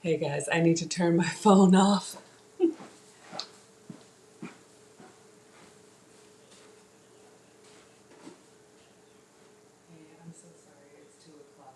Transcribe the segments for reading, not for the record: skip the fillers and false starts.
Hey guys, I need to turn my phone off. Hey, I'm so sorry. It's 2 o'clock.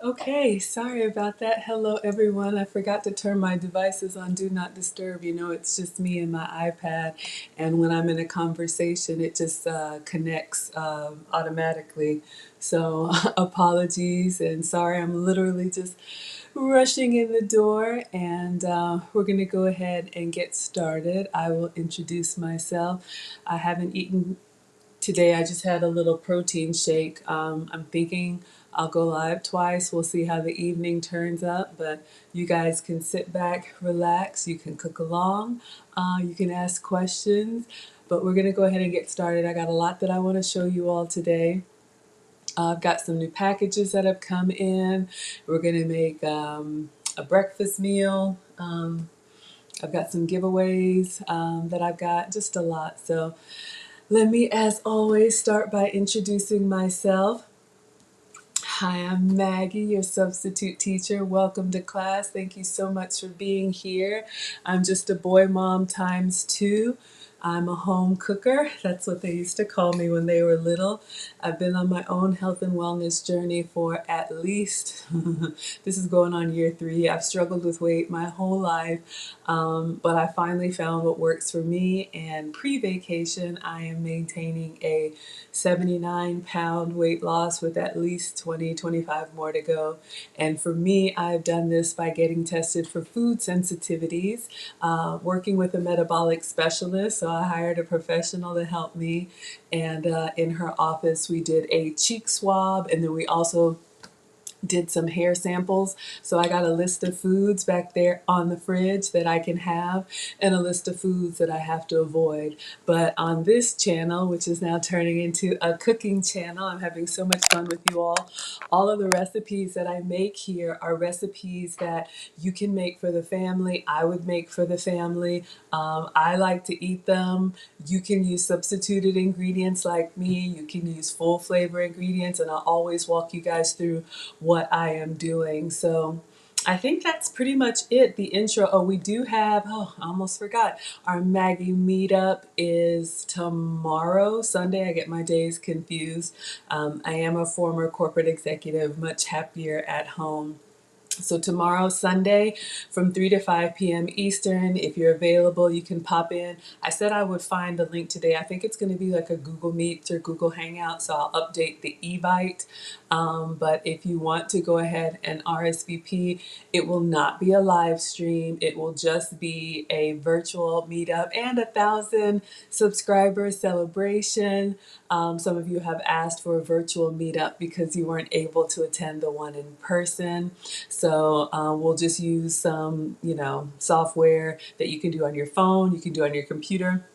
Okay, sorry about that. Hello everyone. I forgot to turn my devices on Do Not Disturb. You know, it's just me and my iPad, and when I'm in a conversation, it just connects automatically. So apologies and sorry. I'm literally just rushing in the door, and we're going to go ahead and get started. I will introduce myself. I haven't eaten today. I just had a little protein shake. I'm thinking I'll go live twice. We'll see how the evening turns up, but you guys can sit back, relax. You can cook along. You can ask questions, but we're going to go ahead and get started. I got a lot that I want to show you all today. I've got some new packages that have come in. We're going to make a breakfast meal. I've got some giveaways that I've got, just a lot. So let me, as always, start by introducing myself. Hi, I'm Maggie, your substitute teacher. Welcome to class. Thank you so much for being here. I'm just a boy mom times two. I'm a home cooker. That's what they used to call me when they were little. I've been on my own health and wellness journey for at least, this is going on year 3. I've struggled with weight my whole life, but I finally found what works for me. And pre-vacation, I am maintaining a 79-pound weight loss with at least 25 more to go. And for me, I've done this by getting tested for food sensitivities, working with a metabolic specialist. So I hired a professional to help me. And in her office, we did a cheek swab, and then we also did some hair samples. So I got a list of foods back there on the fridge that I can have, and a list of foods that I have to avoid. But on this channel, which is now turning into a cooking channel, I'm having so much fun with you all. All of the recipes that I make here are recipes that you can make for the family. I would make for the family. I like to eat them. You can use substituted ingredients like me. You can use full flavor ingredients, and I'll always walk you guys through what I am doing. So I think that's pretty much it. The intro. Oh, we do have, oh, I almost forgot. Our Maggie meetup is tomorrow, Sunday. I get my days confused. I am a former corporate executive, much happier at home. So tomorrow, Sunday, from 3 to 5 p.m. Eastern, if you're available, you can pop in. I said I would find the link today. I think it's going to be like a Google Meet or Google Hangout, so I'll update the Evite. But if you want to go ahead and RSVP, it will not be a live stream. It will just be a virtual meetup and 1,000 subscriber celebration. Some of you have asked for a virtual meetup because you weren't able to attend the one in person. So we'll just use some, software that you can do on your phone, you can do on your computer.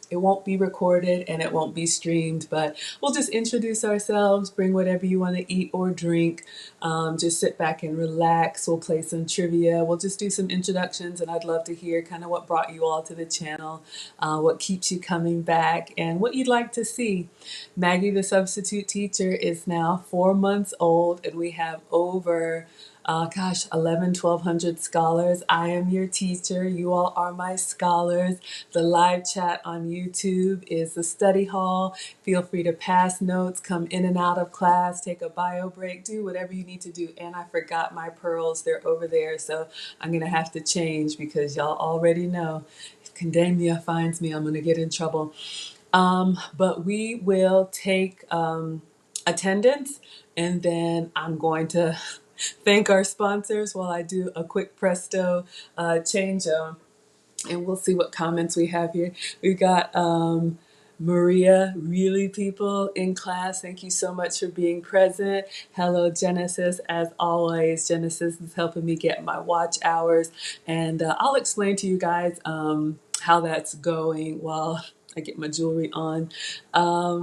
It won't be recorded and it won't be streamed, but we'll just introduce ourselves, bring whatever you want to eat or drink. Just sit back and relax. We'll play some trivia. We'll just do some introductions, and I'd love to hear kind of what brought you all to the channel, what keeps you coming back, and what you'd like to see. Maggie, the substitute teacher, is now 4 months old, and we have over 1,200 scholars. I am your teacher. You all are my scholars. The live chat on YouTube is the study hall. Feel free to pass notes, come in and out of class, take a bio break, do whatever you need to do. And I forgot my pearls. They're over there. So I'm going to have to change because y'all already know if Condemnia finds me, I'm going to get in trouble. But we will take attendance, and then I'm going to thank our sponsors while I do a quick presto change. And we'll see what comments we have here. We've got Maria, really people in class. Thank you so much for being present. Hello, Genesis. As always, Genesis is helping me get my watch hours. And I'll explain to you guys how that's going while I get my jewelry on.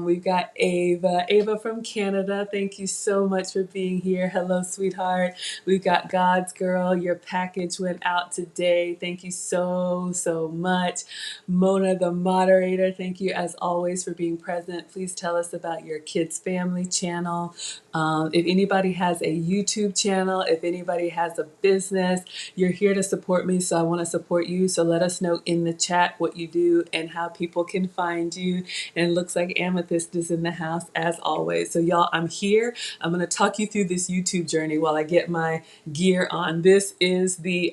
We've got Ava. Ava from Canada. Thank you so much for being here. Hello, sweetheart. We've got God's Girl. Your package went out today. Thank you so, so much. Mona, the moderator. Thank you as always for being present. Please tell us about your kids' family channel. If anybody has a YouTube channel, if anybody has a business, you're here to support me, so I want to support you. So let us know in the chat what you do and how people can find you. And it looks like Amethyst is in the house as always. So y'all, I'm here. I'm going to talk you through this YouTube journey while I get my gear on. This is the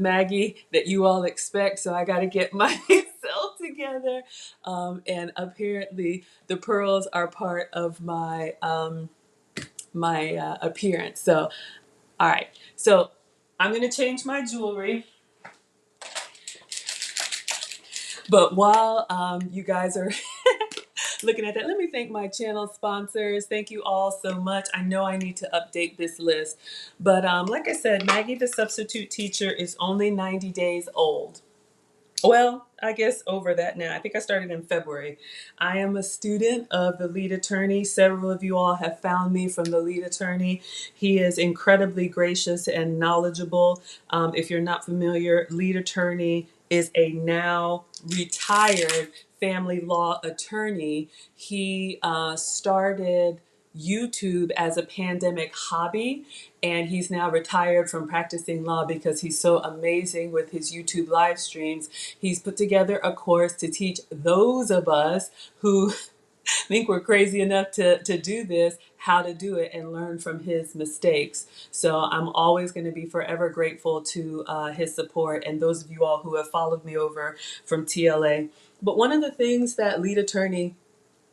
Maggie that you all expect. So I got to get myself together. And apparently the pearls are part of my appearance. So, all right. So I'm going to change my jewelry. But while you guys are looking at that, let me thank my channel sponsors. Thank you all so much. I know I need to update this list. But like I said, Maggie the Substitute Teacher is only 90 days old. Well, I guess over that now. I think I started in February. I am a student of the lead attorney. Several of you all have found me from the lead attorney. He is incredibly gracious and knowledgeable. If you're not familiar, lead attorney is a now retired family law attorney. He started YouTube as a pandemic hobby, and he's now retired from practicing law because he's so amazing with his YouTube live streams. He's put together a course to teach those of us who think we're crazy enough to do this, how to do it and learn from his mistakes. So I'm always going to be forever grateful to his support and those of you all who have followed me over from TLA. But one of the things that lead attorney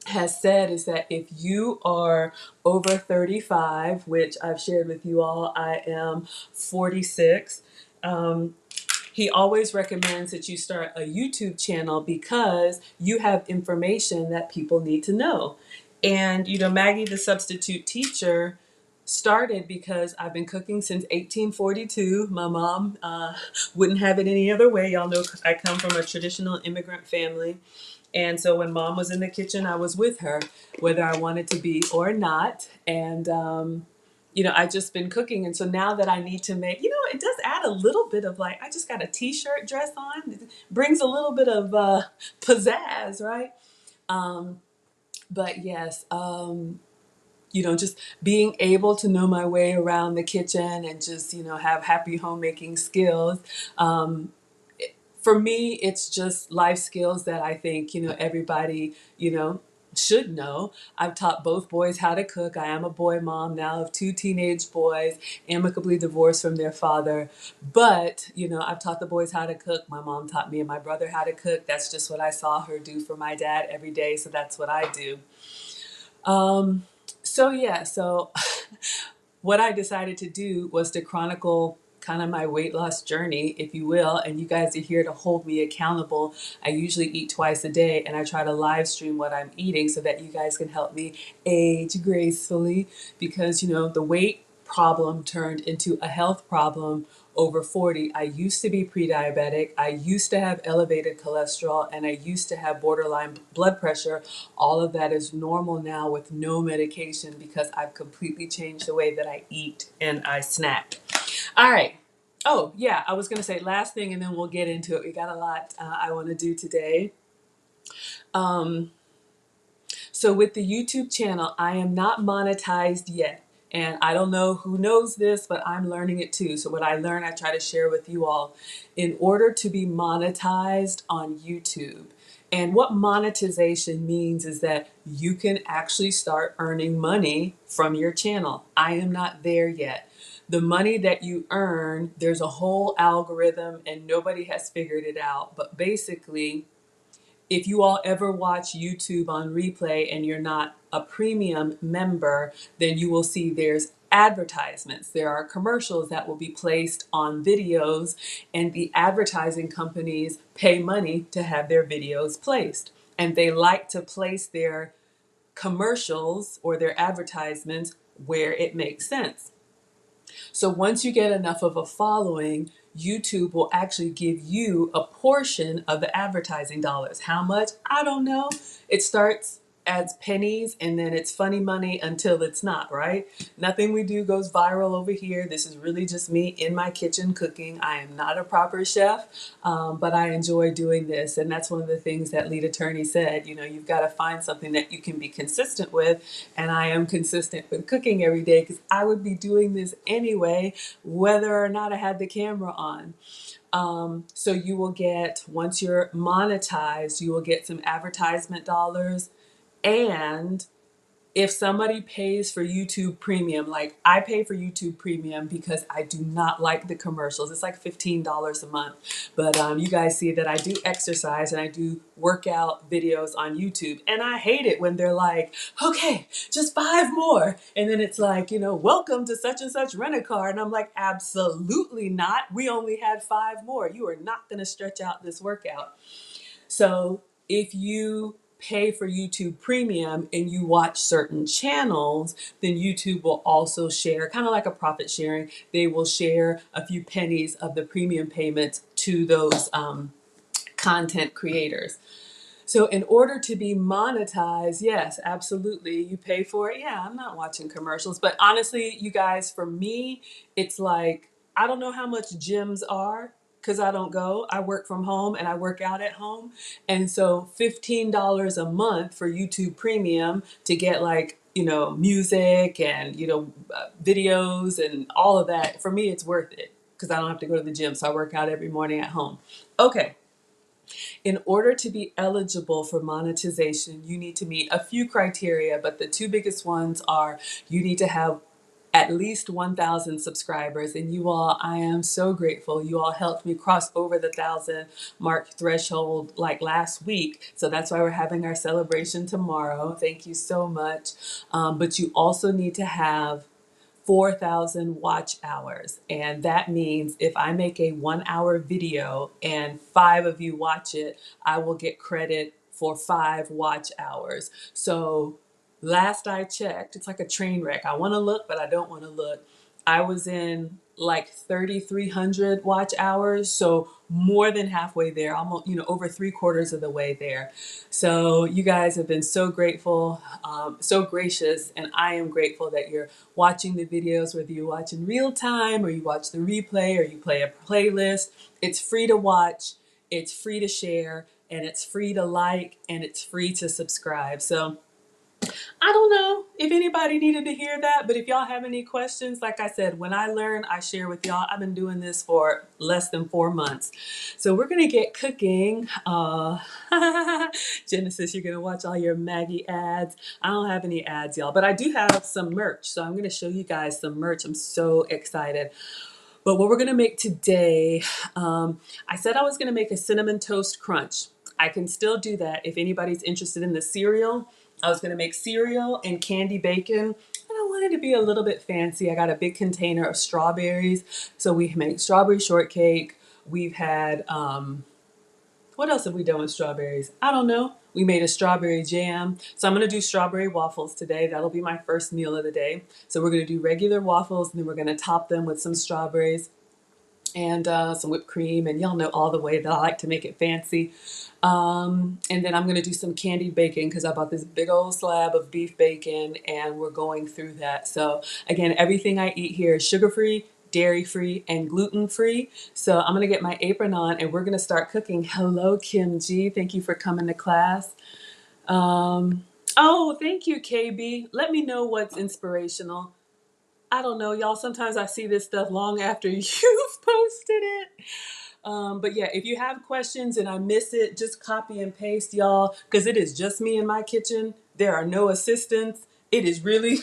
has said is that if you are over 35, which I've shared with you all, I am 46. He always recommends that you start a YouTube channel because you have information that people need to know. And, you know, Maggie, the Substitute Teacher, started because I've been cooking since 1842. My mom wouldn't have it any other way. Y'all know I come from a traditional immigrant family. And so when mom was in the kitchen, I was with her, whether I wanted to be or not. And, you know, I just been cooking. And so now that I need to make, you know, it does add a little bit of like, I just got a t-shirt dress on. It brings a little bit of pizzazz, right? But yes, you know, just being able to know my way around the kitchen and just, you know, have happy homemaking skills. For me, it's just life skills that I think, you know, everybody, you know, should know. I've taught both boys how to cook. I am a boy mom now of two teenage boys, amicably divorced from their father. But, you know, I've taught the boys how to cook. My mom taught me and my brother how to cook. That's just what I saw her do for my dad every day. So that's what I do. So what I decided to do was to chronicle kind of my weight loss journey, if you will, and you guys are here to hold me accountable. I usually eat twice a day and I try to live stream what I'm eating so that you guys can help me age gracefully because, you know, the weight problem turned into a health problem over 40. I used to be pre-diabetic. I used to have elevated cholesterol and I used to have borderline blood pressure. All of that is normal now with no medication because I've completely changed the way that I eat and I snack. All right. Oh, yeah, I was going to say last thing and then we'll get into it. We got a lot I want to do today. So with the YouTube channel, I am not monetized yet. And I don't know who knows this, but I'm learning it too. So what I learn, I try to share with you all. In order to be monetized on YouTube, and what monetization means is that you can actually start earning money from your channel. I am not there yet. The money that you earn, there's a whole algorithm and nobody has figured it out. But basically, if you all ever watch YouTube on replay and you're not a premium member, then you will see there's advertisements. There are commercials that will be placed on videos, and the advertising companies pay money to have their videos placed. And they like to place their commercials or their advertisements where it makes sense. So once you get enough of a following, YouTube will actually give you a portion of the advertising dollars. How much? I don't know. It starts as pennies and then it's funny money until it's not, right? Nothing we do goes viral over here. This is really just me in my kitchen cooking. I am not a proper chef, but I enjoy doing this. And that's one of the things that lead attorney said, you know, you've got to find something that you can be consistent with. And I am consistent with cooking every day because I would be doing this anyway, whether or not I had the camera on. So you will get, once you're monetized, you will get some advertisement dollars. And if somebody pays for YouTube Premium, like I pay for YouTube Premium because I do not like the commercials. It's like $15 a month. But you guys see that I do exercise and I do workout videos on YouTube. And I hate it when they're like, okay, just 5 more. And then it's like, you know, welcome to such and such rent a car. And I'm like, absolutely not. We only had 5 more. You are not going to stretch out this workout. So if you pay for YouTube Premium and you watch certain channels, then YouTube will also share, kind of like a profit sharing, they will share a few pennies of the premium payments to those content creators. So in order to be monetized, yes, absolutely, you pay for it. Yeah, I'm not watching commercials, but honestly, you guys, for me, it's like, I don't know how much gyms are because I don't go. I work from home and I work out at home. And so $15 a month for YouTube Premium to get like, you know, music and, you know, videos and all of that, for me, it's worth it because I don't have to go to the gym. So I work out every morning at home. Okay. In order to be eligible for monetization, you need to meet a few criteria, but the 2 biggest ones are you need to have at least 1,000 subscribers. And you all, I am so grateful. You all helped me cross over the 1,000 mark threshold like last week. So that's why we're having our celebration tomorrow. Thank you so much. But you also need to have 4,000 watch hours. And that means if I make a 1-hour video and 5 of you watch it, I will get credit for 5 watch hours. So last I checked, it's like a train wreck. I want to look, but I don't want to look. I was in like 3,300 watch hours. So more than halfway there, almost, you know, over 3/4 of the way there. So you guys have been so grateful, so gracious, and I am grateful that you're watching the videos, whether you watch in real time or you watch the replay or you play a playlist. It's free to watch, it's free to share, and it's free to like, and it's free to subscribe. So I don't know if anybody needed to hear that, but if y'all have any questions, like I said, when I learn, I share with y'all. I've been doing this for less than 4 months. So we're going to get cooking. Genesis, you're going to watch all your Maggie ads. I don't have any ads, y'all, but I do have some merch. So I'm going to show you guys some merch. I'm so excited. But what we're going to make today, I said I was going to make a cinnamon toast crunch. I can still do that if anybody's interested in the cereal. I was going to make cereal and candy bacon, and I wanted to be a little bit fancy. I got a big container of strawberries, so we make strawberry shortcake. We've had, what else have we done with strawberries? I don't know. We made a strawberry jam. So I'm going to do strawberry waffles today. That'll be my first meal of the day. So we're going to do regular waffles, and then we're going to top them with some strawberries and some whipped cream, and y'all know all the way that I like to make it fancy. And then I'm going to do some candied bacon because I bought this big old slab of beef bacon and we're going through that. So again, everything I eat here is sugar-free, dairy-free, and gluten-free. So I'm going to get my apron on and we're going to start cooking. Hello, Kim G. Thank you for coming to class. Oh, thank you, KB. Let me know what's inspirational. I don't know, y'all. Sometimes I see this stuff long after you've posted it. But yeah, if you have questions and I miss it, just copy and paste, y'all, because it is just me in my kitchen. There are no assistants. It is really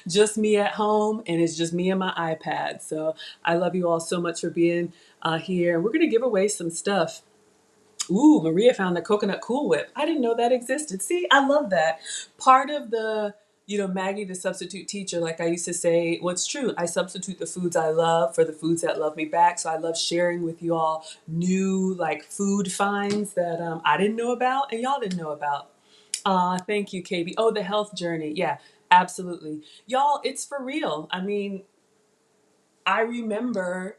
just me at home, and it's just me and my iPad. So I love you all so much for being here. We're going to give away some stuff. Ooh, Maria found the coconut Cool Whip. I didn't know that existed. See, I love that. Part of the, you know, Maggie, the substitute teacher, like I used to say, what's true, I substitute the foods I love for the foods that love me back. So I love sharing with you all new, like, food finds that I didn't know about and y'all didn't know about. Thank you, KB. Oh, the health journey. Yeah, absolutely. Y'all, it's for real. I mean, I remember,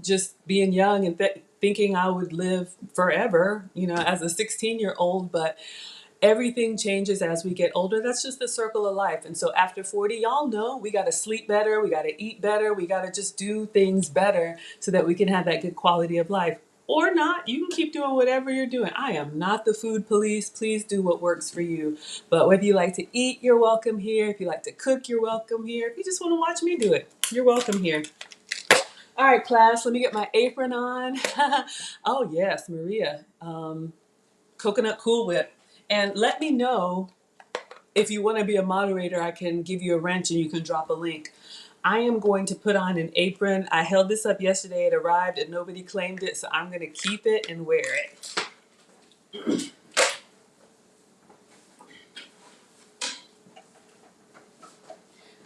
just being young and thinking I would live forever, as a 16-year-old, but everything changes as we get older. That's just the circle of life. And so after 40, y'all know we got to sleep better, we got to eat better, we got to just do things better so that we can have that good quality of life. Or not, you can keep doing whatever you're doing. I am not the food police. Please do what works for you. But whether you like to eat, you're welcome here. If you like to cook, you're welcome here. If you just want to watch me do it, you're welcome here. All right, class, let me get my apron on. Oh, yes, Maria. Coconut Cool Whip. And let me know if you want to be a moderator. I can give you a wrench and you can drop a link. I am going to put on an apron. I held this up yesterday. It arrived and nobody claimed it, so I'm going to keep it and wear it.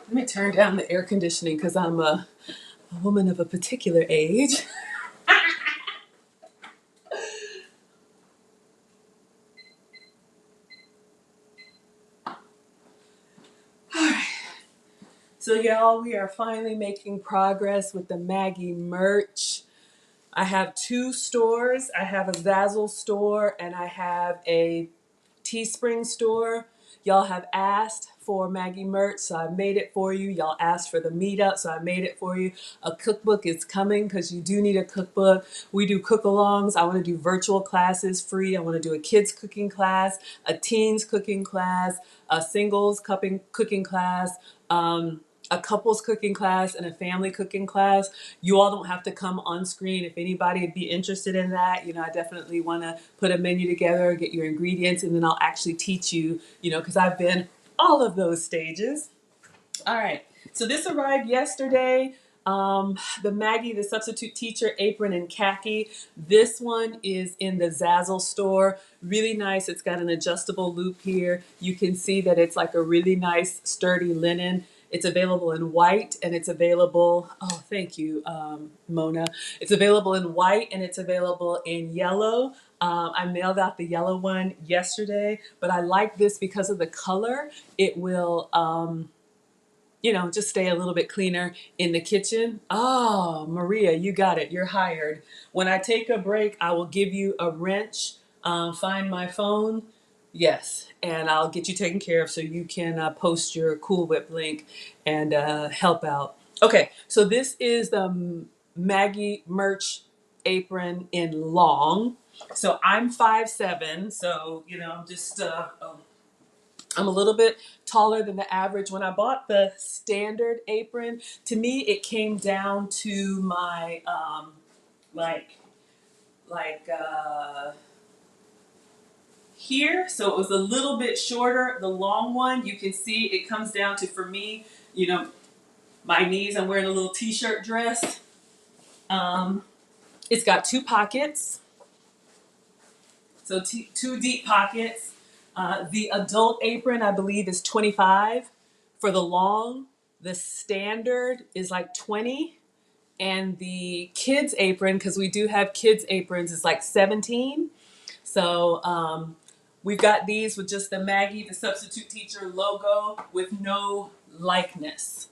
Let me turn down the air conditioning because I'm a woman of a particular age. So y'all, we are finally making progress with the Maggie merch. I have two stores. I have a Zazzle store and I have a Teespring store. Y'all have asked for Maggie merch, so I made it for you. Y'all asked for the meetup, so I made it for you. A cookbook is coming because you do need a cookbook. We do cook-alongs. I want to do virtual classes free. I want to do a kids cooking class, a teens cooking class, a singles cooking class, a couples cooking class, and a family cooking class. You all don't have to come on screen. If anybody would be interested in that, I definitely want to put a menu together, get your ingredients, and then I'll actually teach you, because I've been all of those stages. All right. So this arrived yesterday. The Maggie, the substitute teacher apron in khaki. This one is in the Zazzle store. Really nice. It's got an adjustable loop here. You can see that it's like a really nice sturdy linen. It's available in white and it's available, oh, thank you, Mona. It's available in white and it's available in yellow. I mailed out the yellow one yesterday, but I like this because of the color. It will, just stay a little bit cleaner in the kitchen. Oh, Maria, you got it. You're hired. When I take a break, I will give you a wrench, find my phone. Yes, and I'll get you taken care of so you can post your Cool Whip link and help out. Okay, so this is the Maggie merch apron in long. So I'm 5'7", so I'm just I'm a little bit taller than the average. When I bought the standard apron, to me it came down to my like like here, so it was a little bit shorter. The long one, you can see it comes down to, for me, my knees. I'm wearing a little t-shirt dress. It's got two pockets, so two deep pockets. The adult apron, I believe, is 25 for the long. The standard is like 20. And the kids apron, because we do have kids aprons, is like 17. So we've got these with just the Maggie, the substitute teacher logo with no likeness.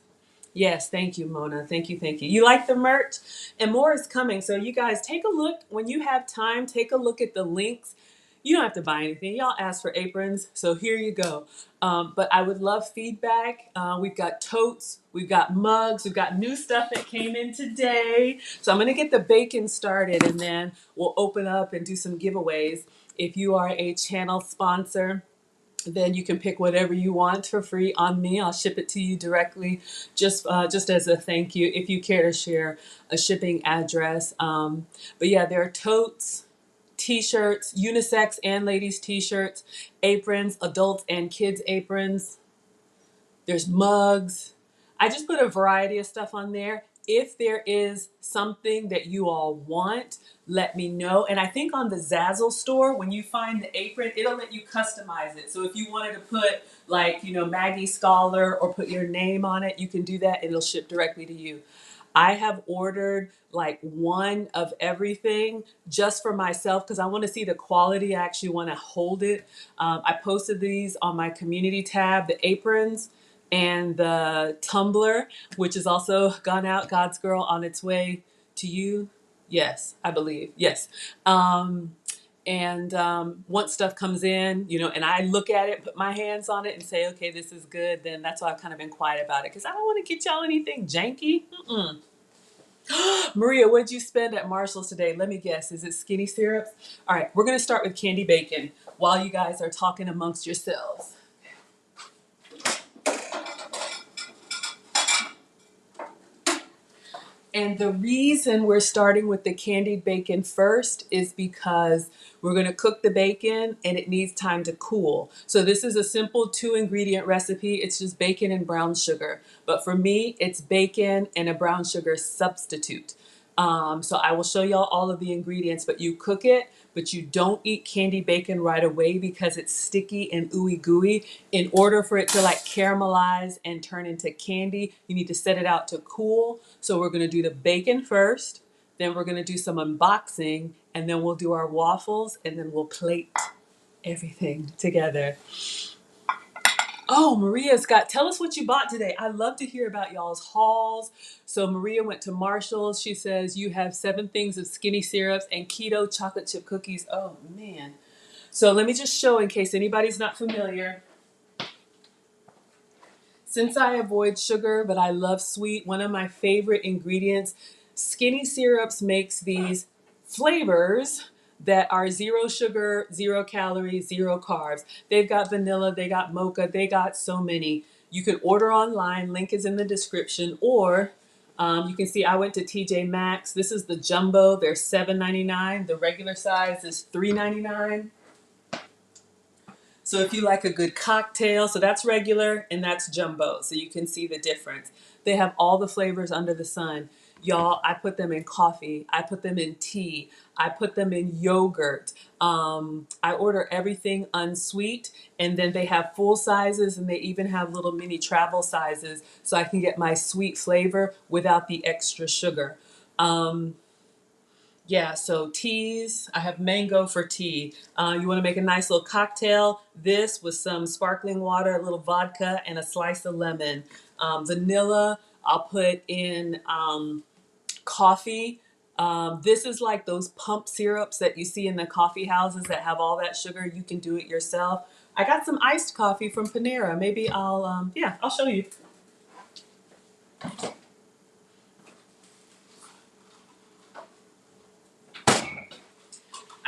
Yes, thank you, Mona. Thank you, thank you. You like the merch? And more is coming. So you guys take a look. When you have time, take a look at the links. You don't have to buy anything. Y'all asked for aprons, so here you go. But I would love feedback. We've got totes, we've got mugs, we've got new stuff that came in today. So I'm gonna get the bacon started and then we'll open up and do some giveaways. If you are a channel sponsor, then you can pick whatever you want for free on me. I'll ship it to you directly, just as a thank you, if you care to share a shipping address. But yeah, there are totes, t-shirts, unisex and ladies t-shirts, aprons, adults and kids aprons. There's mugs. I just put a variety of stuff on there. If there is something that you all want, let me know. And I think on the Zazzle store, when you find the apron, it'll let you customize it. So if you wanted to put like, Maggie Scholar or put your name on it, you can do that. It'll ship directly to you. I have ordered like one of everything just for myself because I want to see the quality. I actually want to hold it. I posted these on my community tab, the aprons. and the tumbler, which has also gone out, God's Girl, on its way to you. Yes, I believe. Yes. And once stuff comes in, and I look at it, put my hands on it, and say, okay, this is good, then that's why I've kind of been quiet about it, because I don't want to get y'all anything janky. Maria, what'd you spend at Marshall's today? Let me guess. Is it skinny syrups? All right, we're going to start with candy bacon while you guys are talking amongst yourselves. And the reason we're starting with the candied bacon first is because we're going to cook the bacon and it needs time to cool. So this is a simple 2-ingredient recipe. It's just bacon and brown sugar. But for me, it's bacon and a brown sugar substitute. So I will show y'all all of the ingredients, but you cook it, but you don't eat candy bacon right away because it's sticky and ooey gooey. In order for it to like caramelize and turn into candy, you need to set it out to cool. So we're going to do the bacon first, then we're going to do some unboxing, and then we'll do our waffles, and then we'll plate everything together. Oh, Maria Scott, tell us what you bought today. I love to hear about y'all's hauls. So Maria went to Marshall's. She says you have 7 things of skinny syrups and keto chocolate chip cookies. Oh, man. So let me just show in case anybody's not familiar. Since I avoid sugar, but I love sweet, one of my favorite ingredients, Skinny Syrups makes these flavors that are 0 sugar, 0 calories, 0 carbs. They've got vanilla, they got mocha, they got so many. You can order online, link is in the description, or you can see I went to TJ Maxx. This is the jumbo, they're $7.99. The regular size is $3.99. So if you like a good cocktail, so that's regular and that's jumbo. So you can see the difference. They have all the flavors under the sun. Y'all, I put them in coffee. I put them in tea. I put them in yogurt. I order everything unsweet, and then they have full sizes, and they even have little mini travel sizes so I can get my sweet flavor without the extra sugar. Yeah, so teas. I have mango for tea. You want to make a nice little cocktail. This with some sparkling water, a little vodka, and a slice of lemon. Vanilla, I'll put in coffee. This is like those pump syrups that you see in the coffee houses that have all that sugar. You can do it yourself. I got some iced coffee from Panera. Maybe I'll show you.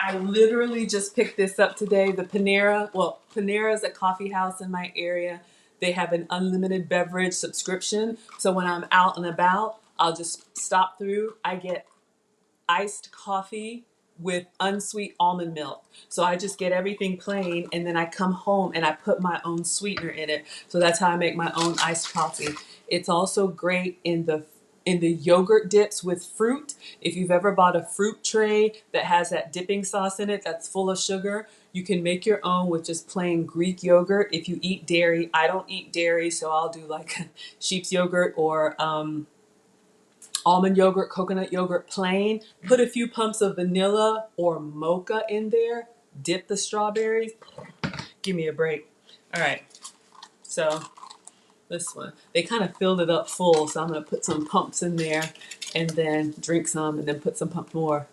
I literally just picked this up today. The Panera is a coffee house in my area. They have an unlimited beverage subscription. So when I'm out and about, I'll just stop through. I get iced coffee with unsweet almond milk. So I just get everything plain, and then I come home and I put my own sweetener in it. So that's how I make my own iced coffee. It's also great in the yogurt dips with fruit. If you've ever bought a fruit tray that has that dipping sauce in it that's full of sugar, you can make your own with just plain Greek yogurt. If you eat dairy, I don't eat dairy, so I'll do like sheep's yogurt or almond yogurt, coconut yogurt plain. Put a few pumps of vanilla or mocha in there. Dip the strawberries. Give me a break. All right, so this one. They kind of filled it up full, so I'm going to put some pumps in there and then drink some and then put some pumps more.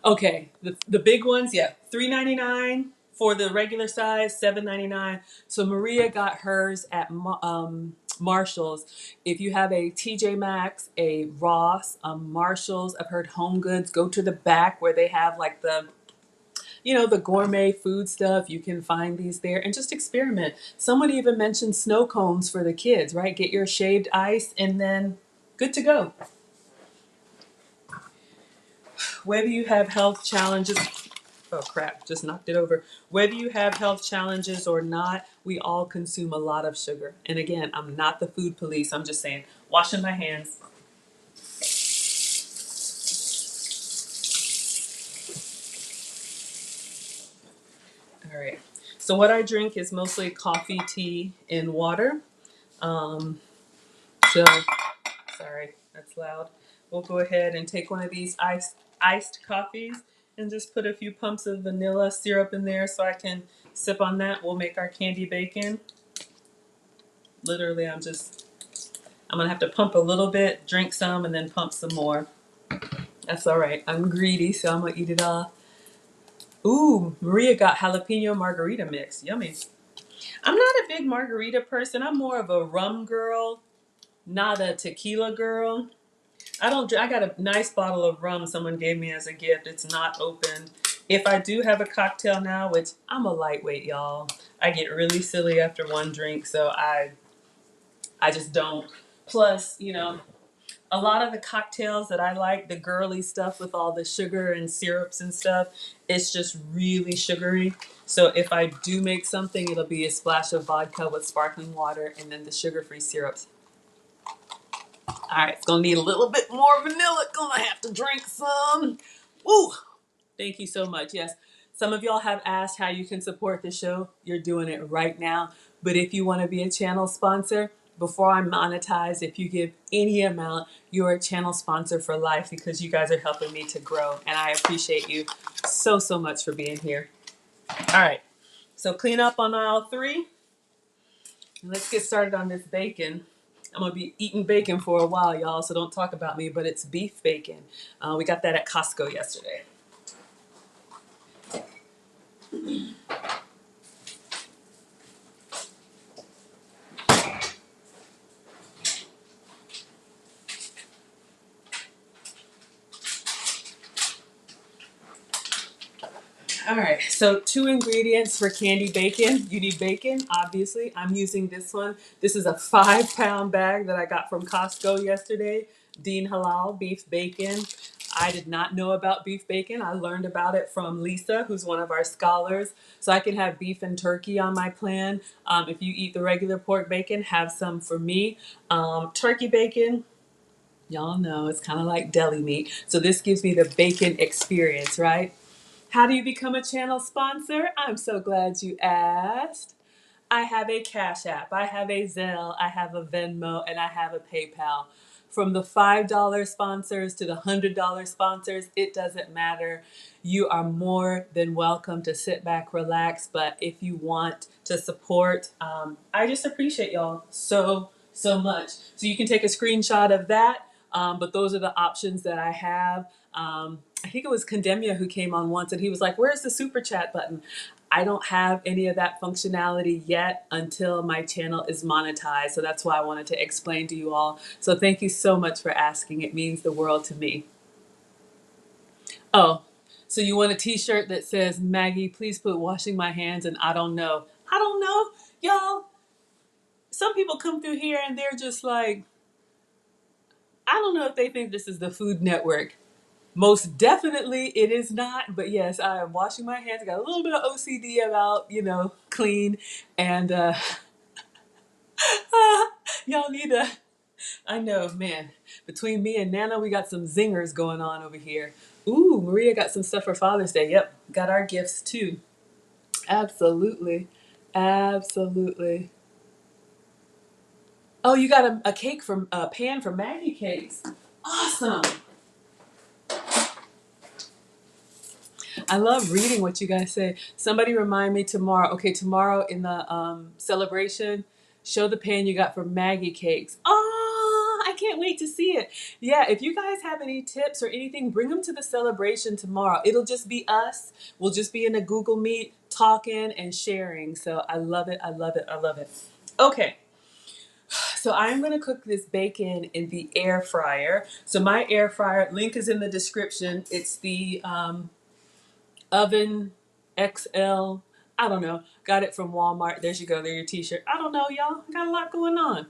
Okay, the big ones, yeah, $3.99 for the regular size, $7.99. So Maria got hers at Marshall's. If you have a TJ Maxx, a Ross, a Marshall's, I've heard Home Goods, go to the back where they have like the gourmet food stuff. You can find these there and just experiment. Someone even mentioned snow cones for the kids, right? Get your shaved ice and then good to go. Whether you have health challenges, oh crap, just knocked it over. Whether you have health challenges or not, we all consume a lot of sugar. And again, I'm not the food police. I'm just saying, washing my hands. All right. So what I drink is mostly coffee, tea, and water. So, sorry, that's loud. We'll go ahead and take one of these iced coffees and just put a few pumps of vanilla syrup in there so I can sip on that. We'll make our candy bacon. Literally, I'm gonna have to pump a little bit, drink some, and then pump some more. That's all right. I'm greedy, so I'm gonna eat it all. Ooh, Maria got jalapeno margarita mix. Yummy. I'm not a big margarita person. I'm more of a rum girl, not a tequila girl. I got a nice bottle of rum someone gave me as a gift. It's not opened. If I do have a cocktail now, which I'm a lightweight, y'all, I get really silly after one drink, so I just don't. Plus, a lot of the cocktails that I like, the girly stuff with all the sugar and syrups and stuff, it's just really sugary. So if I do make something, it'll be a splash of vodka with sparkling water and then the sugar-free syrups. All right, it's gonna need a little bit more vanilla. Gonna have to drink some. Woo! Thank you so much. Yes, some of y'all have asked how you can support the show. You're doing it right now. But if you want to be a channel sponsor, before I monetize, if you give any amount, you're a channel sponsor for life because you guys are helping me to grow. And I appreciate you so, so much for being here. All right, so clean up on aisle 3. And let's get started on this bacon. I'm going to be eating bacon for a while, y'all, so don't talk about me, but it's beef bacon. We got that at Costco yesterday. All right, so 2 ingredients for candy bacon. You need bacon, obviously. I'm using this one. This is a 5-pound bag that I got from Costco yesterday. Dean Halal beef bacon. I did not know about beef bacon. I learned about it from Lisa, who's one of our scholars. So I can have beef and turkey on my plan. If you eat the regular pork bacon, have some for me. Turkey bacon, y'all know it's kind of like deli meat. So this gives me the bacon experience, right? How do you become a channel sponsor? I'm so glad you asked. I have a Cash App, I have a Zelle, I have a Venmo, and I have a PayPal. From the $5 sponsors to the $100 sponsors, it doesn't matter. You are more than welcome to sit back, relax. But if you want to support, I just appreciate y'all so, so much. So you can take a screenshot of that. But those are the options that I have. I think it was Condemnia who came on once and he was like, where's the super chat button? I don't have any of that functionality yet until my channel is monetized. So that's why I wanted to explain to you all. So thank you so much for asking. It means the world to me. Oh, so you want a t-shirt that says, Maggie, please put washing my hands and I don't know. I don't know. Y'all, some people come through here and they're just like, I don't know if they think this is the Food Network. Most definitely it is not, but yes, I am washing my hands. I got a little bit of OCD about, clean, and y'all need to, I know, man, between me and Nana, we got some zingers going on over here. Ooh, Maria got some stuff for Father's Day. Yep, got our gifts too. Absolutely. Absolutely. Oh, you got a cake from a pan for Maggie cakes. Awesome. I love reading what you guys say. Somebody remind me tomorrow. Okay, tomorrow in the celebration, show the pan you got from Maggie Cakes. Oh, I can't wait to see it. Yeah, if you guys have any tips or anything, bring them to the celebration tomorrow. It'll just be us. We'll just be in a Google Meet talking and sharing. So I love it. I love it. I love it. Okay. So I'm going to cook this bacon in the air fryer. So my air fryer, link is in the description. It's the Oven XL. I don't know. Got it from Walmart. There you go. There's your t-shirt. I don't know, y'all. Got a lot going on.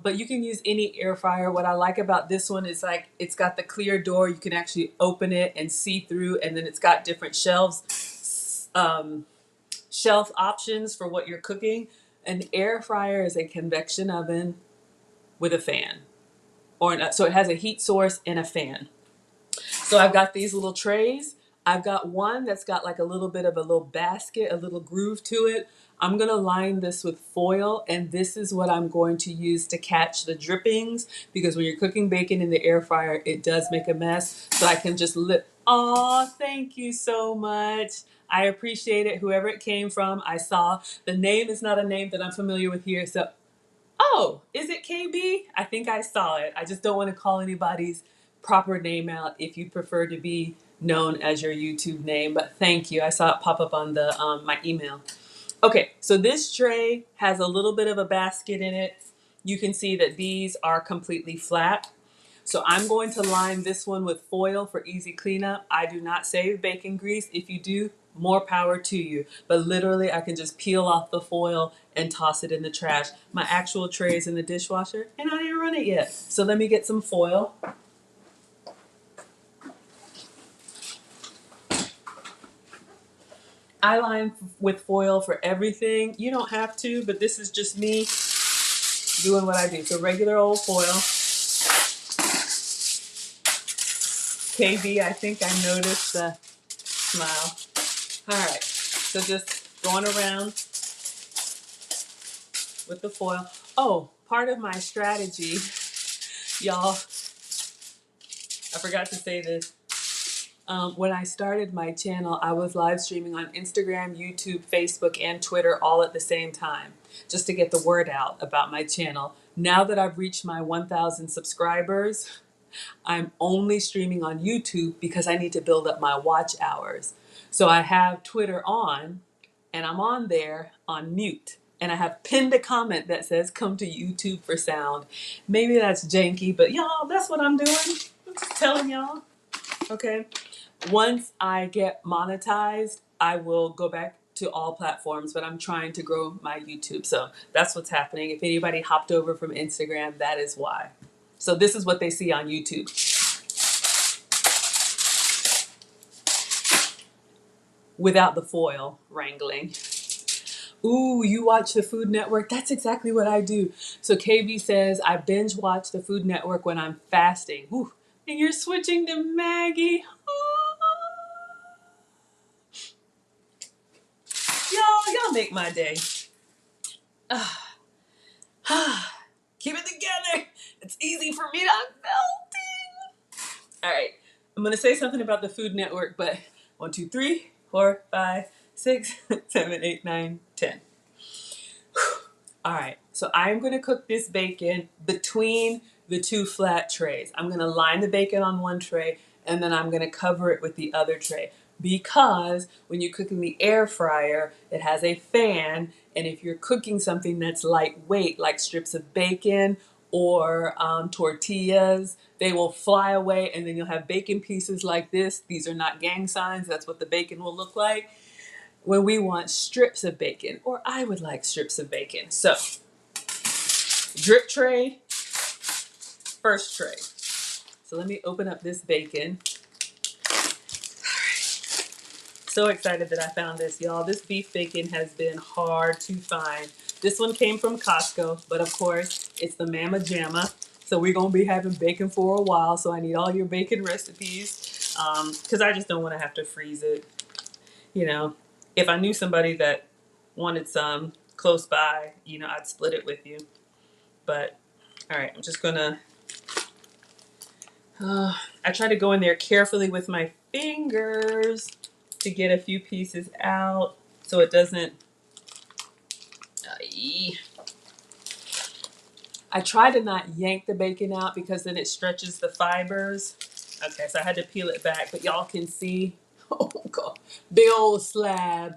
But you can use any air fryer. What I like about this one is like it's got the clear door. You can actually open it and see through, and then it's got different shelf options for what you're cooking. An air fryer is a convection oven with a fan, so it has a heat source and a fan. So I've got these little trays. I've got one that's got like a little bit of a little basket, a little groove to it. I'm going to line this with foil, and this is what I'm going to use to catch the drippings, because when you're cooking bacon in the air fryer, it does make a mess. So I can just Oh, thank you so much. I appreciate it. Whoever it came from, I saw. The name is not a name that I'm familiar with here, so Oh, is it KB? I think I saw it. I just don't want to call anybody's proper name out if you prefer to be known as your YouTube name. But thank you. I saw it pop up on the my email. Okay, so this tray has a little bit of a basket in it. You can see that these are completely flat. So I'm going to line this one with foil for easy cleanup. I do not save bacon grease. If you do, more power to you. But literally, I can just peel off the foil and toss it in the trash. My actual tray is in the dishwasher, and I didn't run it yet. So let me get some foil. I line with foil for everything. You don't have to, but this is just me doing what I do. So regular old foil. KB, I think I noticed the smile. All right, so just going around with the foil. Oh, part of my strategy, y'all, I forgot to say this. When I started my channel, I was live streaming on Instagram, YouTube, Facebook, and Twitter all at the same time, just to get the word out about my channel. Now that I've reached my 1,000 subscribers, I'm only streaming on YouTube because I need to build up my watch hours. So I have Twitter on, and I'm on there on mute. And I have pinned a comment that says, come to YouTube for sound. Maybe that's janky, but y'all, that's what I'm doing. I'm just telling y'all. Okay. Once I get monetized, I will go back to all platforms, but I'm trying to grow my YouTube. So that's what's happening. If anybody hopped over from Instagram, that is why. So this is what they see on YouTube. Without the foil wrangling. Ooh, you watch the Food Network? That's exactly what I do. So KB says, I binge watch the Food Network when I'm fasting. Ooh, and you're switching to Maggie. Y'all make my day. Keep it together. It's easy for me. I'm melting. All right. I'm going to say something about the Food Network, but 1, 2, 3, 4, 5, 6, 7, 8, 9, 10. All right. So I'm going to cook this bacon between the two flat trays. I'm going to line the bacon on one tray, and then I'm going to cover it with the other tray. Because when you cook in the air fryer, it has a fan, and if you're cooking something that's lightweight, like strips of bacon or tortillas, they will fly away, and then you'll have bacon pieces like this. These are not gang signs. That's what the bacon will look like when we want strips of bacon, or I would like strips of bacon. So, drip tray, first tray. So let me open up this bacon. So excited that I found this, y'all. This beef bacon has been hard to find. This one came from Costco, but of course, it's the Mama Jamma. So we're going to be having bacon for a while, so I need all your bacon recipes because I just don't want to have to freeze it. You know, if I knew somebody that wanted some close by, you know, I'd split it with you. But, all right, I'm just going to... I try to go in there carefully with my fingers to get a few pieces out so it doesn't... I try to not yank the bacon out because then it stretches the fibers. Okay, so I had to peel it back, but y'all can see, oh God, big old slab.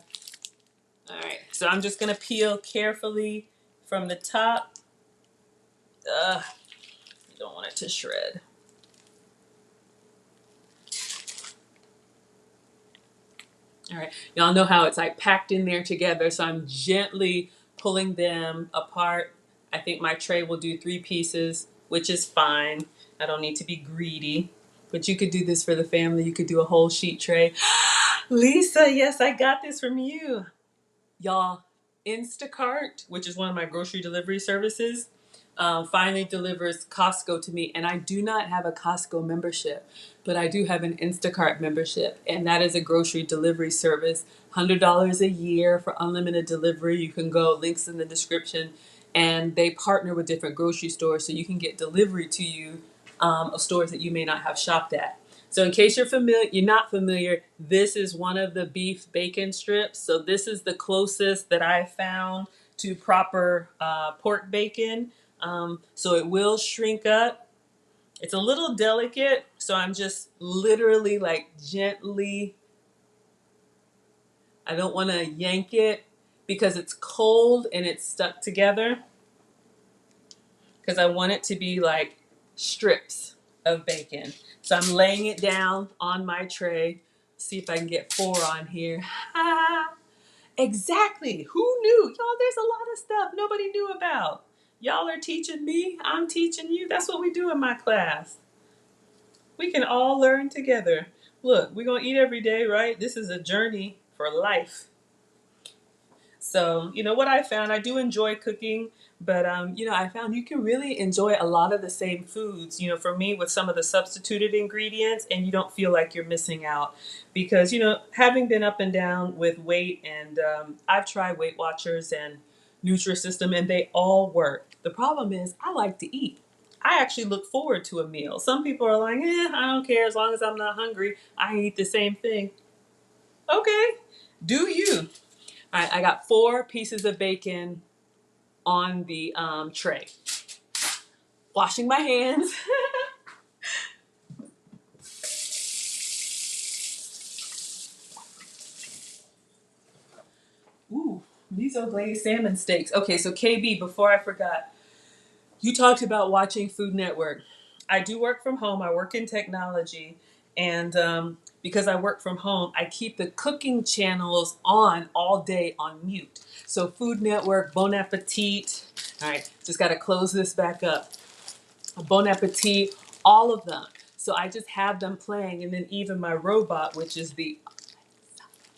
All right, so I'm just gonna peel carefully from the top. You don't want it to shred. All right, y'all know how it's like packed in there together, so I'm gently pulling them apart. I think my tray will do 3 pieces, which is fine. I don't need to be greedy, but you could do this for the family. You could do a whole sheet tray. Lisa, yes, I got this from you. Y'all, Instacart, which is one of my grocery delivery services, finally delivers Costco to me. And I do not have a Costco membership, but I do have an Instacart membership. And that is a grocery delivery service. $100 a year for unlimited delivery. You can go, links in the description. And they partner with different grocery stores so you can get delivery to you of stores that you may not have shopped at. So in case you're not familiar, this is one of the beef bacon strips. So this is the closest that I found to proper pork bacon. So it will shrink up. It's a little delicate, so I'm just literally like gently, I don't want to yank it because it's cold and it's stuck together, because I want it to be like strips of bacon. So I'm laying it down on my tray. See if I can get 4 on here. Exactly. Who knew? Y'all, there's a lot of stuff nobody knew about. Y'all are teaching me. I'm teaching you. That's what we do in my class. We can all learn together. Look, we're going to eat every day, right? This is a journey for life. So, what I found, I do enjoy cooking, but, I found you can really enjoy a lot of the same foods, for me with some of the substituted ingredients, and you don't feel like you're missing out. Because, having been up and down with weight, and I've tried Weight Watchers and Nutrisystem, and they all work. The problem is, I like to eat. I actually look forward to a meal. Some people are like, I don't care as long as I'm not hungry. I eat the same thing. Okay, do you? All right, I got 4 pieces of bacon on the tray. Washing my hands. Ooh, miso glazed salmon steaks. Okay, so KB, before I forgot, you talked about watching Food Network. I do work from home. I work in technology, and because I work from home, I keep the cooking channels on all day on mute. So Food Network, Bon Appetit. All right, just got to close this back up. Bon Appetit, all of them. So I just have them playing, and then even my robot, which is the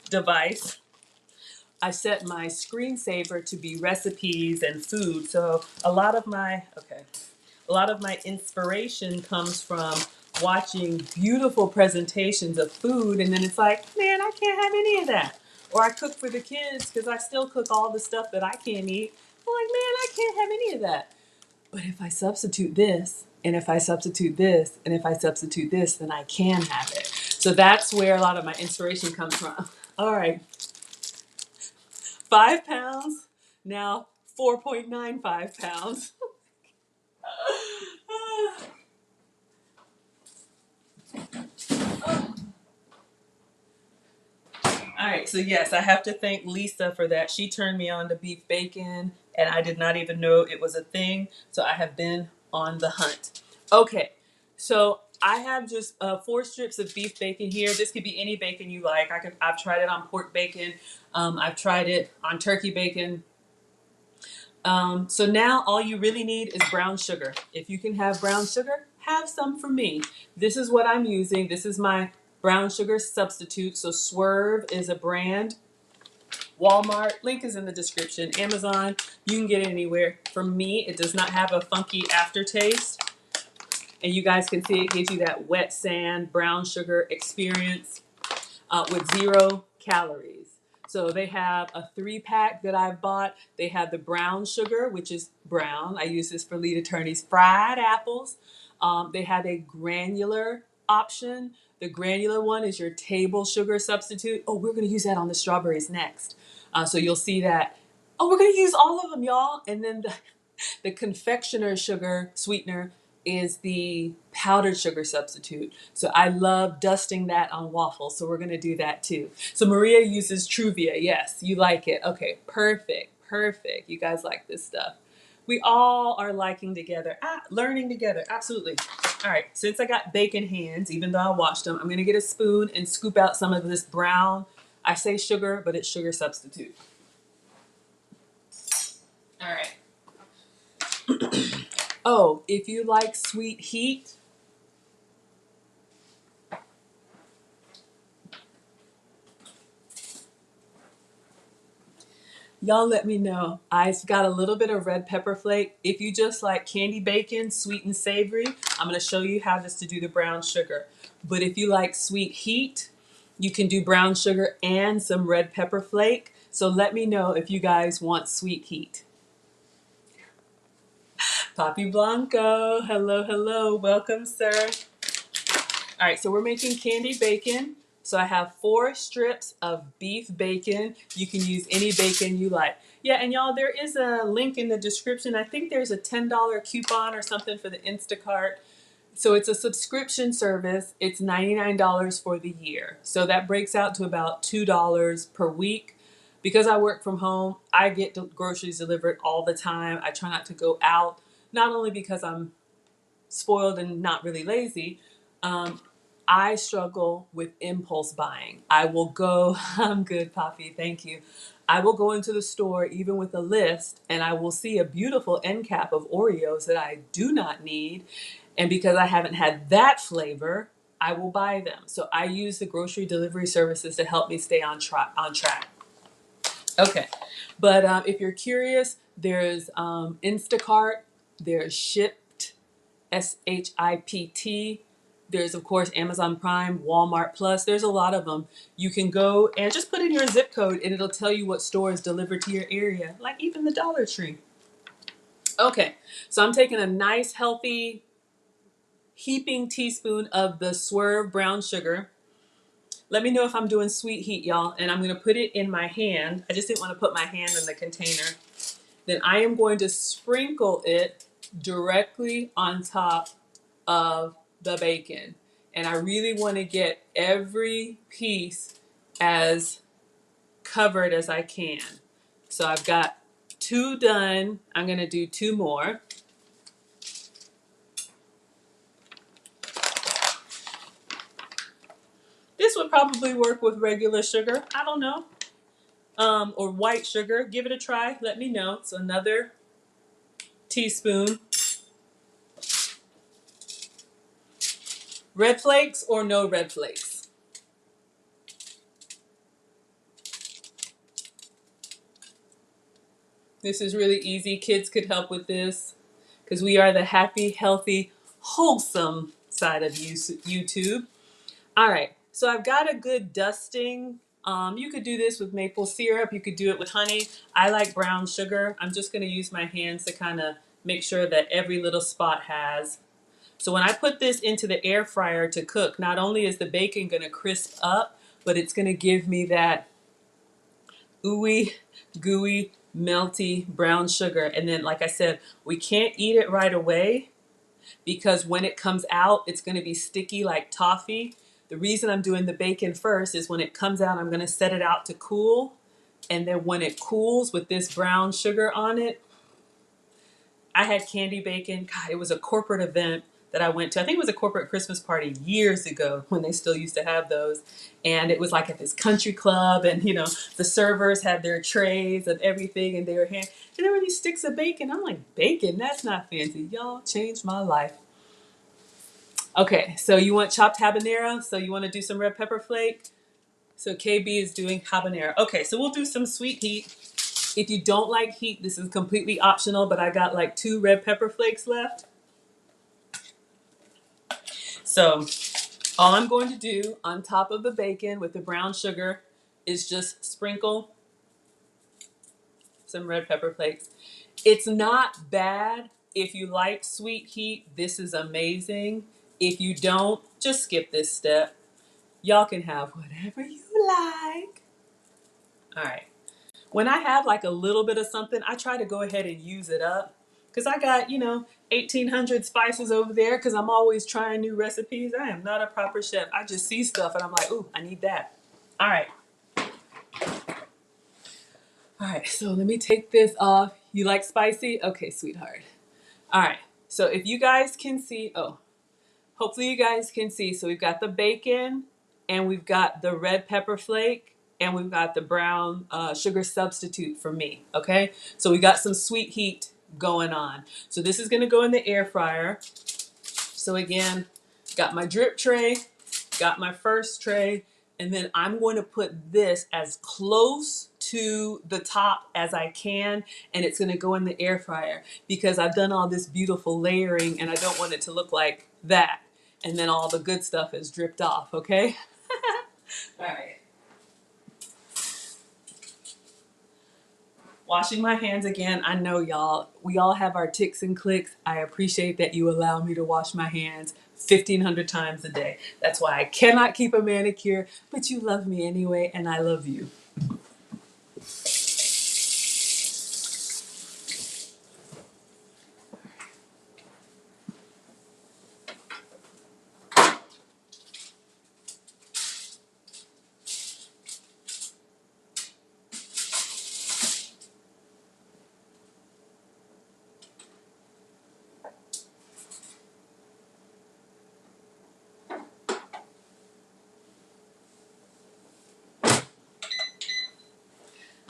device, I set my screensaver to be recipes and food. So a lot of my inspiration comes from watching beautiful presentations of food, and then it's like, man, I can't have any of that. Or I cook for the kids because I still cook all the stuff that I can't eat. I'm like, man, I can't have any of that. But if I substitute this, and if I substitute this, and if I substitute this, then I can have it. So that's where a lot of my inspiration comes from. All right, 5 pounds, now 4.95 pounds. All right, so yes, I have to thank Lisa for that. She turned me on to beef bacon, and I did not even know it was a thing. So I have been on the hunt. Okay, so I have just 4 strips of beef bacon here. This could be any bacon you like. I've tried it on pork bacon. I've tried it on turkey bacon. So now all you really need is brown sugar. If you can have brown sugar, have some for me. This is what I'm using. This is my brown sugar substitute. So Swerve is a brand. Walmart, link is in the description. Amazon, you can get it anywhere. For me, it does not have a funky aftertaste. And you guys can see it gives you that wet sand brown sugar experience with 0 calories. So they have a 3-pack that I've bought. They have the brown sugar, which is brown. I use this for lead attorneys. Fried apples. They have a granular option. The granular one is your table sugar substitute. Oh, we're going to use that on the strawberries next. So you'll see that. Oh, we're going to use all of them, y'all. And then the confectioner sugar sweetener is the powdered sugar substitute. So I love dusting that on waffles. So we're going to do that too. So Maria uses Truvia. Yes, you like it. Okay, perfect. Perfect. You guys like this stuff. We all are liking together, learning together. Absolutely. All right, since I got bacon hands, even though I washed them, I'm going to get a spoon and scoop out some of this brown, I say sugar, but it's sugar substitute. All right. Oh, if you like sweet heat, y'all let me know. I've got a little bit of red pepper flake. If you just like candy bacon, sweet and savory, I'm going to show you how just to do the brown sugar. But if you like sweet heat, you can do brown sugar and some red pepper flake. So let me know if you guys want sweet heat. Papi Blanco, hello, hello, welcome, sir. All right, so we're making candy bacon. So I have 4 strips of beef bacon. You can use any bacon you like. Yeah, and y'all, there is a link in the description. I think there's a $10 coupon or something for the Instacart. So it's a subscription service. It's $99 for the year. So that breaks out to about $2 per week. Because I work from home, I get groceries delivered all the time. I try not to go out, not only because I'm spoiled and not really lazy. Um, I struggle with impulse buying. I will go, I'm good, Poppy, thank you. I will go into the store even with a list and I will see a beautiful end cap of Oreos that I do not need. And because I haven't had that flavor, I will buy them. So I use the grocery delivery services to help me stay on track. Okay, but if you're curious, there's Instacart, there's Shipt, SHIPT. There's, of course, Amazon Prime, Walmart Plus. There's a lot of them. You can go and just put in your zip code and it'll tell you what store is delivered to your area, like even the Dollar Tree. Okay, so I'm taking a nice, healthy, heaping teaspoon of the Swerve brown sugar. Let me know if I'm doing sweet heat, y'all. And I'm going to put it in my hand. I just didn't want to put my hand in the container. Then I am going to sprinkle it directly on top of the bacon. And I really want to get every piece as covered as I can. So I've got 2 done. I'm going to do 2 more. This would probably work with regular sugar. I don't know. Or white sugar. Give it a try. Let me know. So another teaspoon. Red flakes or no red flakes? This is really easy. Kids could help with this because we are the happy, healthy, wholesome side of YouTube. All right, so I've got a good dusting. You could do this with maple syrup. You could do it with honey. I like brown sugar. I'm just going to use my hands to kind of make sure that every little spot has. So when I put this into the air fryer to cook, not only is the bacon going to crisp up, but it's going to give me that ooey, gooey, melty brown sugar. And then, like I said, we can't eat it right away because when it comes out, it's going to be sticky like toffee. The reason I'm doing the bacon first is when it comes out, I'm going to set it out to cool. And then when it cools with this brown sugar on it, I had candy bacon. God, it was a corporate event that I went to. I think it was a corporate Christmas party years ago when they still used to have those. And it was like at this country club and, you know, the servers had their trays of everything and they were and there were these sticks of bacon. I'm like, bacon? That's not fancy. Y'all changed my life. Okay, so you want chopped habanero? So you want to do some red pepper flake? So KB is doing habanero. Okay, so we'll do some sweet heat. If you don't like heat, this is completely optional, but I got like 2 red pepper flakes left. So all I'm going to do on top of the bacon with the brown sugar is just sprinkle some red pepper flakes. It's not bad. If you like sweet heat, this is amazing. If you don't, just skip this step. Y'all can have whatever you like. All right. When I have like a little bit of something, I try to go ahead and use it up. Because I got, 1,800 spices over there because I'm always trying new recipes. I am not a proper chef. I just see stuff and I'm like, ooh, I need that. All right. All right, so let me take this off. You like spicy? Okay, sweetheart. All right, so if you guys can see, hopefully you guys can see. So we've got the bacon and we've got the red pepper flake and we've got the brown sugar substitute for me, okay? So we got some sweet heat going on. So this is gonna go in the air fryer. So again, got my drip tray, got my first tray, and then I'm going to put this as close to the top as I can, and it's going to go in the air fryer because I've done all this beautiful layering and I don't want it to look like that. And then all the good stuff is dripped off, okay? All right. Washing my hands again. I know y'all, we all have our ticks and clicks. I appreciate that you allow me to wash my hands 1,500 times a day. That's why I cannot keep a manicure, but you love me anyway, and I love you.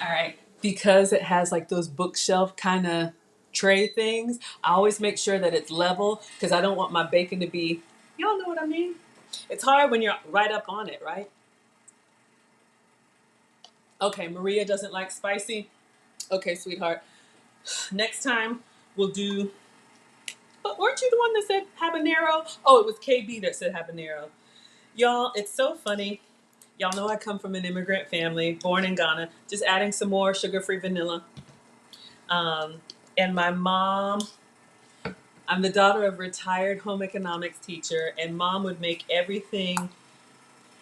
All right. Because it has like those bookshelf kind of tray things, I always make sure that it's level because I don't want my bacon to be, y'all know what I mean? It's hard when you're right up on it, right? Okay, Maria doesn't like spicy. Okay, sweetheart. Next time we'll do, but weren't you the one that said habanero? Oh, it was KB that said habanero. Y'all, it's so funny. Y'all know I come from an immigrant family, born in Ghana. Just adding some more sugar-free vanilla. Um, and my mom, I'm the daughter of a retired home economics teacher, and mom would make everything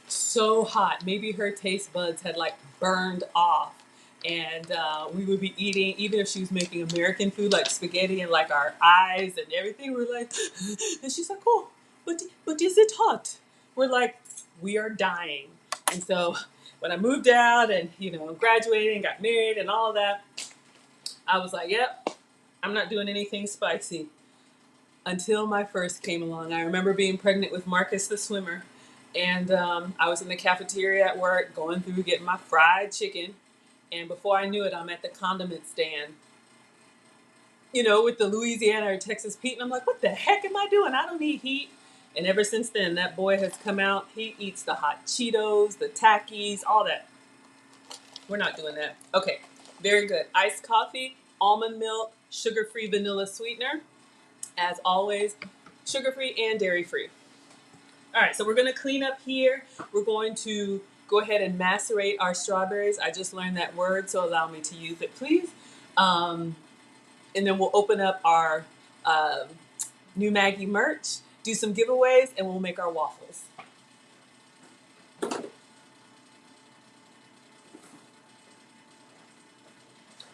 so hot. Maybe her taste buds had like burned off. And we would be eating, even if she was making American food like spaghetti and like our eyes and everything, we're like, and she's like, oh, but is it hot? We're like, we are dying. And so when I moved out and, graduated and got married and all that, I was like, yep, I'm not doing anything spicy. Until my first came along. I remember being pregnant with Marcus the swimmer. And I was in the cafeteria at work going through getting my fried chicken. And before I knew it, I'm at the condiment stand, with the Louisiana or Texas Pete. And I'm like, what the heck am I doing? I don't need heat. And ever since then, that boy has come out. He eats the hot Cheetos, the Takis, all that. We're not doing that. Okay, very good. Iced coffee, almond milk, sugar-free vanilla sweetener. As always, sugar-free and dairy-free. All right, so we're going to clean up here. We're going to go ahead and macerate our strawberries. I just learned that word, so allow me to use it, please. And then we'll open up our new Maggie merch, do some giveaways, and we'll make our waffles.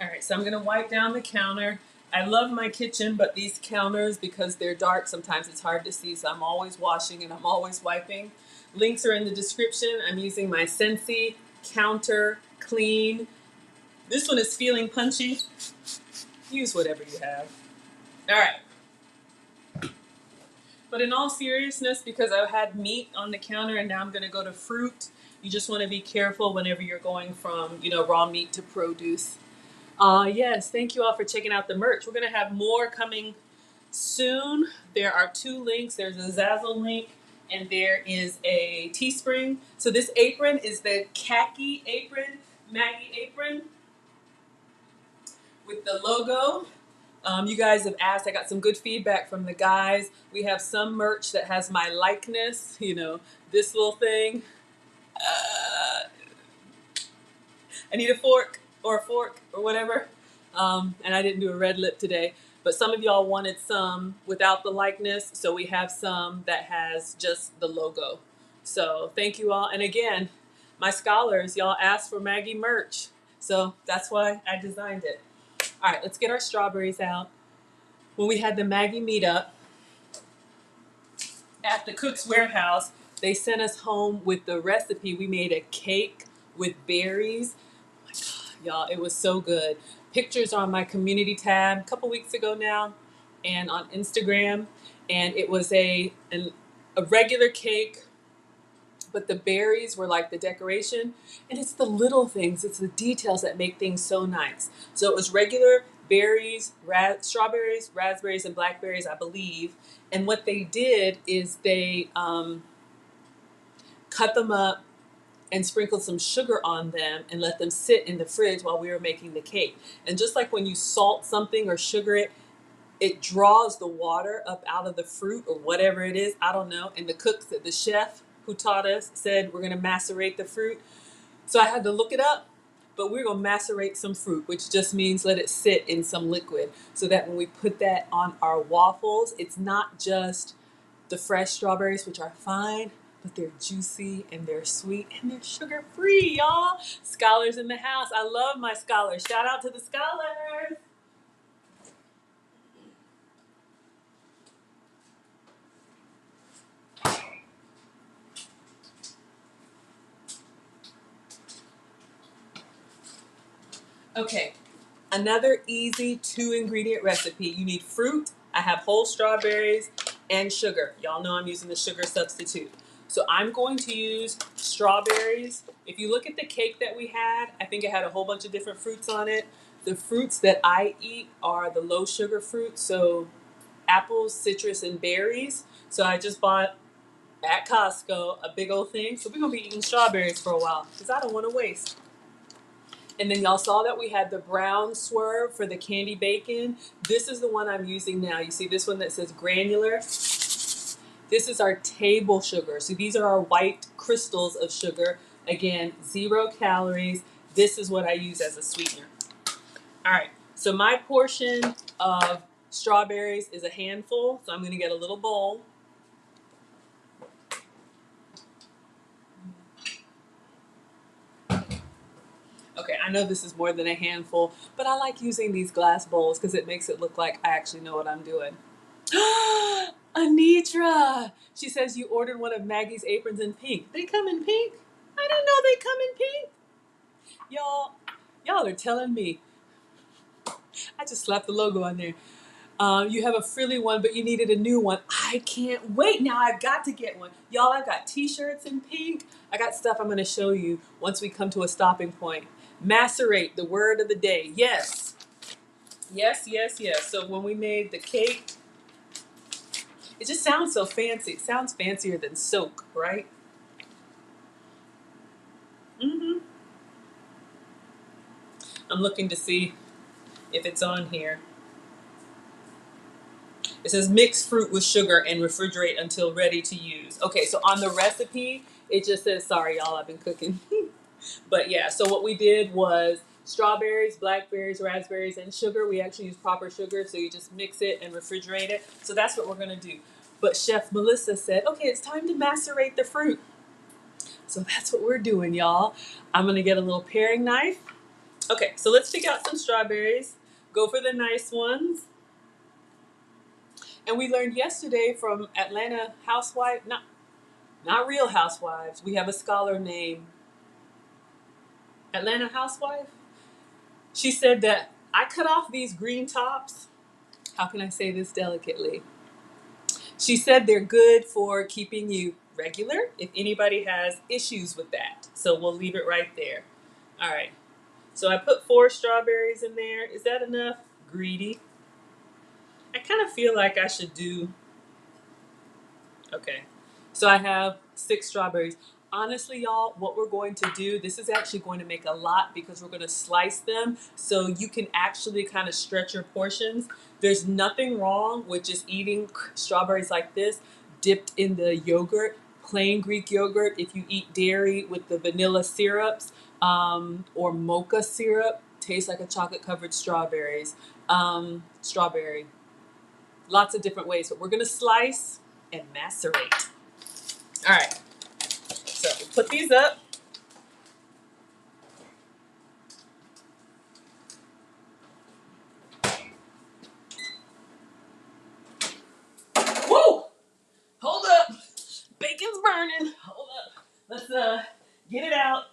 All right, so I'm going to wipe down the counter. I love my kitchen, but these counters, because they're dark, sometimes it's hard to see, so I'm always washing and I'm always wiping. Links are in the description. I'm using my Scentsy Counter Clean. This one is feeling punchy. Use whatever you have. All right. But in all seriousness, because I've had meat on the counter and now I'm going to go to fruit, you just want to be careful whenever you're going from, raw meat to produce. Yes, thank you all for checking out the merch. We're going to have more coming soon. There are 2 links. There's a Zazzle link and there is a Teespring. So this apron is the khaki apron, Maggie apron with the logo. You guys have asked. I got some good feedback from the guys. We have some merch that has my likeness, this little thing. I need a fork or whatever. And I didn't do a red lip today. But some of y'all wanted some without the likeness. So we have some that has just the logo. So thank you all. And again, my scholars, y'all asked for Maggie merch. So that's why I designed it. All right, let's get our strawberries out. When we had the Maggie meetup at the Cook's Warehouse, they sent us home with the recipe. We made a cake with berries. Oh my God, y'all, it was so good. Pictures are on my community tab a couple weeks ago now and on Instagram. And it was a regular cake, but the berries were like the decoration. And it's the little things, it's the details that make things so nice. So it was regular berries, strawberries, raspberries, and blackberries, I believe. And what they did is they cut them up and sprinkled some sugar on them and let them sit in the fridge while we were making the cake. And just like when you salt something or sugar it, it draws the water up out of the fruit or whatever it is. I don't know. And the chef who taught us said we're going to macerate the fruit. So I had to look it up. But we're going to macerate some fruit, which just means let it sit in some liquid so that when we put that on our waffles, it's not just the fresh strawberries, which are fine, but they're juicy and they're sweet and they're sugar-free, y'all. Scholars in the house. I love my scholars. Shout out to the scholars. Okay, another easy 2-ingredient recipe. You need fruit. I have whole strawberries and sugar. Y'all know I'm using the sugar substitute. So I'm going to use strawberries. If you look at the cake that we had, I think it had a whole bunch of different fruits on it. The fruits that I eat are the low sugar fruits, so apples, citrus, and berries. So I just bought at Costco a big old thing. So we're gonna be eating strawberries for a while because I don't want to waste. And then y'all saw that we had the brown swerve for the candy bacon. This is the one I'm using now. You see this one that says granular? This is our table sugar. So these are our white crystals of sugar. Again, 0 calories. This is what I use as a sweetener. All right, so my portion of strawberries is a handful. So I'm gonna get a little bowl. Okay, I know this is more than a handful, but I like using these glass bowls because it makes it look like I actually know what I'm doing. Anitra! She says you ordered one of Maggie's aprons in pink. They come in pink? I didn't know they come in pink. Y'all are telling me. I just slapped the logo on there. You have a frilly one, but you needed a new one. I can't wait. Now I've got to get one. Y'all, I've got t-shirts in pink. I got stuff I'm going to show you once we come to a stopping point. Macerate, the word of the day. Yes. Yes, yes, yes. So when we made the cake, it just sounds so fancy. It sounds fancier than soak, right? Mm-hmm. I'm looking to see if it's on here. It says mix fruit with sugar and refrigerate until ready to use. Okay, so on the recipe, it just says, sorry y'all, I've been cooking. But yeah, so what we did was strawberries, blackberries, raspberries, and sugar. We actually use proper sugar, so you just mix it and refrigerate it. So that's what we're gonna do. But Chef Melissa said, okay, it's time to macerate the fruit. So that's what we're doing, y'all. I'm gonna get a little paring knife. Okay, so let's pick out some strawberries. Go for the nice ones. And we learned yesterday from Atlanta Housewife, not Real Housewives. We have a scholar named Atlanta Housewife. She said that I cut off these green tops. How can I say this delicately? She said they're good for keeping you regular if anybody has issues with that. So we'll leave it right there. All right. So I put 4 strawberries in there. Is that enough? Greedy. I kind of feel like I should do. Okay. So I have 6 strawberries. Honestly, y'all, what we're going to do, this is actually going to make a lot because we're going to slice them so you can actually kind of stretch your portions. There's nothing wrong with just eating strawberries like this, dipped in the yogurt, plain Greek yogurt. If you eat dairy with the vanilla syrups or mocha syrup, tastes like a chocolate covered strawberry. Lots of different ways, but we're going to slice and macerate. All right, so we'll put these up. Woo! Hold up. Bacon's burning. Hold up. Let's get it out.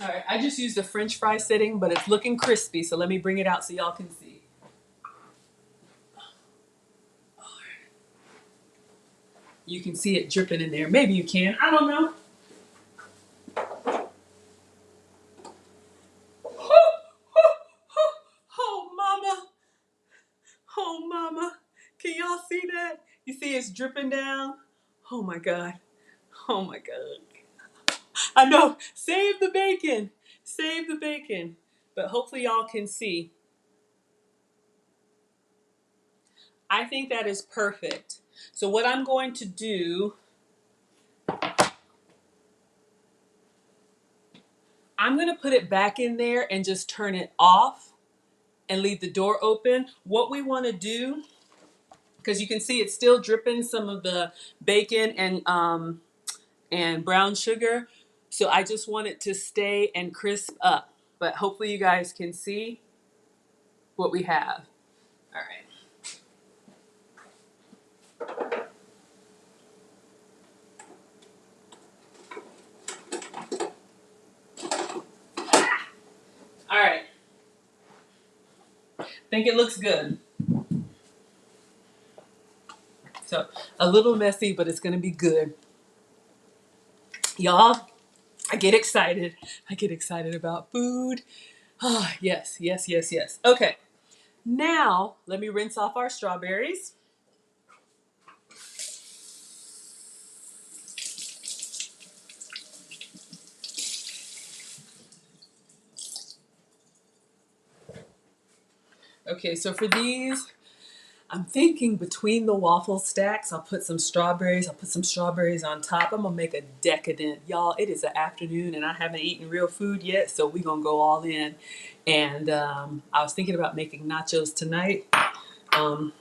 All right, I just used a French fry setting, but it's looking crispy, so let me bring it out so y'all can see. You can see it dripping in there. Maybe you can. I don't know. Oh, mama. Oh, mama. Can y'all see that? You see it's dripping down? Oh, my God. Oh, my God. I know. Save the bacon. Save the bacon. But hopefully y'all can see. I think that is perfect. So what I'm going to do, I'm going to put it back in there and just turn it off and leave the door open. What we want to do, because you can see it's still dripping some of the bacon and brown sugar. So I just want it to stay and crisp up. But hopefully you guys can see what we have. All right. Think it looks good. So a little messy, but it's gonna be good. Y'all, I get excited. I get excited about food. Ah, yes, yes, yes, yes. Okay, now let me rinse off our strawberries. Okay, so for these, I'm thinking between the waffle stacks, I'll put some strawberries. I'll put some strawberries on top. I'm gonna make a decadent. Y'all, it is the afternoon and I haven't eaten real food yet, so we're gonna go all in. And I was thinking about making nachos tonight.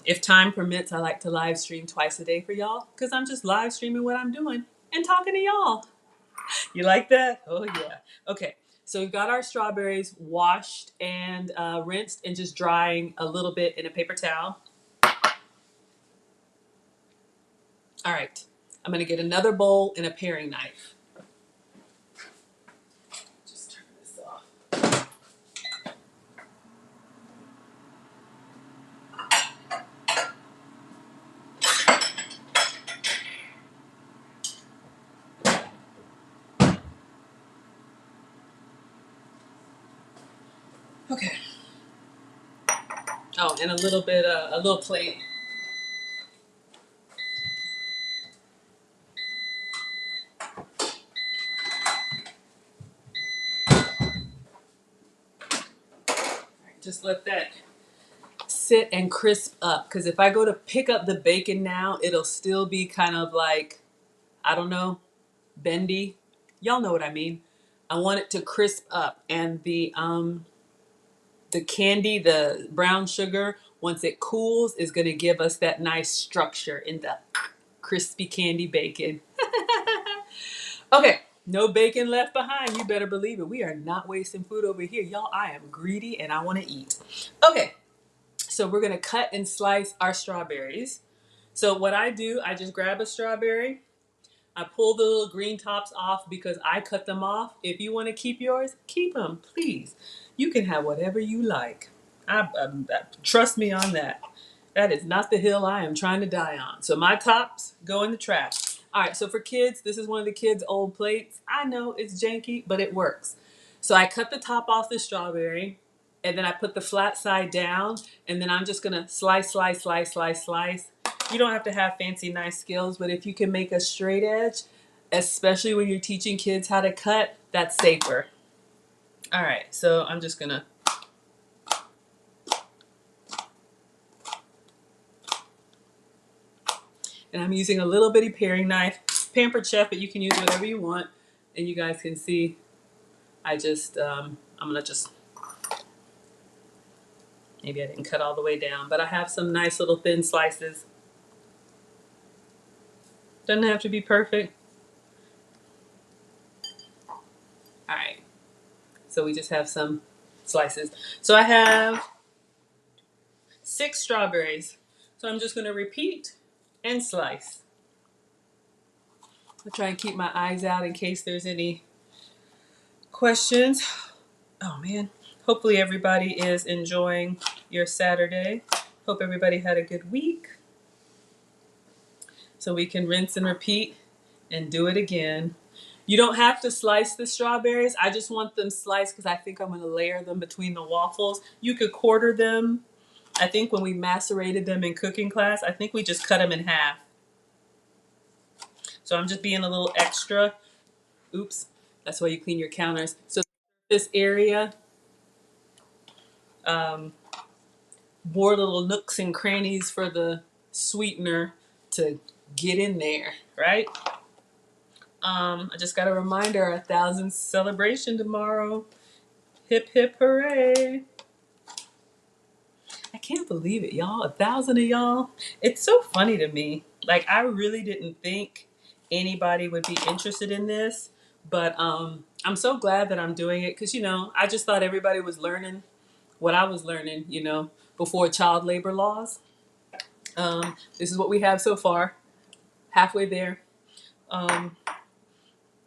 If time permits, I like to live stream twice a day for y'all because I'm just live streaming what I'm doing and talking to y'all. You like that? Oh, yeah. Okay. So we've got our strawberries washed and rinsed and just drying a little bit in a paper towel. All right. I'm going to get another bowl and a paring knife. Just turn this off. Okay. Oh, and a little bit, a little plate. Just let that sit and crisp up. Because if I go to pick up the bacon now, it'll still be kind of like, I don't know, bendy. Y'all know what I mean. I want it to crisp up, and the candy, the brown sugar, once it cools, is going to give us that nice structure in the crispy candy bacon. Okay, no bacon left behind. You better believe it. We are not wasting food over here. Y'all, I am greedy and I want to eat. Okay, so we're going to cut and slice our strawberries. So what I do, I just grab a strawberry. I pull the little green tops off because I cut them off. If you want to keep yours, keep them, please. You can have whatever you like. Trust me on that. That is not the hill I am trying to die on. So my tops go in the trash. All right, so for kids, this is one of the kids' old plates. I know it's janky, but it works. So I cut the top off the strawberry, and then I put the flat side down, and then I'm just gonna slice, slice, slice, slice, slice. You don't have to have fancy, nice skills, but if you can make a straight edge, especially when you're teaching kids how to cut, that's safer. All right, so I'm just gonna. And I'm using a little bitty paring knife, Pampered Chef, but you can use whatever you want. And you guys can see, I just, I'm gonna just, maybe I didn't cut all the way down, but I have some nice little thin slices. Doesn't have to be perfect. All right, so we just have some slices. So I have 6 strawberries. So I'm just gonna repeat and slice. I'll try and keep my eyes out in case there's any questions. Oh man, hopefully everybody is enjoying your Saturday. Hope everybody had a good week. So we can rinse and repeat and do it again. You don't have to slice the strawberries. I just want them sliced because I think I'm going to layer them between the waffles. You could quarter them. I think when we macerated them in cooking class, I think we just cut them in half. So I'm just being a little extra. Oops, that's why you clean your counters. So this area, more little nooks and crannies for the sweetener to get in there, right? I just got a reminder, our 1,000th celebration tomorrow. Hip, hip, hooray. I can't believe it, y'all. 1,000 of y'all. It's so funny to me. Like, I really didn't think anybody would be interested in this, but I'm so glad that I'm doing it because, you know, I just thought everybody was learning what I was learning, you know, before child labor laws. This is what we have so far, halfway there.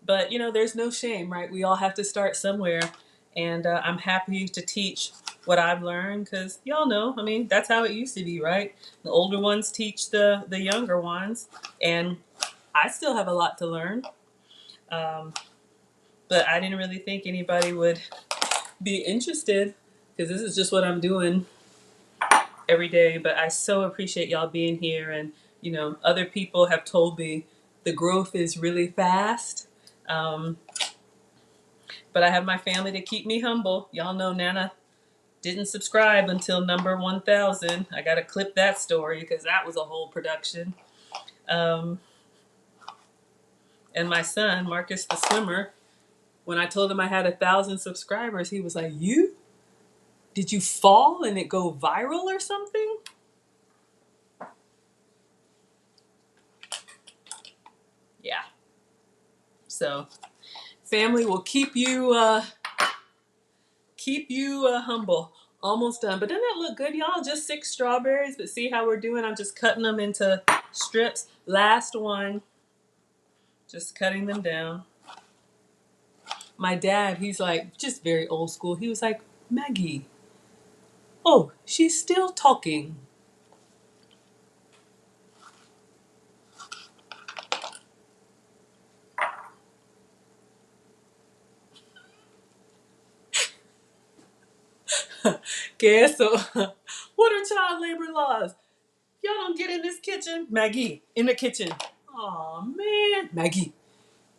But, you know, there's no shame, right? We all have to start somewhere. And I'm happy to teach what I've learned, because y'all know, I mean, that's how it used to be, right? The older ones teach the younger ones, and I still have a lot to learn. Um, but I didn't really think anybody would be interested, because this is just what I'm doing every day. But I so appreciate y'all being here, and other people have told me the growth is really fast. Um, but I have my family to keep me humble. Y'all know Nana didn't subscribe until number 1,000. I got to clip that story because that was a whole production. Um, and my son, Marcus the swimmer, when I told him I had 1,000 subscribers, he was like, "You? Did you fall and it go viral or something?" Yeah. So family will keep you humble. Almost done. But doesn't that look good, y'all? Just 6 strawberries, but see how we're doing? I'm just cutting them into strips. Last one. Just cutting them down. My dad, he's like, just very old school. He was like, "Maggie, oh, she's still talking." Okay, so what are child labor laws? Y'all don't get in this kitchen. Maggie, in the kitchen. Oh man. Maggie,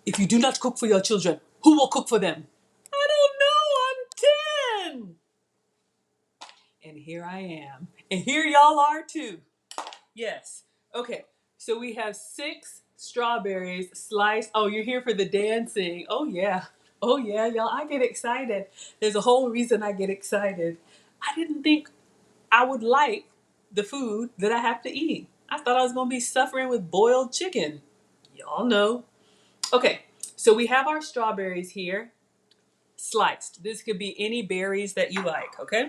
if you do not cook for your children, who will cook for them? I don't know. I'm 10. And here I am. And here y'all are too. Yes. Okay. So we have 6 strawberries sliced. Oh, you're here for the dancing. Oh, yeah. Oh, yeah, y'all. I get excited. There's a whole reason I get excited. I didn't think I would like the food that I have to eat. I thought I was going to be suffering with boiled chicken. Y'all know. Okay. So we have our strawberries here sliced. This could be any berries that you like. Okay.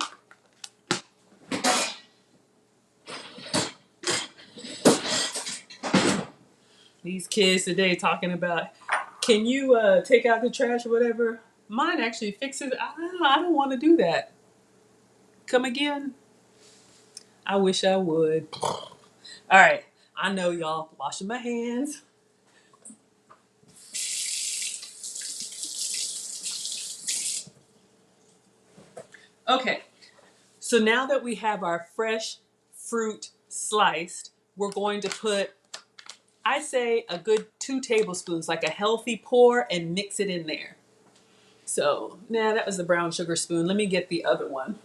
These kids today talking about, can you take out the trash or whatever? Mine actually fixes. I don't want to do that. Come again? I wish I would. All right. I know y'all. Washing my hands. Okay. So now that we have our fresh fruit sliced, we're going to put, I say, a good 2 tablespoons, like a healthy pour, and mix it in there. So, that was the brown sugar spoon. Let me get the other one.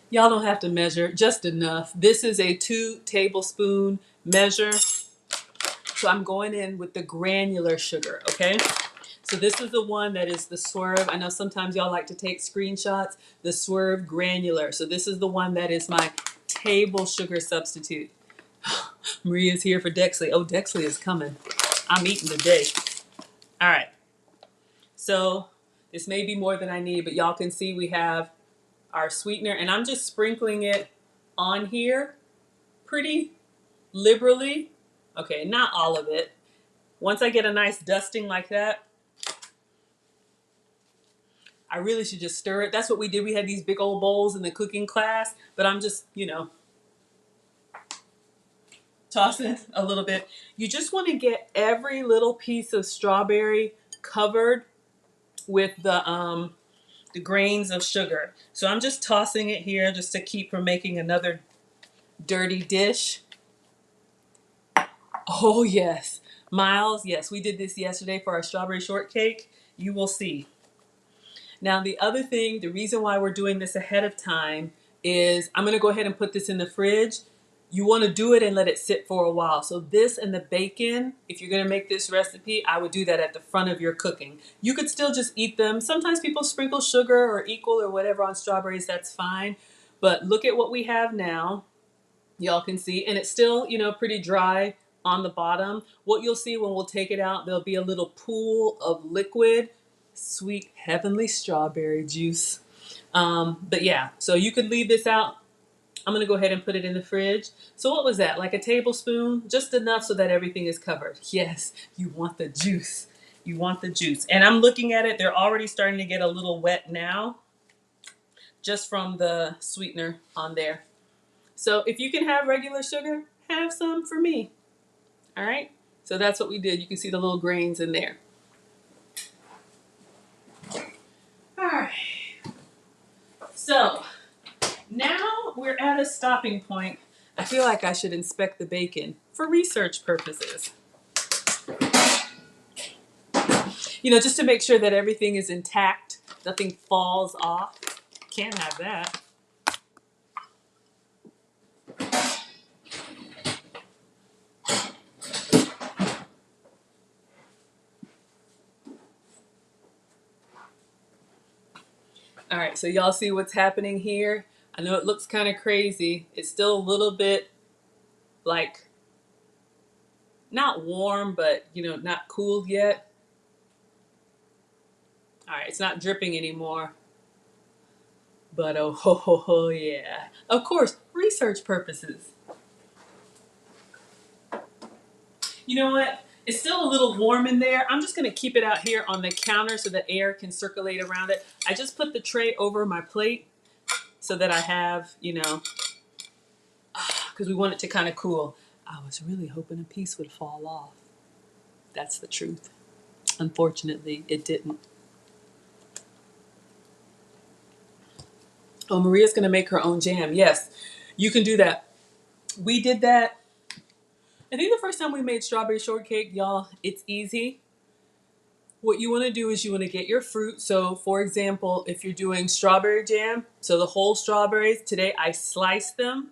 Y'all don't have to measure, just enough. This is a 2 tablespoon measure. So I'm going in with the granular sugar, okay? So this is the one that is the Swerve. I know sometimes y'all like to take screenshots. The Swerve granular. So this is the one that is my table sugar substitute. Maria's here for Dexley. Oh, Dexley is coming. I'm eating today. All right. So this may be more than I need, but y'all can see we have our sweetener, and I'm just sprinkling it on here pretty liberally. Okay, not all of it. Once I get a nice dusting like that, I really should just stir it. That's what we did. We had these big old bowls in the cooking class, but I'm just, tossing a little bit. You just want to get every little piece of strawberry covered with the grains of sugar. So I'm just tossing it here just to keep from making another dirty dish. Oh, yes. Miles, yes, we did this yesterday for our strawberry shortcake. You will see. Now, the other thing, the reason why we're doing this ahead of time is I'm going to go ahead and put this in the fridge. You want to do it and let it sit for a while. So this and the bacon, if you're going to make this recipe, I would do that at the front of your cooking. You could still just eat them. Sometimes people sprinkle sugar or equal or whatever on strawberries. That's fine. But look at what we have now. Y'all can see, and it's still, pretty dry on the bottom. What you'll see when we'll take it out, there'll be a little pool of liquid, sweet, heavenly strawberry juice. But yeah, so you could leave this out. I'm gonna go ahead and put it in the fridge. So what was that? Like a tablespoon? Just enough so that everything is covered. Yes, you want the juice. You want the juice. And I'm looking at it, they're already starting to get a little wet now, just from the sweetener on there. So if you can have regular sugar, have some for me. All right? So that's what we did. You can see the little grains in there. All right. So now we're at a stopping point. I feel like I should inspect the bacon for research purposes. You know, just to make sure that everything is intact, nothing falls off. Can't have that. All right, so y'all see what's happening here? I know it looks kind of crazy. It's still a little bit like not warm, but you know, not cooled yet. All right, it's not dripping anymore. But oh, ho, ho, ho, yeah. Of course, research purposes. You know what? It's still a little warm in there. I'm just going to keep it out here on the counter so the air can circulate around it. I just put the tray over my plate so that I have, you know, because we want it to kind of cool. I was really hoping a piece would fall off. That's the truth. Unfortunately, it didn't. Oh, Maria's going to make her own jam. Yes, you can do that. We did that. I think the first time we made strawberry shortcake, y'all, it's easy. What you want to do is you want to get your fruit. So, for example, if you're doing strawberry jam, so the whole strawberries, today I sliced them.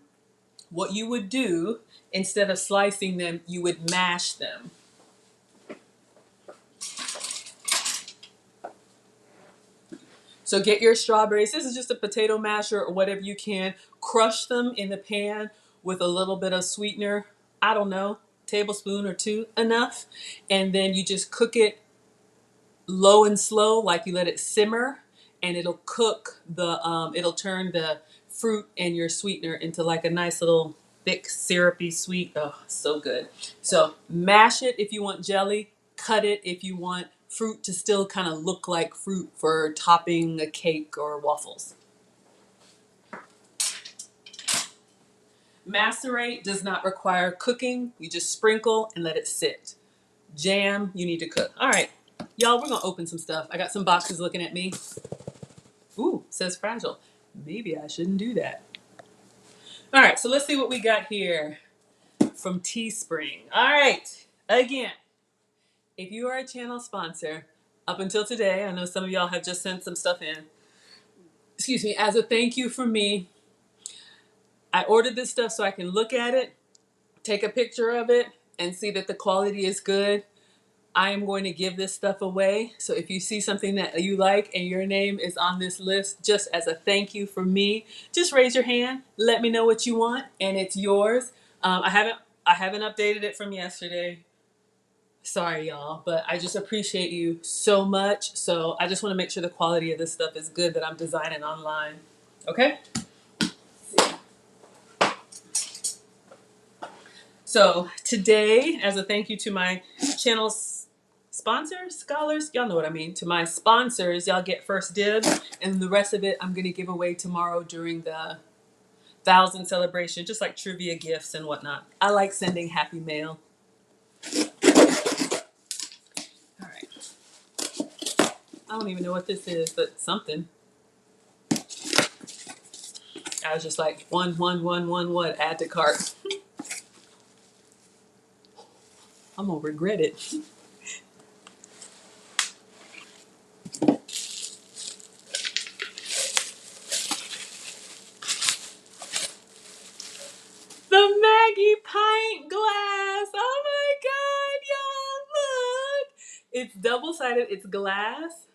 What you would do, instead of slicing them, you would mash them. So get your strawberries. This is just a potato masher or whatever you can. Crush them in the pan with a little bit of sweetener. I don't know, tablespoon or two, enough. And then you just cook it low and slow, like you let it simmer, and it'll cook the, it'll turn the fruit and your sweetener into like a nice little thick syrupy sweet. Oh, so good. So mash it if you want jelly. Cut it if you want fruit to still kind of look like fruit for topping a cake or waffles. Macerate does not require cooking. You just sprinkle and let it sit. Jam, you need to cook. All right, y'all, we're gonna open some stuff. I got some boxes looking at me. Ooh, says fragile. Maybe I shouldn't do that. All right, so let's see what we got here from Teespring. All right, again, if you are a channel sponsor, up until today, I know some of y'all have just sent some stuff in. Excuse me, as a thank you from me, I ordered this stuff so I can look at it, take a picture of it, and see that the quality is good. I am going to give this stuff away. So if you see something that you like and your name is on this list, just as a thank you from me, just raise your hand, let me know what you want, and it's yours. I haven't updated it from yesterday. Sorry, y'all, but I just appreciate you so much. So I just want to make sure the quality of this stuff is good that I'm designing online. Okay? So today, as a thank you to my channel's sponsors, scholars, y'all know what I mean, to my sponsors, y'all get first dibs, and the rest of it I'm going to give away tomorrow during the 1,000 celebration, just like trivia gifts and whatnot. I like sending happy mail. All right. I don't even know what this is, but something. I was just like, one, add to cart. I'm going to regret it. The Maggie pint glass. Oh my God, y'all, look. It's double-sided. It's glass.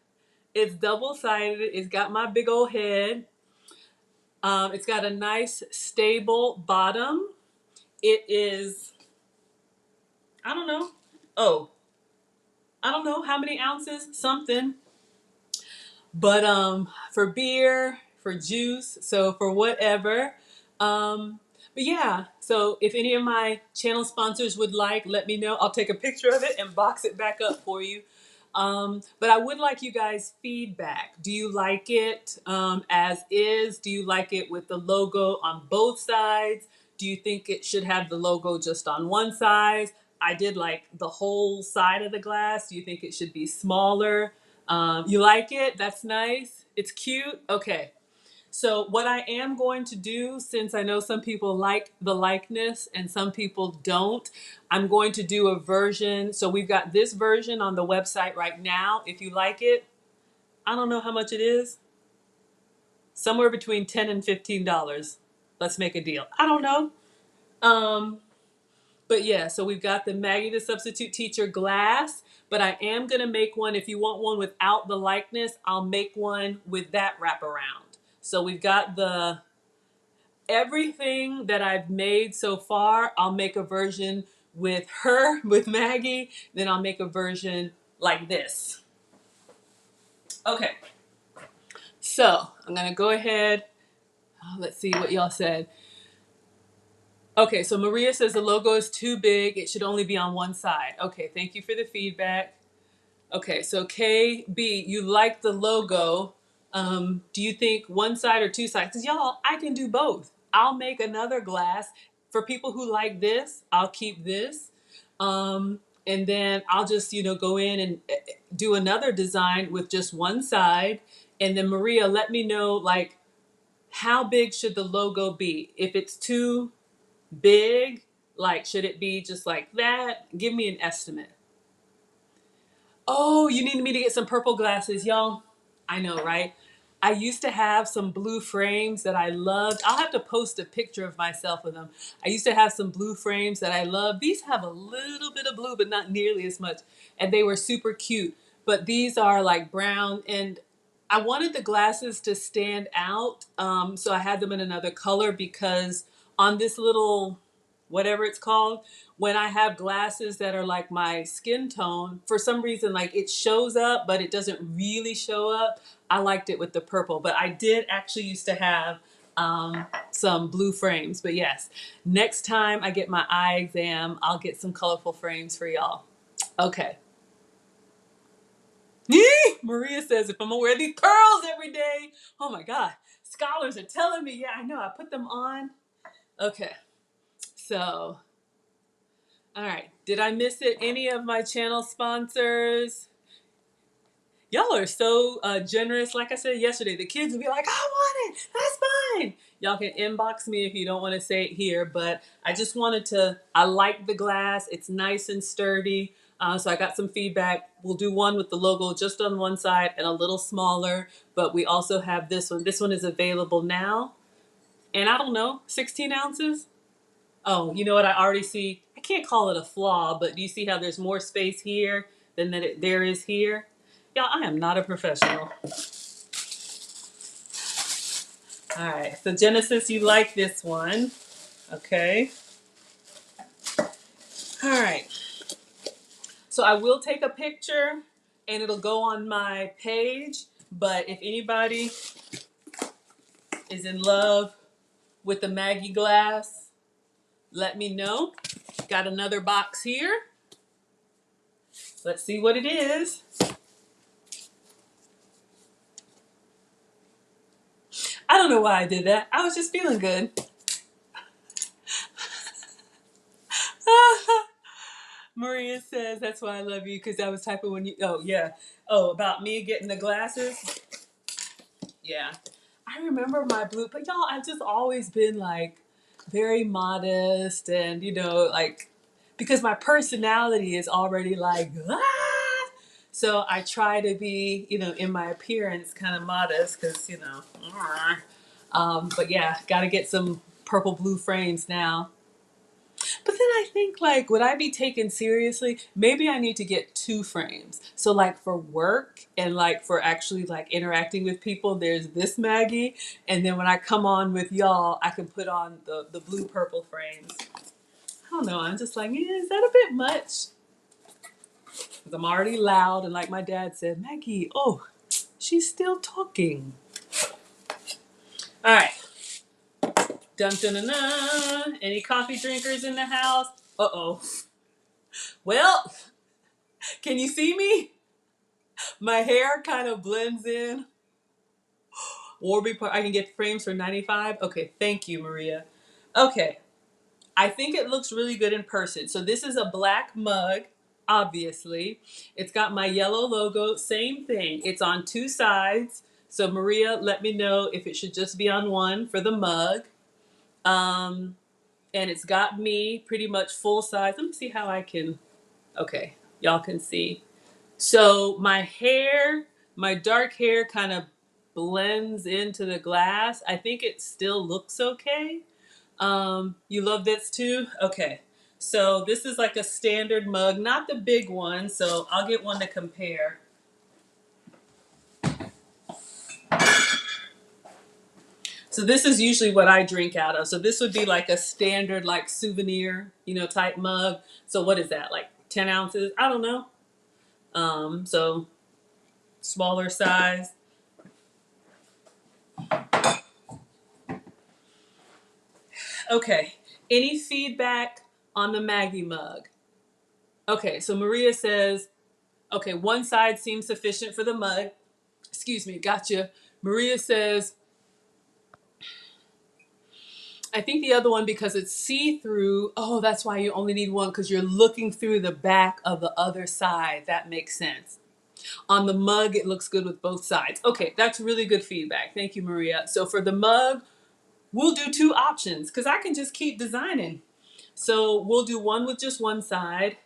It's double-sided. It's got my big old head. It's got a nice stable bottom. It is, I don't know. Oh, I don't know how many ounces, something. But for beer, for juice, so for whatever. But yeah, so if any of my channel sponsors would like, let me know. I'll take a picture of it and box it back up for you. But I would like you guys' feedback. Do you like it as is? Do you like it with the logo on both sides? Do you think it should have the logo just on one side? I did like the whole side of the glass. Do you think it should be smaller? You like it? That's nice. It's cute. Okay. So what I am going to do, since I know some people like the likeness and some people don't, I'm going to do a version. So we've got this version on the website right now. If you like it, I don't know how much it is. Somewhere between $10 and $15. Let's make a deal. I don't know. But yeah, so we've got the Maggie the Substitute Teacher glass, but I am going to make one. If you want one without the likeness, I'll make one with that wraparound. So we've got the everything that I've made so far. I'll make a version with her, with Maggie, then I'll make a version like this. Okay, so I'm going to go ahead. Let's see what y'all said. Okay, so Maria says the logo is too big. It should only be on one side. Okay, thank you for the feedback. Okay, so KB, you like the logo. Do you think one side or two sides? Because y'all, I can do both. I'll make another glass. For people who like this, I'll keep this. And then I'll just, go in and do another design with just one side. And then Maria, let me know, like, how big should the logo be? If it's too big, like, should it be just like that? Give me an estimate. Oh, you need me to get some purple glasses, y'all. I know, right? I used to have some blue frames that I loved. I'll have to post a picture of myself with them. I used to have some blue frames that I loved. These have a little bit of blue, but not nearly as much. And they were super cute. But these are like brown. And I wanted the glasses to stand out. So I had them in another color because on this little, whatever it's called, when I have glasses that are like my skin tone, for some reason, like it shows up, but it doesn't really show up. I liked it with the purple, but I did actually used to have some blue frames. But yes, next time I get my eye exam, I'll get some colorful frames for y'all. Okay. Maria says, if I'm gonna wear these pearls every day, oh my God, scholars are telling me, yeah, I know, I put them on. Okay, so all right. Did I miss it? Any of my channel sponsors? Y'all are so generous. Like I said yesterday, the kids will be like, I want it. That's mine. Y'all can inbox me if you don't want to say it here. But I just wanted to, I like the glass. It's nice and sturdy. So I got some feedback. We'll do one with the logo just on one side and a little smaller. But we also have this one. This one is available now. And I don't know, 16 ounces? Oh, you know what? I already see. I can't call it a flaw, but do you see how there's more space here than there is here? Y'all, I am not a professional. All right. So Genesis, you like this one. Okay. All right. So I will take a picture and it'll go on my page. But if anybody is in love with the Maggie glass, let me know. Got another box here. Let's see what it is. I don't know why I did that. I was just feeling good. Maria says, that's why I love you, because I was typing when you, oh, yeah. Oh, about me getting the glasses? Yeah. I remember my blue, but y'all, I've just always been like very modest and, like, because my personality is already like, ah! So I try to be, in my appearance kind of modest because, but yeah, got to get some purple blue frames now. But then I think, like, would I be taken seriously? Maybe I need to get two frames. So, like, for work and, like, for actually, like, interacting with people, there's this Maggie. And then when I come on with y'all, I can put on the blue-purple frames. I don't know. I'm just like, is that a bit much? Because I'm already loud. And like my dad said, Maggie, oh, she's still talking. All right. Dun, dun, dun, dun. Any coffee drinkers in the house? Uh-oh. Well, can you see me? My hair kind of blends in. Warby Parker, I can get frames for 95. Okay, thank you, Maria. Okay, I think it looks really good in person. So this is a black mug, obviously. It's got my yellow logo, same thing. It's on two sides. So Maria, let me know if it should just be on one for the mug. Um, and it's got me pretty much full size. Let me see how I can, okay, y'all can see. So my hair, my dark hair kind of blends into the glass. I think it still looks okay. You love this too? Okay. So this is like a standard mug, not the big one. So I'll get one to compare. So this is usually what I drink out of. So this would be like a standard, like souvenir, type mug. So what is that? Like 10 ounces? I don't know. So smaller size. Okay. Any feedback on the Maggie mug? Okay. So Maria says, okay, one side seems sufficient for the mug. Excuse me. Gotcha. Maria says, I think the other one, because it's see-through, oh, that's why you only need one, because you're looking through the back of the other side. That makes sense. On the mug, it looks good with both sides. Okay, that's really good feedback. Thank you, Maria. So for the mug, we'll do two options, because I can just keep designing. So we'll do one with just one side.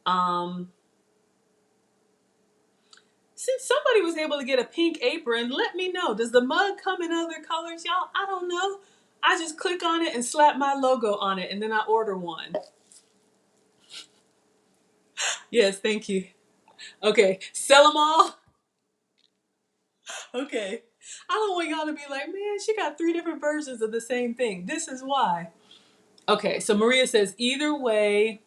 Since somebody was able to get a pink apron, let me know. Does the mug come in other colors, y'all? I don't know. I just click on it and slap my logo on it, and then I order one. Yes, thank you. Okay, sell them all? Okay. I don't want y'all to be like, man, she got 3 different versions of the same thing. This is why. Okay, so Maria says, either way,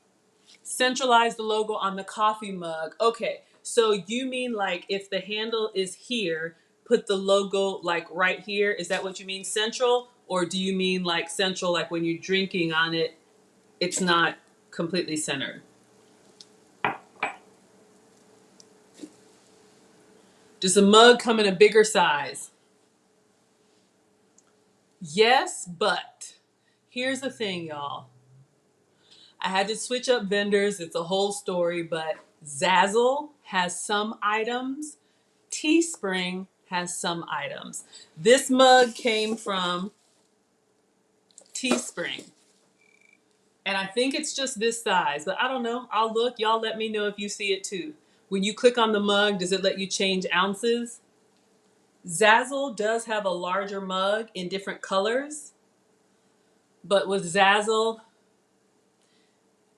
centralize the logo on the coffee mug. Okay, so you mean like if the handle is here, put the logo like right here? Is that what you mean, central? Or do you mean like central, like when you're drinking on it, it's not completely centered? Does the mug come in a bigger size? Yes, but here's the thing, y'all. I had to switch up vendors. It's a whole story, but Zazzle has some items. Teespring has some items. This mug came from Teespring. And I think it's just this size, but I don't know. I'll look. Y'all let me know if you see it too. When you click on the mug, does it let you change ounces? Zazzle does have a larger mug in different colors, but with Zazzle,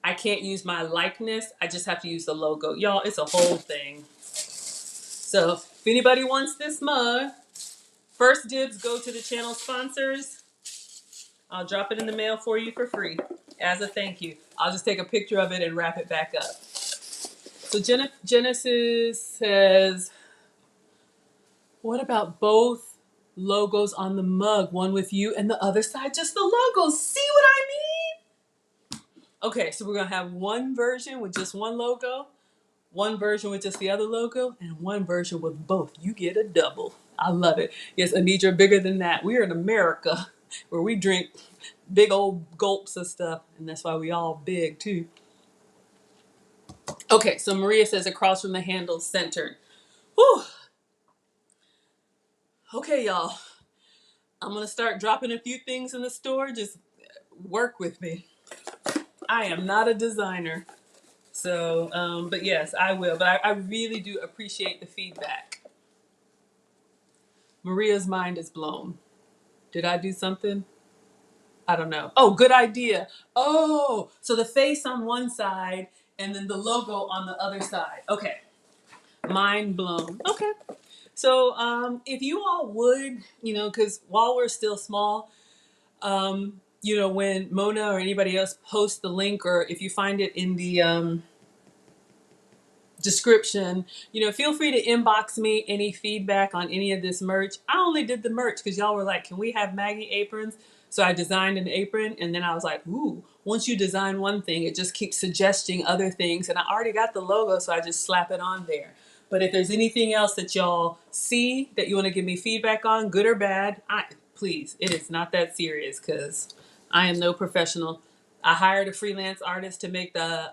I can't use my likeness. I just have to use the logo. Y'all, it's a whole thing. So if anybody wants this mug, first dibs go to the channel sponsors. I'll drop it in the mail for you for free as a thank you. I'll just take a picture of it and wrap it back up. So Genesis says, what about both logos on the mug? One with you and the other side just the logos. See what I mean? Okay, so we're going to have one version with just one logo, one version with just the other logo, and one version with both. You get a double. I love it. Yes, Anidra, bigger than that. We're in America where we drink big old gulps of stuff, and that's why we all big too. Okay, so Maria says across from the handle centered. Whew. Okay, y'all. I'm going to start dropping a few things in the store. Just work with me. I am not a designer. So, but yes, I will. But I really do appreciate the feedback. Maria's mind is blown. Did I do something? I don't know. Oh, good idea. Oh, so the face on one side and then the logo on the other side. Okay. Mind blown. Okay. So if you all would, because while we're still small, when Mona or anybody else posts the link, or if you find it in the description, feel free to inbox me any feedback on any of this merch. I only did the merch because y'all were like, can we have Maggie aprons? So I designed an apron, and then I was like, ooh, once you design one thing, it just keeps suggesting other things. And I already got the logo, so I just slap it on there. But if there's anything else that y'all see that you want to give me feedback on, good or bad, please, it is not that serious because I am no professional. I hired a freelance artist to make the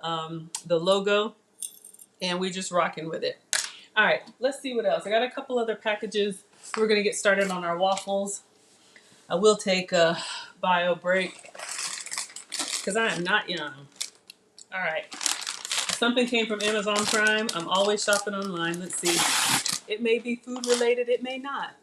logo, and we're just rocking with it. All right, let's see what else. I got a couple other packages. We're gonna get started on our waffles. I will take a bio break because I am not young. All right, something came from Amazon Prime. I'm always shopping online. Let's see. It may be food related. It may not.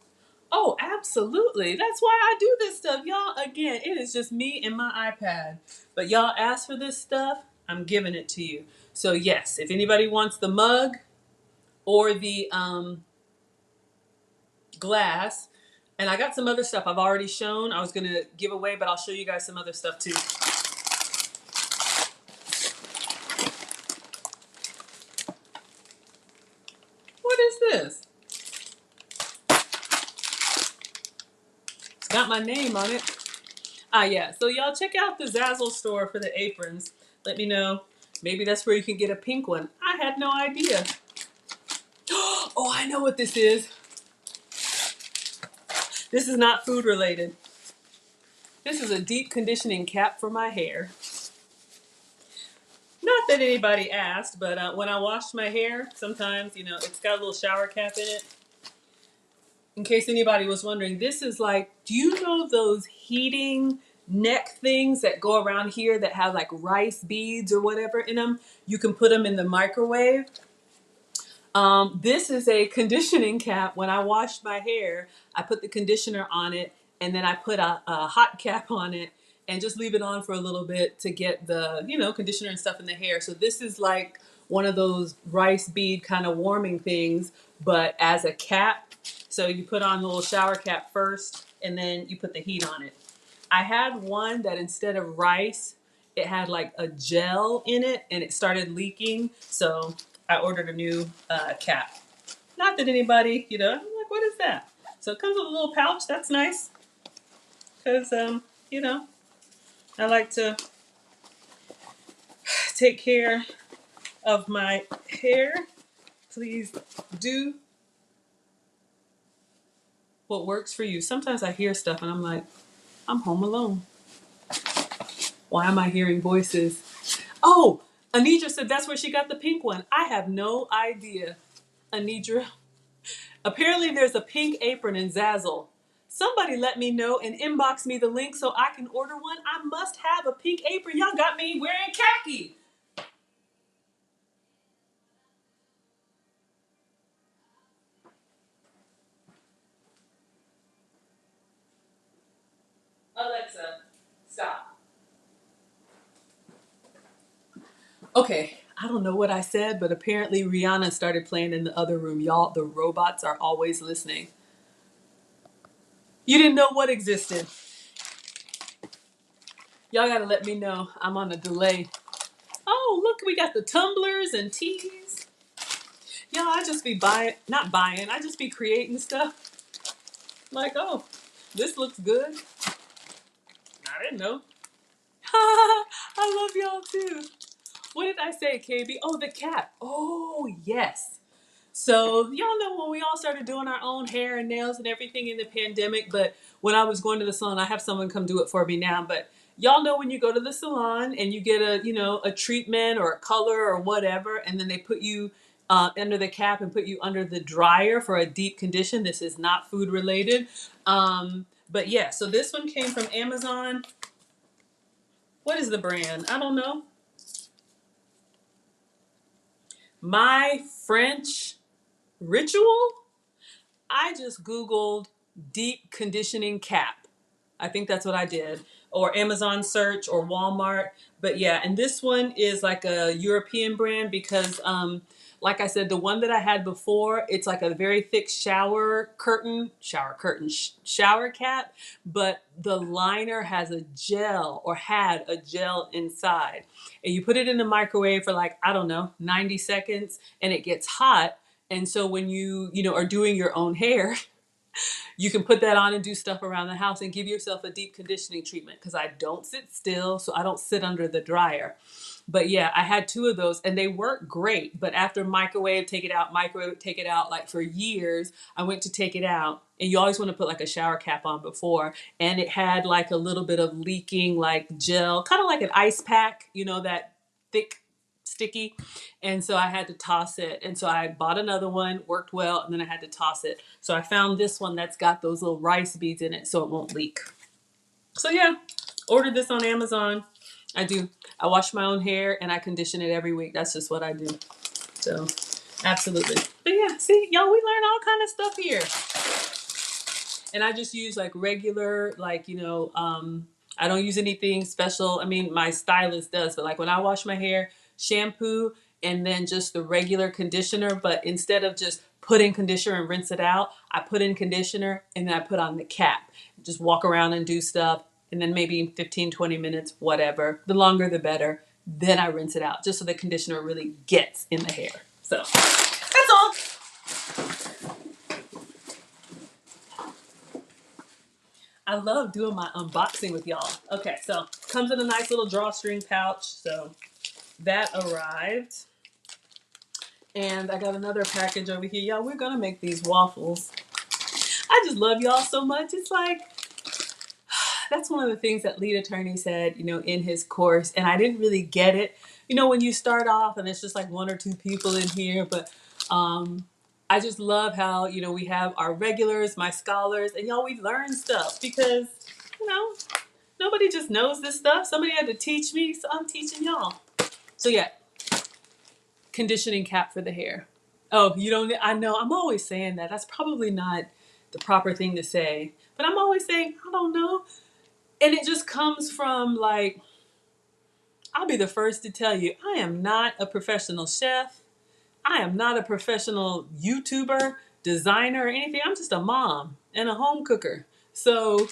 Oh, absolutely. That's why I do this stuff. Y'all, again, it is just me and my iPad. But y'all asked for this stuff, I'm giving it to you. So yes, if anybody wants the mug or the glass, and I got some other stuff I've already shown I was going to give away, but I'll show you guys some other stuff too. What is this? It's got my name on it. Ah, yeah. So y'all check out the Zazzle store for the aprons. Let me know. Maybe that's where you can get a pink one. I had no idea. Oh, I know what this is. This is not food related. This is a deep conditioning cap for my hair. Not that anybody asked, but when I wash my hair, sometimes, it's got a little shower cap in it. In case anybody was wondering, this is like, do you know those heating neck things that go around here that have like rice beads or whatever in them? You can put them in the microwave. This is a conditioning cap. When I washed my hair, I put the conditioner on it and then I put a hot cap on it and just leave it on for a little bit to get the, conditioner and stuff in the hair. So this is like one of those rice bead kind of warming things, but as a cap. So you put on the little shower cap first and then you put the heat on it. I had one that instead of rice, it had like a gel in it and it started leaking. So I ordered a new cap. Not that anybody, I'm like, what is that? So it comes with a little pouch. That's nice. Because, I like to take care of my hair. Please do what works for you. Sometimes I hear stuff and I'm like, I'm home alone. Why am I hearing voices? Oh, Anidra said that's where she got the pink one. I have no idea, Anidra. Apparently there's a pink apron in Zazzle. Somebody let me know and inbox me the link so I can order one. I must have a pink apron. Y'all got me wearing khaki. Alexa, stop. Okay, I don't know what I said, but apparently Rihanna started playing in the other room. Y'all, the robots are always listening. You didn't know what existed. Y'all gotta let me know. I'm on a delay. Oh, look, we got the tumblers and teas. Y'all, I just be not buying, I just be creating stuff. Like, oh, this looks good. I didn't know. I love y'all too. What did I say, KB? Oh, the cap. Oh, yes. So y'all know when we all started doing our own hair and nails and everything in the pandemic, but when I was going to the salon, I have someone come do it for me now, but y'all know when you go to the salon and you get a treatment or a color or whatever, and then they put you under the cap and put you under the dryer for a deep condition. This is not food related. But yeah, so this one came from Amazon. What is the brand? I don't know. My French Ritual? I just Googled deep conditioning cap. I think that's what I did. Or Amazon search or Walmart. But yeah, and this one is like a European brand because, like I said, the one that I had before, it's like a very thick shower cap, but the liner has a gel or had a gel inside. And you put it in the microwave for like, I don't know, 90 seconds and it gets hot. And so when you are doing your own hair, You can put that on and do stuff around the house and give yourself a deep conditioning treatment, because I don't sit still, so I don't sit under the dryer. But yeah, I had two of those and they work great. But after microwave, take it out, microwave, take it out, like for years, I went to take it out. And you always want to put like a shower cap on before. And it had like a little bit of leaking, like gel, kind of like an ice pack, you know, that thick, sticky. And so I had to toss it. And so I bought another one, worked well, and then I had to toss it. So I found this one that's got those little rice beads in it so it won't leak. So yeah, ordered this on Amazon. I do. I wash my own hair and I condition it every week. That's just what I do. So, absolutely. But yeah, see, y'all, we learn all kind of stuff here. And I just use like regular, like, I don't use anything special. I mean, my stylist does, but like when I wash my hair, shampoo and then just the regular conditioner. But instead of just put in conditioner and rinse it out, I put in conditioner and then I put on the cap. Just walk around and do stuff. And then maybe 15, 20 minutes, whatever. The longer, the better. Then I rinse it out just so the conditioner really gets in the hair. So that's all. I love doing my unboxing with y'all. Okay, so comes in a nice little drawstring pouch. So that arrived. And I got another package over here. Y'all, we're going to make these waffles. I just love y'all so much. It's like, that's one of the things that lead attorney said, in his course. And I didn't really get it. When you start off and it's just like one or two people in here. But I just love how, we have our regulars, my scholars, and y'all, we learn stuff because, nobody just knows this stuff. Somebody had to teach me, so I'm teaching y'all. So yeah, conditioning cap for the hair. Oh, you don't, I know, I'm always saying that. That's probably not the proper thing to say. But I'm always saying, I don't know. And it just comes from like, I'll be the first to tell you, I am not a professional chef. I am not a professional YouTuber, designer, or anything. I'm just a mom and a home cooker. So,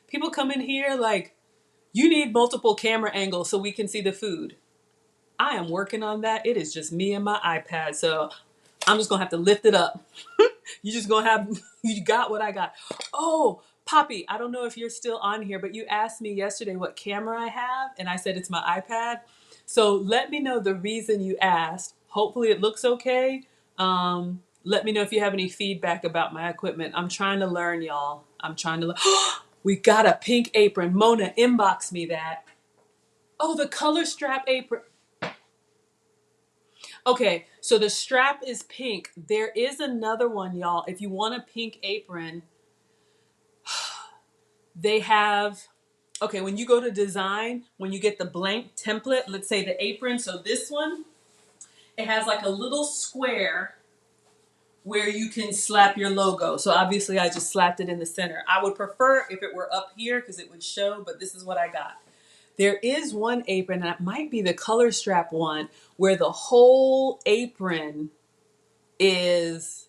people come in here like, you need multiple camera angles so we can see the food. I am working on that. It is just me and my iPad. So I'm just going to have to lift it up. You just going to have, you got what I got. Oh, Poppy, I don't know if you're still on here, but you asked me yesterday what camera I have, and I said it's my iPad. So let me know the reason you asked. Hopefully it looks okay. Let me know if you have any feedback about my equipment. I'm trying to learn, y'all. I'm trying to learn. We got a pink apron. Mona, inbox me that. Oh, the color strap apron. Okay, so the strap is pink. There is another one, y'all. If you want a pink apron, they have, okay, when you go to design, when you get the blank template, let's say the apron, so this one, it has like a little square where you can slap your logo. So obviously I just slapped it in the center. I would prefer if it were up here because it would show, but this is what I got. There is one apron, and it might be the color strap one, where the whole apron is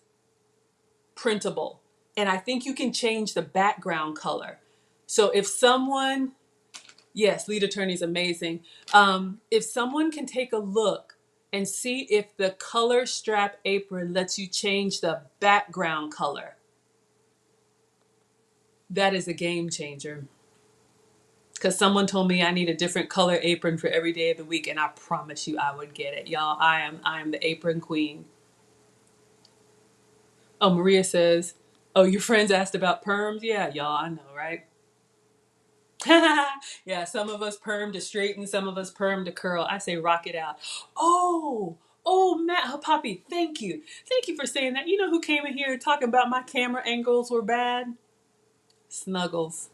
printable. And I think you can change the background color. So if someone, yes, lead attorney is amazing. If someone can take a look and see if the color strap apron lets you change the background color, that is a game changer. Because someone told me I need a different color apron for every day of the week, and I promise you I would get it. Y'all, I am the apron queen. Oh, Maria says, oh, your friends asked about perms? Yeah, y'all, I know, right? Yeah, some of us perm to straighten, some of us perm to curl. I say rock it out. Matt, oh, Poppy, thank you. Thank you for saying that. You know who came in here talking about my camera angles were bad? Snuggles.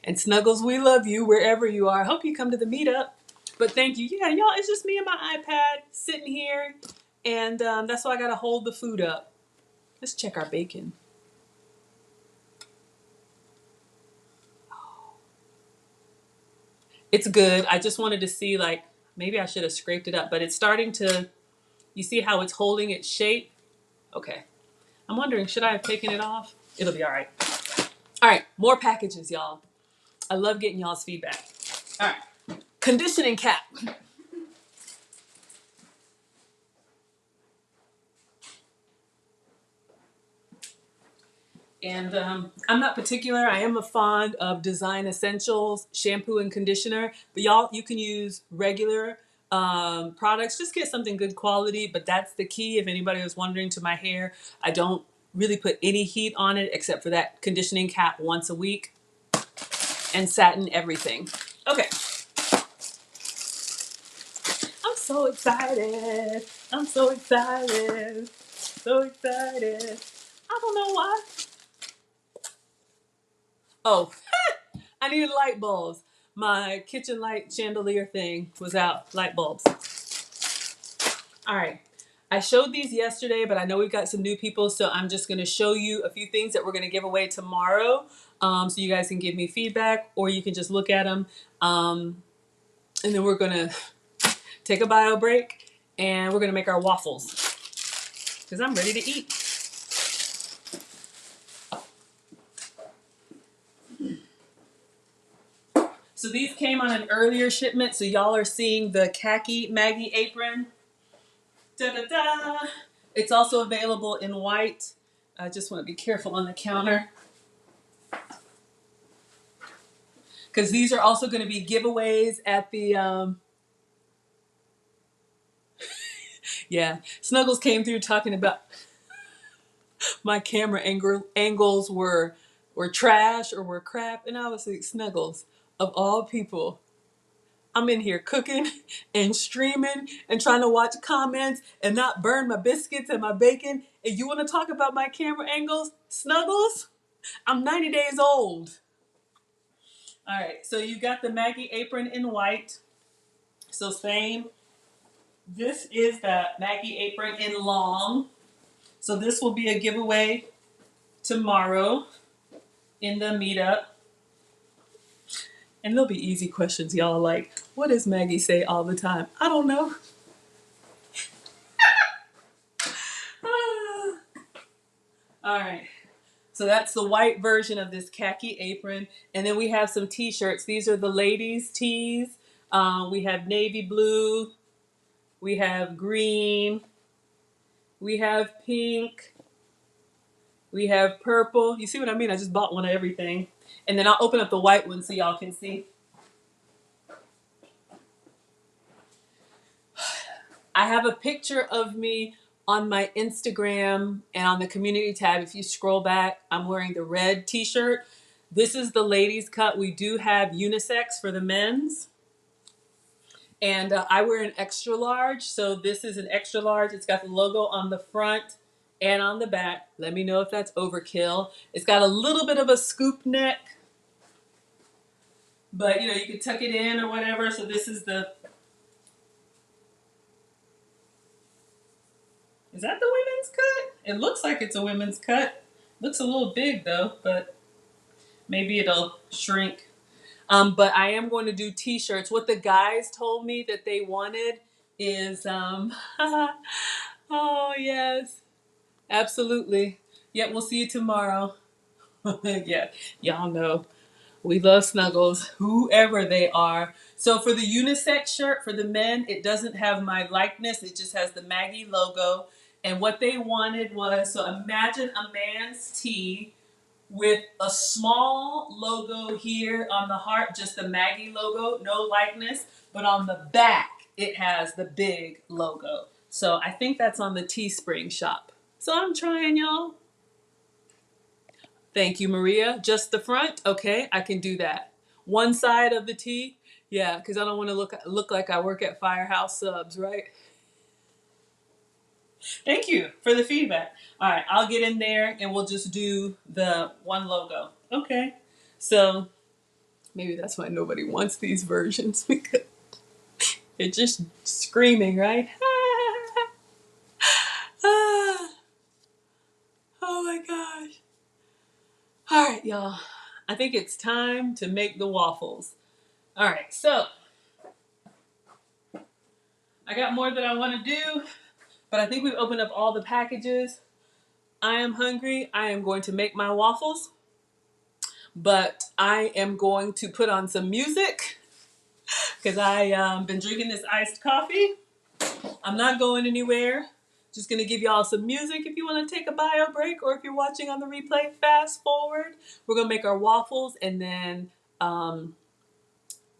And Snuggles, we love you wherever you are. I hope you come to the meetup. But thank you. Yeah, y'all, it's just me and my iPad sitting here. And that's why I got to hold the food up. Let's check our bacon. It's good. I just wanted to see, like, maybe I should have scraped it up. But it's starting to, you see how it's holding its shape? Okay. I'm wondering, should I have taken it off? It'll be all right. All right, more packages, y'all. I love getting y'all's feedback. All right. Conditioning cap. And I'm not particular. I am a fond of Design Essentials shampoo and conditioner. But y'all, you can use regular products. Just get something good quality. But that's the key. If anybody was wondering, to my hair, I don't really put any heat on it except for that conditioning cap once a week, and satin everything. Okay. I'm so excited. I'm so excited. So excited. I don't know why. Oh, I needed light bulbs. My kitchen light chandelier thing was out. Light bulbs. All right. I showed these yesterday, but I know we've got some new people, so I'm just going to show you a few things that we're going to give away tomorrow, so you guys can give me feedback, or you can just look at them. And then we're going to take a bio break, and we're going to make our waffles, because I'm ready to eat. So these came on an earlier shipment, so y'all are seeing the khaki Maggie apron. Da-da-da. It's also available in white. I just want to be careful on the counter, because these are also going to be giveaways at the yeah, Snuggles came through talking about my camera angles were trash or were crap, and I was like, Snuggles, of all people, I'm in here cooking and streaming and trying to watch comments and not burn my biscuits and my bacon, and you want to talk about my camera angles? Snuggles, I'm 90 days old. All right, so you got the Maggie apron in white. So same. This is the Maggie apron in long. So this will be a giveaway tomorrow in the meetup. And there'll be easy questions, y'all, like, what does Maggie say all the time? I don't know. All right. So that's the white version of this khaki apron. And then we have some t-shirts. These are the ladies' tees. We have navy blue. We have green. We have pink. We have purple. You see what I mean? I just bought one of everything. And then I'll open up the white one so y'all can see. I have a picture of me on my Instagram and on the community tab. If you scroll back, I'm wearing the red t-shirt. This is the ladies cut. We do have unisex for the men's. And I wear an extra large. So this is an extra large. It's got the logo on the front and on the back. Let me know if that's overkill. It's got a little bit of a scoop neck, but you can tuck it in or whatever. So this is the, is that the women's cut? It looks like it's a women's cut. Looks a little big though, but maybe it'll shrink. But I am going to do t-shirts. What the guys told me that they wanted is, oh yes, absolutely. Yep, we'll see you tomorrow. Yeah, y'all know we love Snuggles, whoever they are. So for the unisex shirt for the men, it doesn't have my likeness. It just has the Maggie logo. And what they wanted was, so imagine a man's tee with a small logo here on the heart, just the Maggie logo, no likeness. But on the back, it has the big logo. So I think that's on the Teespring shop. So I'm trying, y'all. Thank you, Maria. Just the front? Okay, I can do that. One side of the tee? Yeah, because I don't want to look like I work at Firehouse Subs, right? Thank you for the feedback. All right, I'll get in there and we'll just do the one logo. Okay. So maybe that's why nobody wants these versions, because they're just screaming, right? Oh my gosh. All right, y'all. I think it's time to make the waffles. All right, so I got more that I want to do, but I think we've opened up all the packages. I am hungry. I am going to make my waffles, but I am going to put on some music because I've been drinking this iced coffee. I'm not going anywhere. Just gonna give y'all some music if you want to take a bio break, or if you're watching on the replay, fast forward. We're gonna make our waffles and then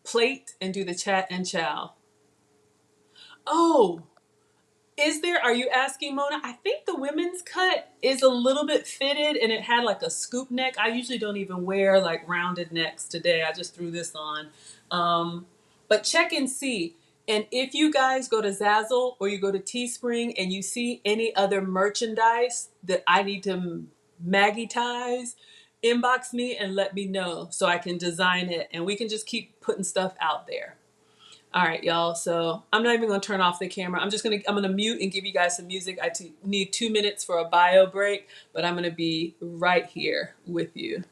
plate and do the chat and chow. Oh, are you asking, Mona? I think the women's cut is a little bit fitted and it had like a scoop neck. I usually don't even wear like rounded necks today. I just threw this on. But check and see. And if you guys go to Zazzle or you go to Teespring and you see any other merchandise that I need to magnetize, inbox me and let me know so I can design it and we can just keep putting stuff out there. All right, y'all. So I'm not even gonna turn off the camera. I'm gonna mute and give you guys some music. Need 2 minutes for a bio break, but I'm gonna be right here with you.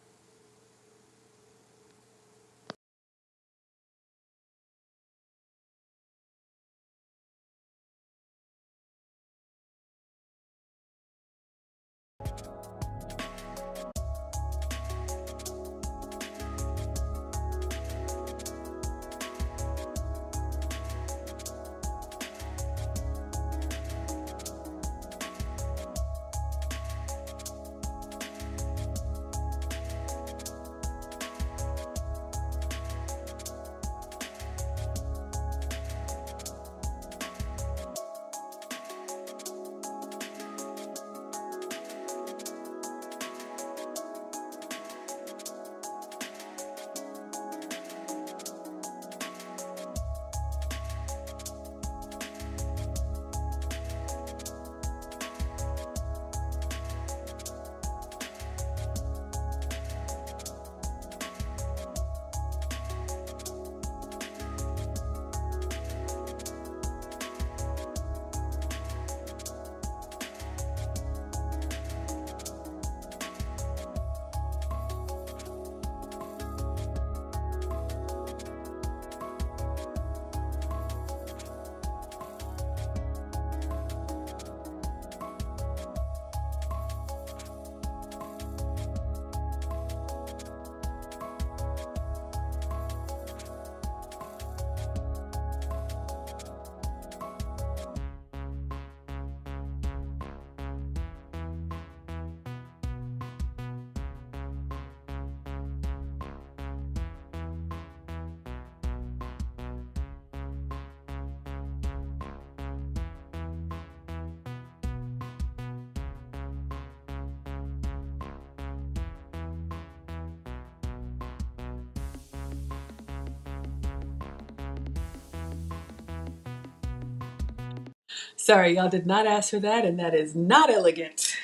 Sorry, y'all did not ask for that, and that is not elegant.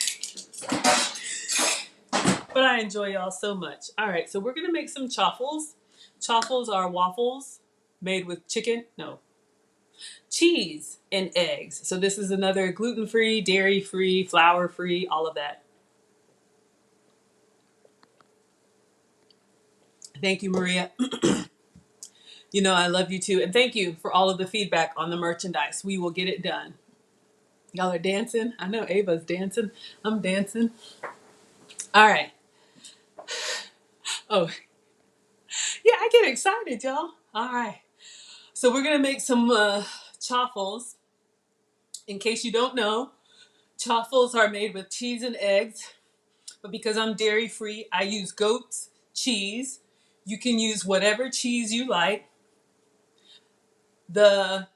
But I enjoy y'all so much. All right, so we're gonna make some chaffles. Chaffles are waffles made with cheese and eggs. So this is another gluten-free, dairy-free, flour-free, all of that. Thank you, Maria. You know I love you too. And thank you for all of the feedback on the merchandise. We will get it done. Y'all are dancing. I know Ava's dancing. I'm dancing. All right. Oh, yeah, I get excited, y'all. All right. So we're going to make some chaffles. In case you don't know, chaffles are made with cheese and eggs. But because I'm dairy free, I use goat's cheese. You can use whatever cheese you like. The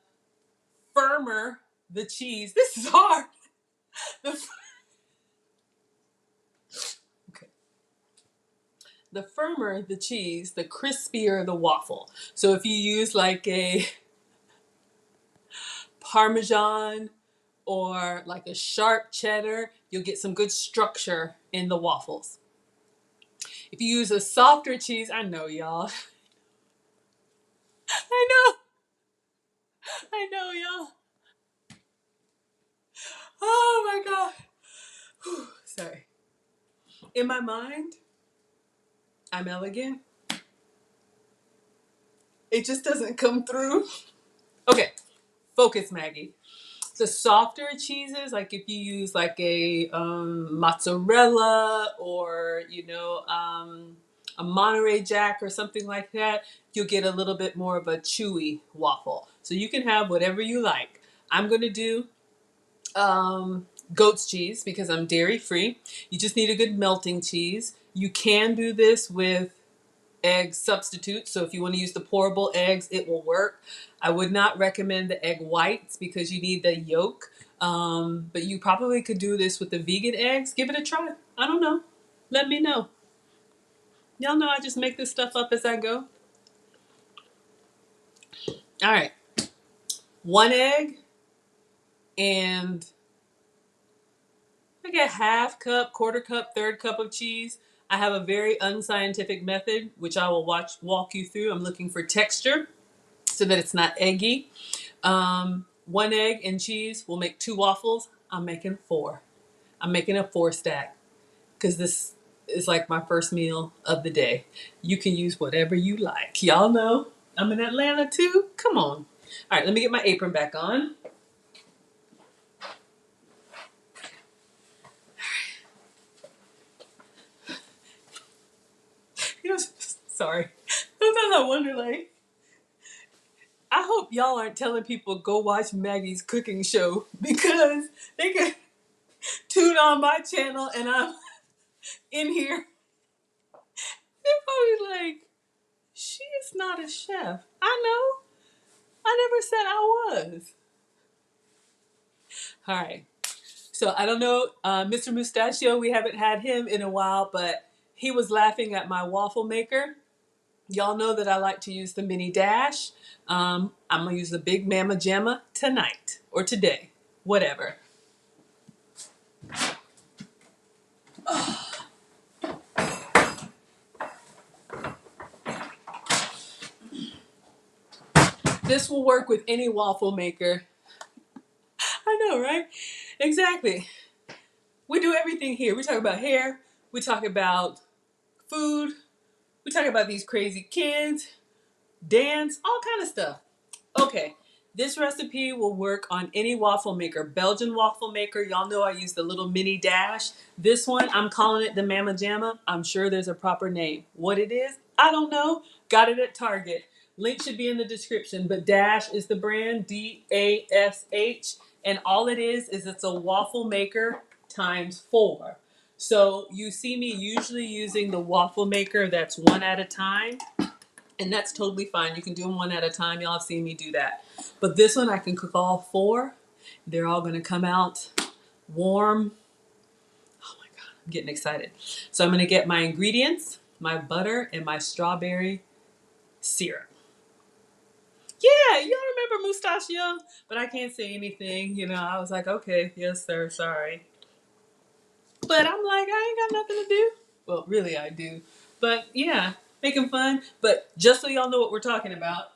firmer the cheese, this is hard. The, okay. The firmer the cheese, the crispier the waffle. So if you use like a Parmesan or like a sharp cheddar, you'll get some good structure in the waffles. If you use a softer cheese, I know y'all. I know y'all. Oh my God. Whew, sorry. In my mind, I'm elegant. It just doesn't come through. Okay, focus, Maggie. The softer cheeses, like if you use like a mozzarella or a Monterey Jack or something like that, you'll get a little bit more of a chewy waffle. So you can have whatever you like. I'm going to do goat's cheese because I'm dairy free. You just need a good melting cheese. You can do this with egg substitute. So if you want to use the pourable eggs, it will work. I would not recommend the egg whites because you need the yolk. But you probably could do this with the vegan eggs. Give it a try. I don't know. Let me know. Y'all know I just make this stuff up as I go. All right. One egg and I get half cup, quarter cup, third cup of cheese. I have a very unscientific method, which I will walk you through. I'm looking for texture so that it's not eggy. One egg and cheese will make 2 waffles. I'm making 4. I'm making a 4 stack because this is like my first meal of the day. You can use whatever you like. Y'all know I'm in Atlanta too. Come on. All right, let me get my apron back on. You know, sorry. Sometimes I wonder, like, I hope y'all aren't telling people go watch Maggie's cooking show because they can tune on my channel and I'm in here. They're probably like, she is not a chef. I know. I never said I was. All right. So I don't know, Mr. Mustachio, we haven't had him in a while, but he was laughing at my waffle maker. Y'all know that I like to use the mini dash. I'm going to use the big Mama Jamma tonight or today, whatever. This will work with any waffle maker. I know, right? Exactly. We do everything here. We talk about hair. We talk about food. We talk about these crazy kids, dance, all kind of stuff. Okay, this recipe will work on any waffle maker. Belgian waffle maker, y'all know I use the little mini dash. This one, I'm calling it the Mama Jamma. I'm sure there's a proper name. What it is, I don't know. Got it at Target. Link should be in the description, but Dash is the brand, DASH, and all it is it's a waffle maker times 4. So you see me usually using the waffle maker that's 1 at a time. And that's totally fine. You can do them 1 at a time. Y'all have seen me do that. But this one, I can cook all 4. They're all going to come out warm. Oh my God, I'm getting excited. So I'm going to get my ingredients, my butter, and my strawberry syrup. Yeah, y'all remember Mustachio? But I can't say anything. You know, I was like, okay, yes, sir, sorry. But I'm like, I ain't got nothing to do. Well, really, I do. But yeah, making fun. But just so y'all know what we're talking about,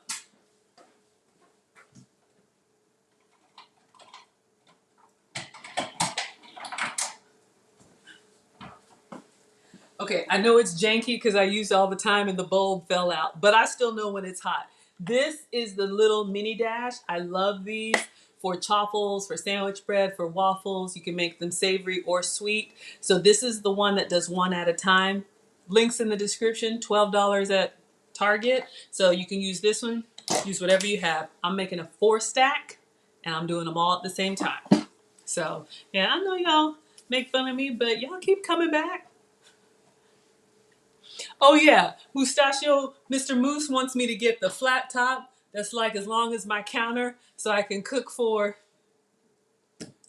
okay, I know it's janky because I use it all the time and the bulb fell out, but I still know when it's hot. This is the little mini dash. I love these for chaffles, for sandwich bread, for waffles. You can make them savory or sweet. So this is the one that does 1 at a time. Links in the description, $12 at Target. So you can use this one, use whatever you have. I'm making a 4 stack and I'm doing them all at the same time. So yeah, I know y'all make fun of me, but y'all keep coming back. Oh yeah, Mustachio, Mr. Moose wants me to get the flat top that's like as long as my counter so I can cook for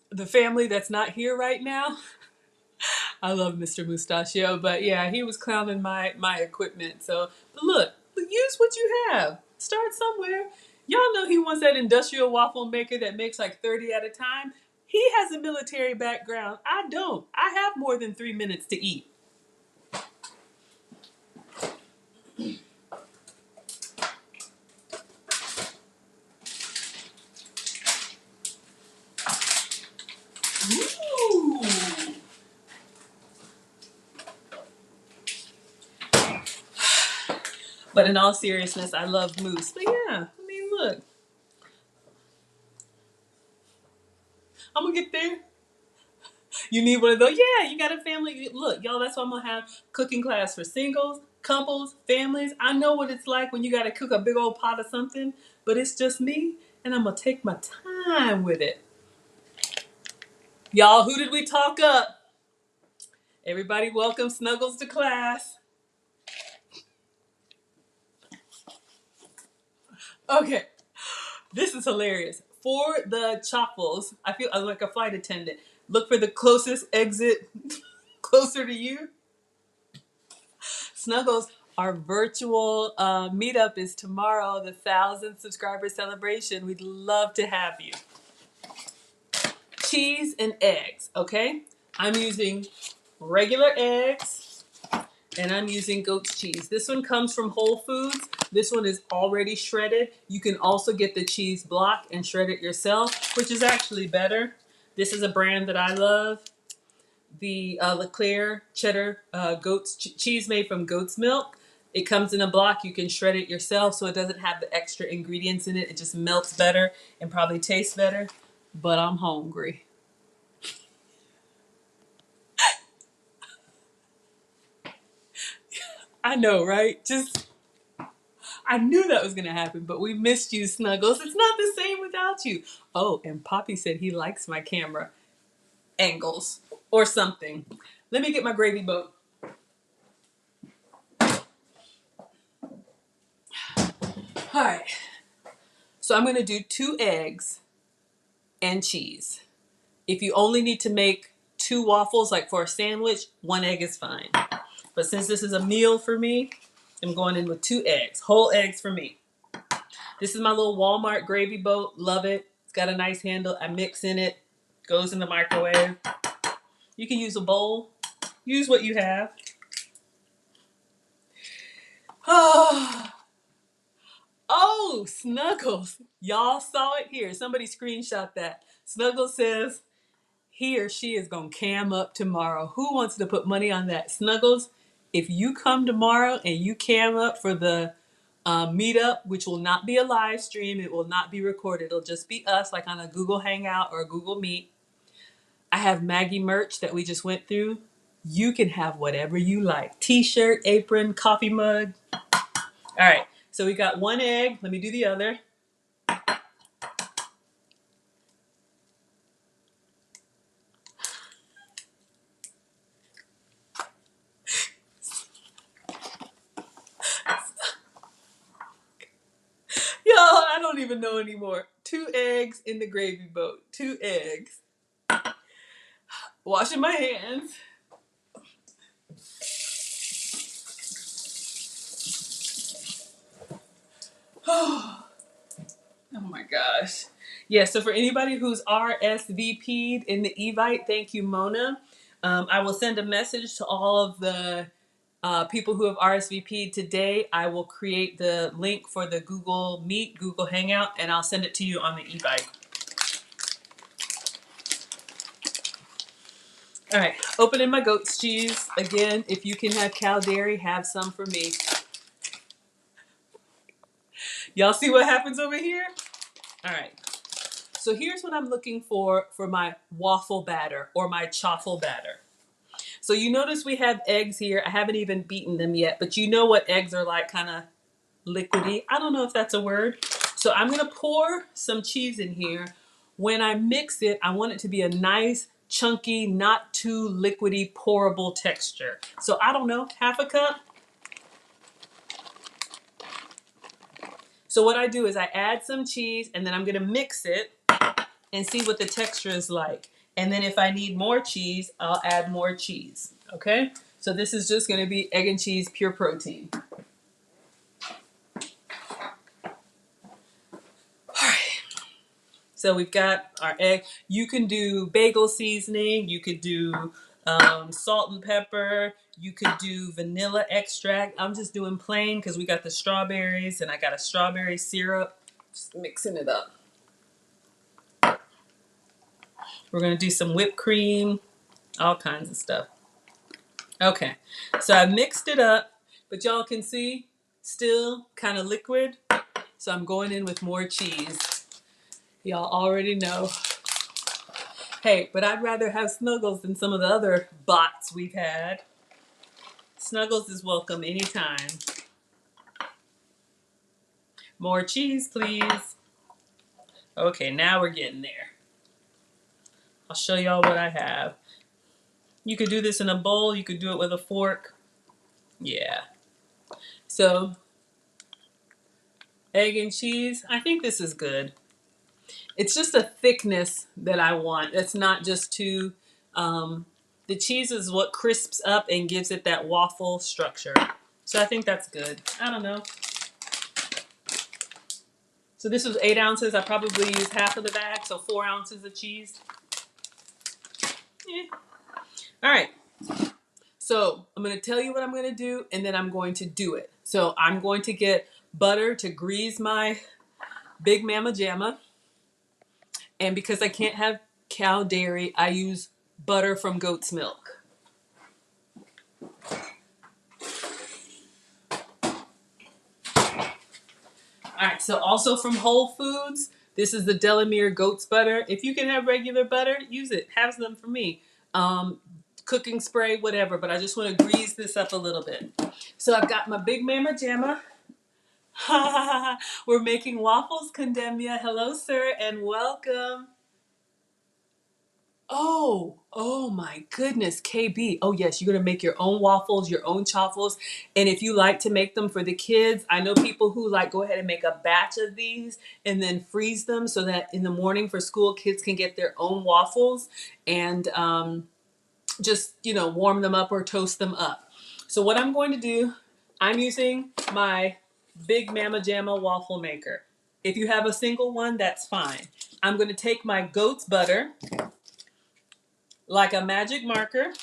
the family that's not here right now. I love Mr. Mustachio, but yeah, he was clowning my equipment. So, but look, use what you have. Start somewhere. Y'all know he wants that industrial waffle maker that makes like 30 at a time. He has a military background. I don't. I have more than 3 minutes to eat. Ooh. But in all seriousness, I love mousse. But yeah, I mean, look, I'm gonna get there. You need one of those? Yeah, you got a family. Look, y'all, that's why I'm gonna have cooking class for singles, couples, families. I know what it's like when you gotta cook a big old pot of something, but it's just me, and I'm gonna take my time with it. Y'all, who did we talk up? Everybody welcome Snuggles to class. Okay, this is hilarious. For the chaffles, I feel like a flight attendant. Look for the closest exit closer to you. Snuggles, our virtual meetup is tomorrow, the 1,000 subscriber celebration. We'd love to have you. Cheese and eggs, okay? I'm using regular eggs and I'm using goat's cheese. This one comes from Whole Foods. This one is already shredded. You can also get the cheese block and shred it yourself, which is actually better. This is a brand that I love. The Leclerc cheddar goat's cheese made from goat's milk. It comes in a block. You can shred it yourself so it doesn't have the extra ingredients in it. It just melts better and probably tastes better. But I'm hungry. I know, right? I knew that was going to happen, but we missed you, Snuggles. It's not the same without you. Oh, and Poppy said he likes my camera angles or something. Let me get my gravy boat. All right. So I'm going to do 2 eggs and cheese. If you only need to make 2 waffles, like for a sandwich, 1 egg is fine. But since this is a meal for me, I'm going in with 2 eggs. Whole eggs for me. This is my little Walmart gravy boat. Love it. It's got a nice handle. I mix in it. Goes in the microwave. You can use a bowl. Use what you have. Oh, Snuggles. Y'all saw it here. Somebody screenshot that. Snuggles says he or she is going to cam up tomorrow. Who wants to put money on that? Snuggles, if you come tomorrow and you cam up for the meetup, which will not be a live stream, it will not be recorded. It'll just be us, like on a Google Hangout or a Google Meet. I have Maggie merch that we just went through. You can have whatever you like. T-shirt, apron, coffee mug. All right, so we got 1 egg. Let me do the other. Y'all, I don't even know anymore. 2 eggs in the gravy boat. 2 eggs. Washing my hands. Oh my gosh. Yeah, so for anybody who's RSVP'd in the Evite, thank you, Mona. I will send a message to all of the people who have RSVP'd today. I will create the link for the Google Meet, Google Hangout, and I'll send it to you on the Evite. All right, opening my goat's cheese. Again, if you can have cow dairy, have some for me. Y'all see what happens over here? All right. So here's what I'm looking for my waffle batter or my chaffle batter. So you notice we have eggs here. I haven't even beaten them yet, but you know what eggs are like, kind of liquidy. I don't know if that's a word. So I'm going to pour some cheese in here. When I mix it, I want it to be a nice, chunky, not too liquidy, pourable texture. So I don't know, half a cup. So what I do is I add some cheese and then I'm going to mix it and see what the texture is like. And then if I need more cheese, I'll add more cheese. Okay? So this is just going to be egg and cheese, pure protein. All right. So we've got our egg. You can do bagel seasoning. You could do salt and pepper. You could do vanilla extract. I'm just doing plain because we got the strawberries and I got a strawberry syrup. Just mixing it up. We're going to do some whipped cream, all kinds of stuff. Okay, so I mixed it up, but y'all can see, still kind of liquid. So I'm going in with more cheese. Y'all already know. Hey, but I'd rather have Snuggles than some of the other bots we've had. Snuggles is welcome anytime. More cheese, please. Okay, now we're getting there. I'll show y'all what I have. You could do this in a bowl. You could do it with a fork. Yeah. So, egg and cheese. I think this is good. It's just a thickness that I want. It's not just too, the cheese is what crisps up and gives it that waffle structure. So I think that's good. I don't know. So this was 8 ounces. I probably used half of the bag, so 4 ounces of cheese. Yeah. All right. So I'm going to tell you what I'm going to do, and then I'm going to do it. So I'm going to get butter to grease my Big Mama Jamma. And because I can't have cow dairy, I use butter from goat's milk. All right, so also from Whole Foods, this is the Delamere goat's butter. If you can have regular butter, use it. Have some for me. Cooking spray, whatever, but I just want to grease this up a little bit. So I've got my Big Mama Jamma. We're making waffles, Condemnia. Hello, sir, and welcome. Oh my goodness, KB. Oh yes, you're gonna make your own waffles, your own chaffles. And if you like to make them for the kids, I know people who like go ahead and make a batch of these and then freeze them so that in the morning for school, kids can get their own waffles and just, warm them up or toast them up. So what I'm going to do, I'm using my Big Mama Jamma waffle maker. If you have a single one, that's fine. I'm going to take my goat's butter like a magic marker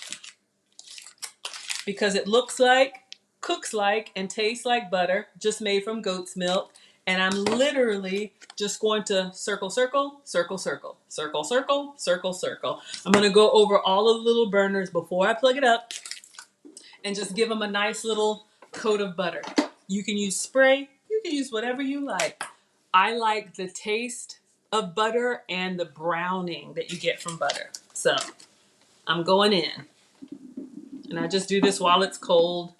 because it looks like, cooks like, and tastes like butter, just made from goat's milk. And I'm literally just going to circle, circle, circle, circle, circle, circle, circle, circle. I'm going to go over all of the little burners before I plug it up and just give them a nice little coat of butter. You can use spray. You can use whatever you like. I like the taste of butter and the browning that you get from butter. So I'm going in. And I just do this while it's cold.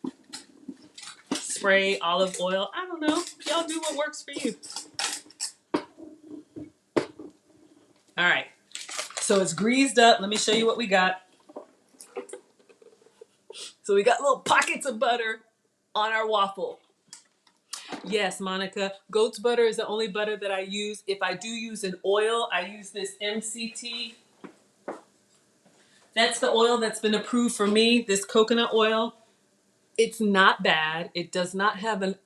Spray olive oil. I don't know. Y'all do what works for you. All right. So it's greased up. Let me show you what we got. So we got little pockets of butter on our waffle. Yes, Monica. Goat's butter is the only butter that I use. If I do use an oil, I use this MCT. That's the oil that's been approved for me, this coconut oil. It's not bad. It does not have an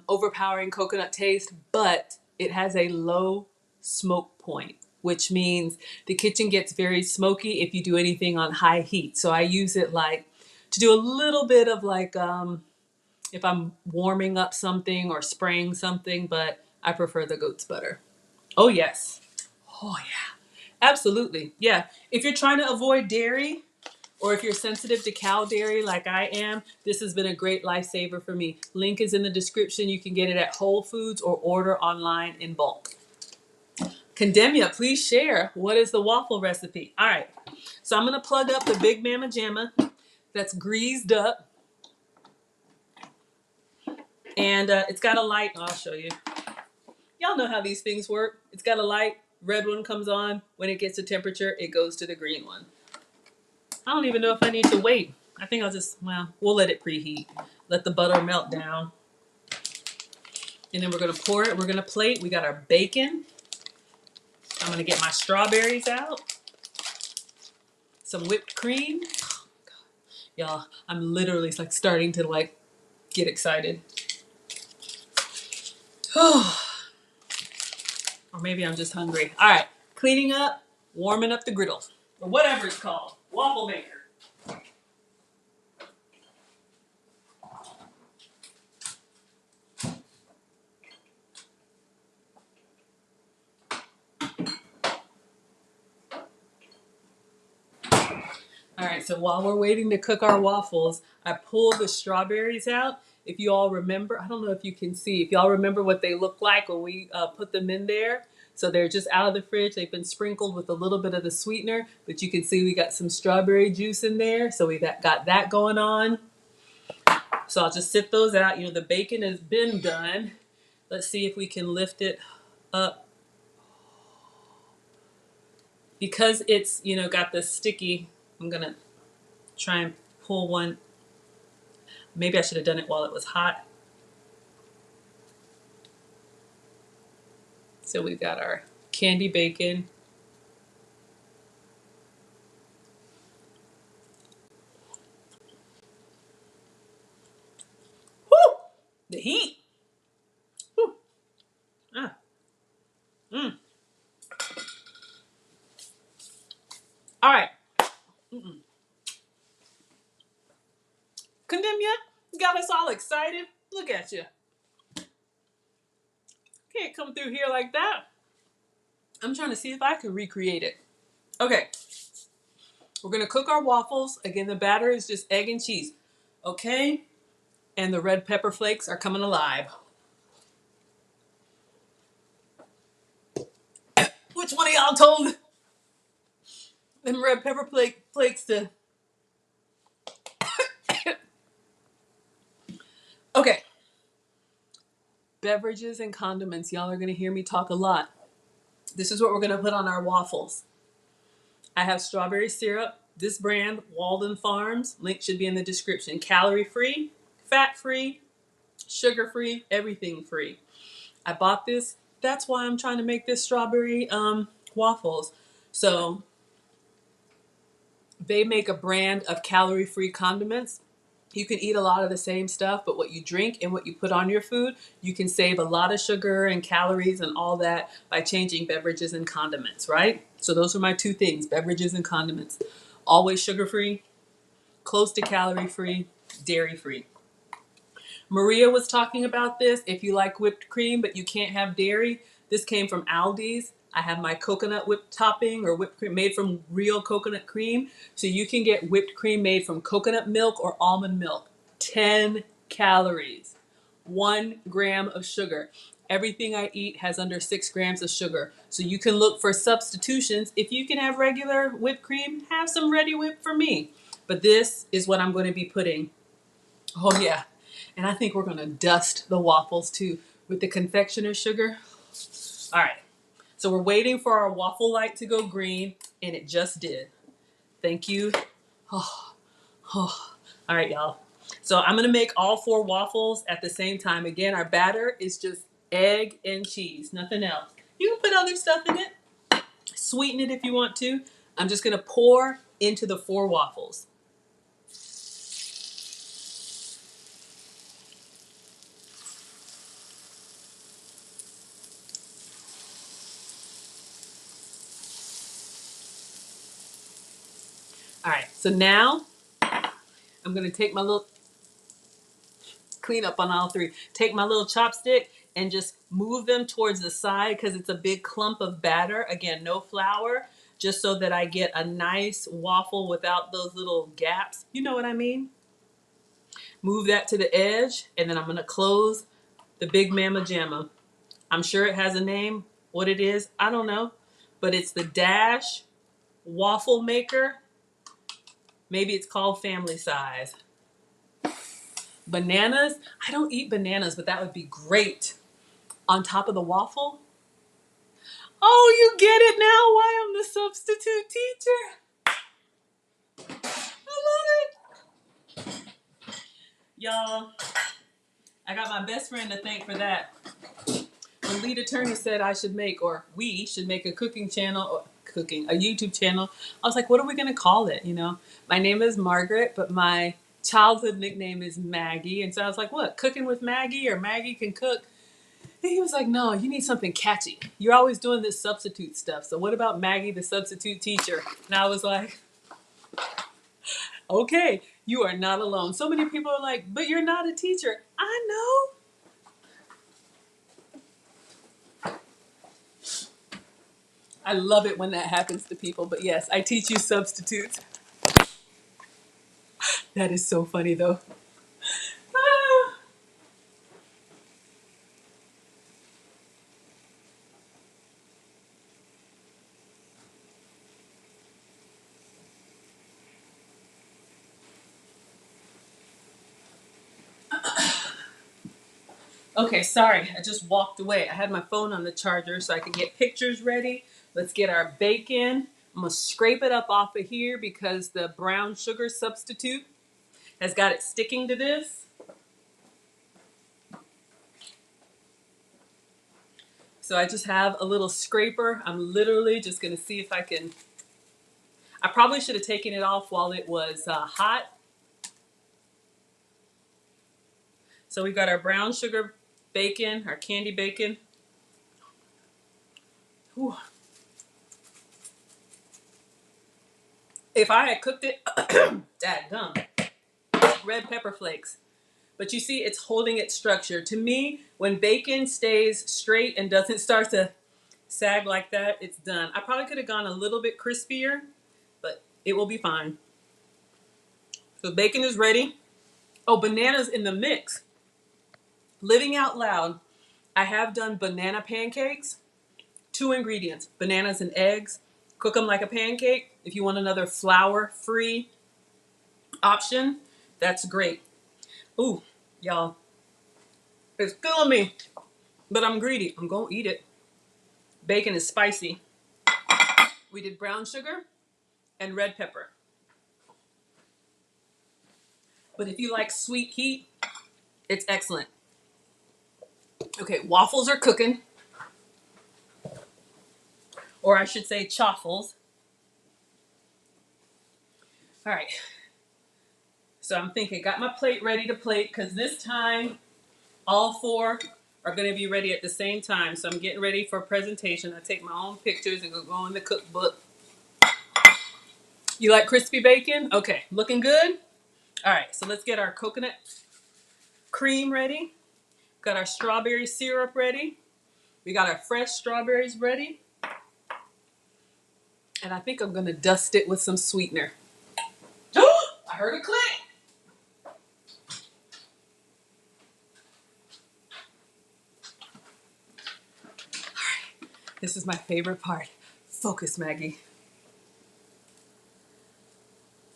overpowering coconut taste, but it has a low smoke point, which means the kitchen gets very smoky if you do anything on high heat. So I use it like to do a little bit of like if I'm warming up something or spraying something, but I prefer the goat's butter. Oh, yes. Oh, yeah. Absolutely. Yeah. If you're trying to avoid dairy or if you're sensitive to cow dairy like I am, this has been a great lifesaver for me. Link is in the description. You can get it at Whole Foods or order online in bulk. Condemnia, please share. What is the waffle recipe? All right. So I'm going to plug up the Big Mama Jamma that's greased up. And it's got a light. I'll show you. Y'all know how these things work. It's got a light. Red one comes on. When it gets to temperature, it goes to the green one. I don't even know if I need to wait. I think I'll just, we'll let it preheat. Let the butter melt down. And then we're going to pour it. We're going to plate. We got our bacon. I'm going to get my strawberries out. Some whipped cream. Oh, God. Y'all, I'm literally like starting to get excited. Or maybe I'm just hungry. All right, cleaning up, warming up the griddle, or whatever it's called, waffle maker. All right, so while we're waiting to cook our waffles, I pulled the strawberries out. If you all remember, I don't know if you can see, if y'all remember what they look like when we put them in there. So they're just out of the fridge. They've been sprinkled with a little bit of the sweetener, but you can see we got some strawberry juice in there. So we got that going on. So I'll just sip those out. The bacon has been done. Let's see if we can lift it up. because it's, got this sticky, I'm gonna try and pull one. Maybe I should have done it while it was hot. So we've got our candy bacon. Woo! The heat. Woo! Ah. Mm. All right. Mm-mm. Condemn yet? Got us all excited. Look at you. Can't come through here like that. I'm trying to see if I can recreate it. Okay. We're going to cook our waffles. Again, the batter is just egg and cheese. Okay? And the red pepper flakes are coming alive. Which one of y'all told them red pepper flakes to... Okay. Beverages and condiments. Y'all are going to hear me talk a lot. This is what we're going to put on our waffles. I have strawberry syrup. This brand, Walden Farms. Link should be in the description. Calorie free, fat free, sugar free, everything free. I bought this. That's why I'm trying to make this strawberry waffles. So they make a brand of calorie free condiments. You can eat a lot of the same stuff, but what you drink and what you put on your food, you can save a lot of sugar and calories and all that by changing beverages and condiments, right? So those are my two things, beverages and condiments. Always sugar-free, close to calorie-free, dairy-free. Maria was talking about this. If you like whipped cream, but you can't have dairy, this came from Aldi's. I have my coconut whipped topping or whipped cream made from real coconut cream. So you can get whipped cream made from coconut milk or almond milk. 10 calories, 1 gram of sugar. Everything I eat has under 6 grams of sugar. So you can look for substitutions. If you can have regular whipped cream, have some Ready Whip for me. But this is what I'm going to be putting. Oh yeah. And I think we're going to dust the waffles too with the confectioner sugar. All right. So we're waiting for our waffle light to go green, and it just did. Thank you. Oh, oh. All right, y'all. So I'm going to make all 4 waffles at the same time. Again, our batter is just egg and cheese, nothing else. You can put other stuff in it. Sweeten it if you want to. I'm just going to pour into the 4 waffles. All right, so now I'm going to take my little, clean up on all 3. Take my little chopstick and just move them towards the side because it's a big clump of batter. Again, no flour, just so that I get a nice waffle without those little gaps. You know what I mean? Move that to the edge, and then I'm going to close the Big Mama Jamma. I'm sure it has a name. What it is, I don't know. But it's the Dash Waffle Maker. Maybe it's called Family Size. Bananas. I don't eat bananas, but that would be great on top of the waffle. Oh, you get it now why I'm the substitute teacher. I love it. Y'all, I got my best friend to thank for that. When Lita Turner said I should make, or we should make a cooking channel, or a YouTube channel, I was like, what are we going to call it? My name is Margaret, but my childhood nickname is Maggie. And so I was like, what, cooking with Maggie or Maggie can cook? And he was like, no, you need something catchy. You're always doing this substitute stuff. So what about Maggie, the substitute teacher? And I was like, okay, you are not alone. So many people are like, but you're not a teacher. I know. I love it when that happens to people. But yes, I teach you substitutes. That is so funny though. Ah. Okay, sorry, I just walked away. I had my phone on the charger so I could get pictures ready. Let's get our bacon. I'm gonna scrape it up off of here because the brown sugar substitute has got it sticking to this. So I just have a little scraper. I'm literally just gonna see if I can, I probably should have taken it off while it was hot. So we've got our brown sugar bacon, our candy bacon. Whew. If I had cooked it, dadgum, red pepper flakes. But you see, it's holding its structure. To me, when bacon stays straight and doesn't start to sag like that, it's done. I probably could have gone a little bit crispier, but it will be fine. So bacon is ready. Oh, bananas in the mix. Living out loud, I have done banana pancakes. 2 ingredients, bananas and eggs. Cook them like a pancake. If you want another flour-free option, that's great. Ooh, y'all, it's killing me, but I'm greedy. I'm gonna eat it. Bacon is spicy. We did brown sugar and red pepper. But if you like sweet heat, it's excellent. Okay, waffles are cooking. Or I should say chaffles. All right. So I'm thinking, got my plate ready to plate because this time all 4 are going to be ready at the same time. So I'm getting ready for a presentation. I take my own pictures and go in the cookbook. You like crispy bacon? Okay, looking good? All right, so let's get our coconut cream ready. Got our strawberry syrup ready. We got our fresh strawberries ready. And I think I'm going to dust it with some sweetener. I heard a click. This is my favorite part. Focus, Maggie.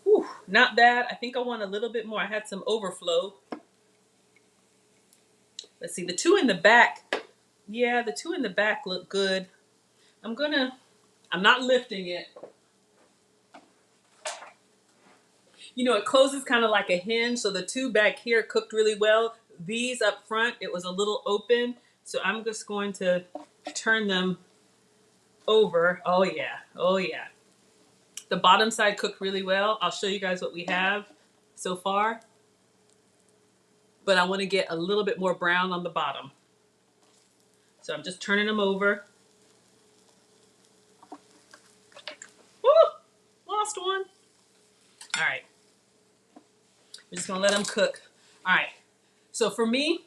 Whew, not bad. I think I want a little bit more. I had some overflow. Let's see, the 2 in the back. Yeah, the 2 in the back look good. I'm not lifting it. You know, it closes kind of like a hinge, so the 2 back here cooked really well. These up front, it was a little open, so I'm just going to turn them over. Oh yeah, oh yeah. The bottom side cooked really well. I'll show you guys what we have so far. But I want to get a little bit more brown on the bottom. So I'm just turning them over. Woo! Lost one. All right. We're just going to let them cook. All right. So for me,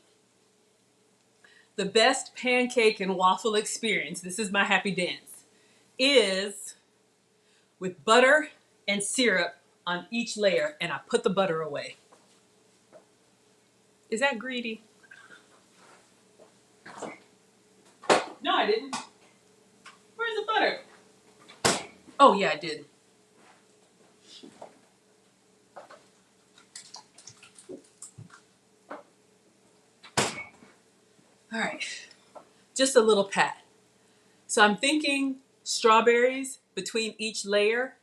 the best pancake and waffle experience, this is my happy dance, is with butter and syrup on each layer, and I put the butter away. Is that greedy? No, I didn't. Where's the butter? Oh, yeah, I did. All right, just a little pat. So I'm thinking strawberries between each layer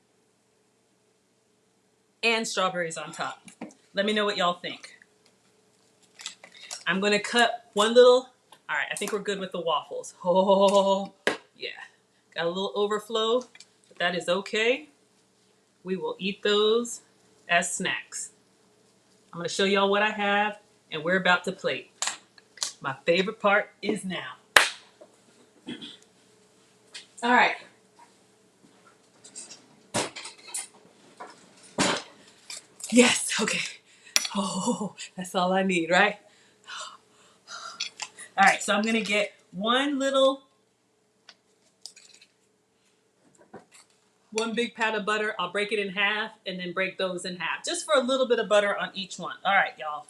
and strawberries on top. Let me know what y'all think. I'm gonna cut one little, all right, I think we're good with the waffles. Oh, yeah. Got a little overflow, but that is okay. We will eat those as snacks. I'm gonna show y'all what I have, and we're about to plate. My favorite part is now. All right. Yes, okay. Oh, that's all I need, right? All right, so I'm gonna get one big pat of butter. I'll break it in half and then break those in half, just for a little bit of butter on each one. All right, y'all.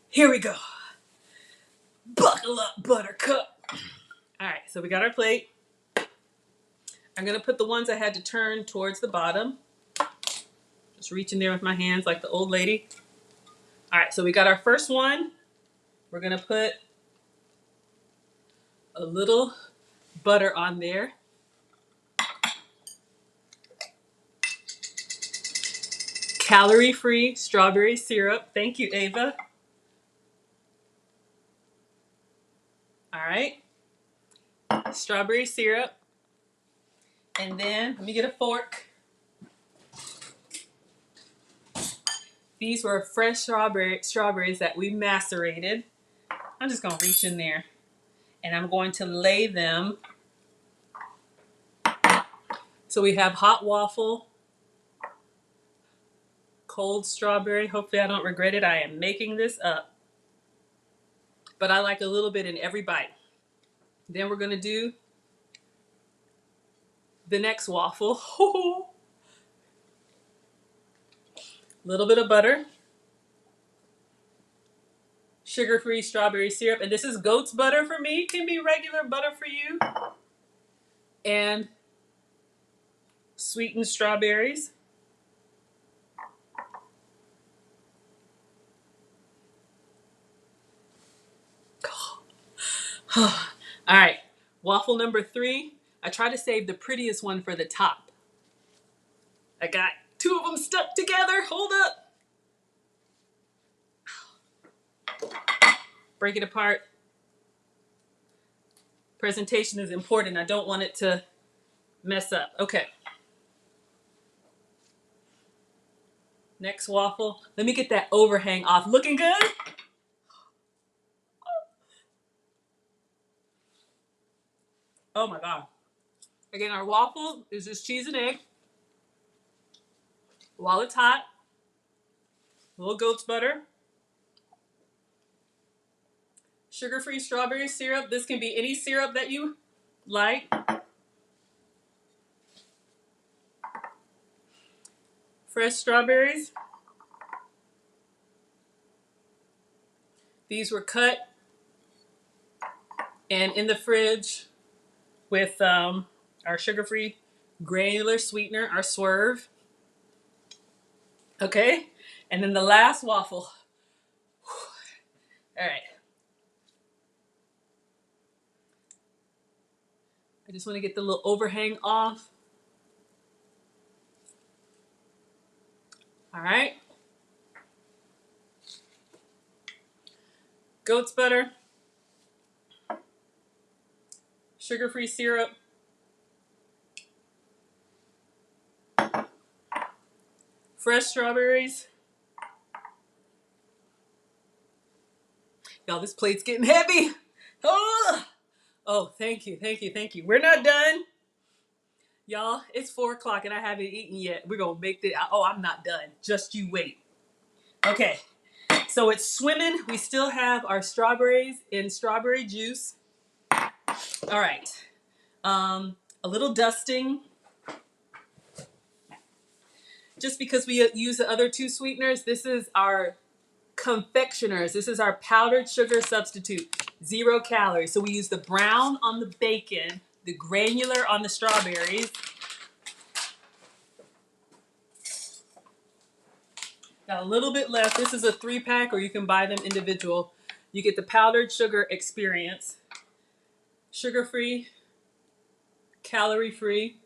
Here we go. Buckle up, buttercup. All right, so we got our plate. I'm gonna put the ones I had to turn towards the bottom. Just reach in there with my hands like the old lady. All right, so we got our first one. We're gonna put a little butter on there. Calorie-free strawberry syrup. Thank you, Ava. All right. Strawberry syrup. And then, let me get a fork. These were fresh strawberries that we macerated. I'm just going to reach in there and I'm going to lay them. So we have hot waffle, cold strawberry. Hopefully I don't regret it. I am making this up. But I like a little bit in every bite. Then we're going to do the next waffle. Little bit of butter. Sugar-free strawberry syrup. And this is goat's butter for me. It can be regular butter for you. And sweetened strawberries. All right, waffle number 3. I try to save the prettiest one for the top. I got 2 of them stuck together. Hold up. Break it apart. Presentation is important. I don't want it to mess up. Okay. Next waffle. Let me get that overhang off. Looking good? Oh my God. Again, our waffle is just cheese and egg. While it's hot, a little goat's butter. Sugar-free strawberry syrup. This can be any syrup that you like. Fresh strawberries. These were cut and in the fridge with our sugar-free granular sweetener, our Swerve. Okay, and then the last waffle. All right. I just want to get the little overhang off. All right. Goat's butter. Sugar-free syrup. Fresh strawberries. Y'all, this plate's getting heavy. Oh, thank you, thank you, thank you. We're not done. Y'all, it's 4 o'clock and I haven't eaten yet. We're going to make this. Oh, I'm not done. Just you wait. Okay, so it's swimming. We still have our strawberries in strawberry juice. All right. A little dusting. Just because we use the other 2 sweeteners, this is our confectioners. This is our powdered sugar substitute. 0 calories. So we use the brown on the bacon, the granular on the strawberries. Got a little bit left. This is a 3-pack, or you can buy them individual. You get the powdered sugar experience. Sugar-free, calorie-free.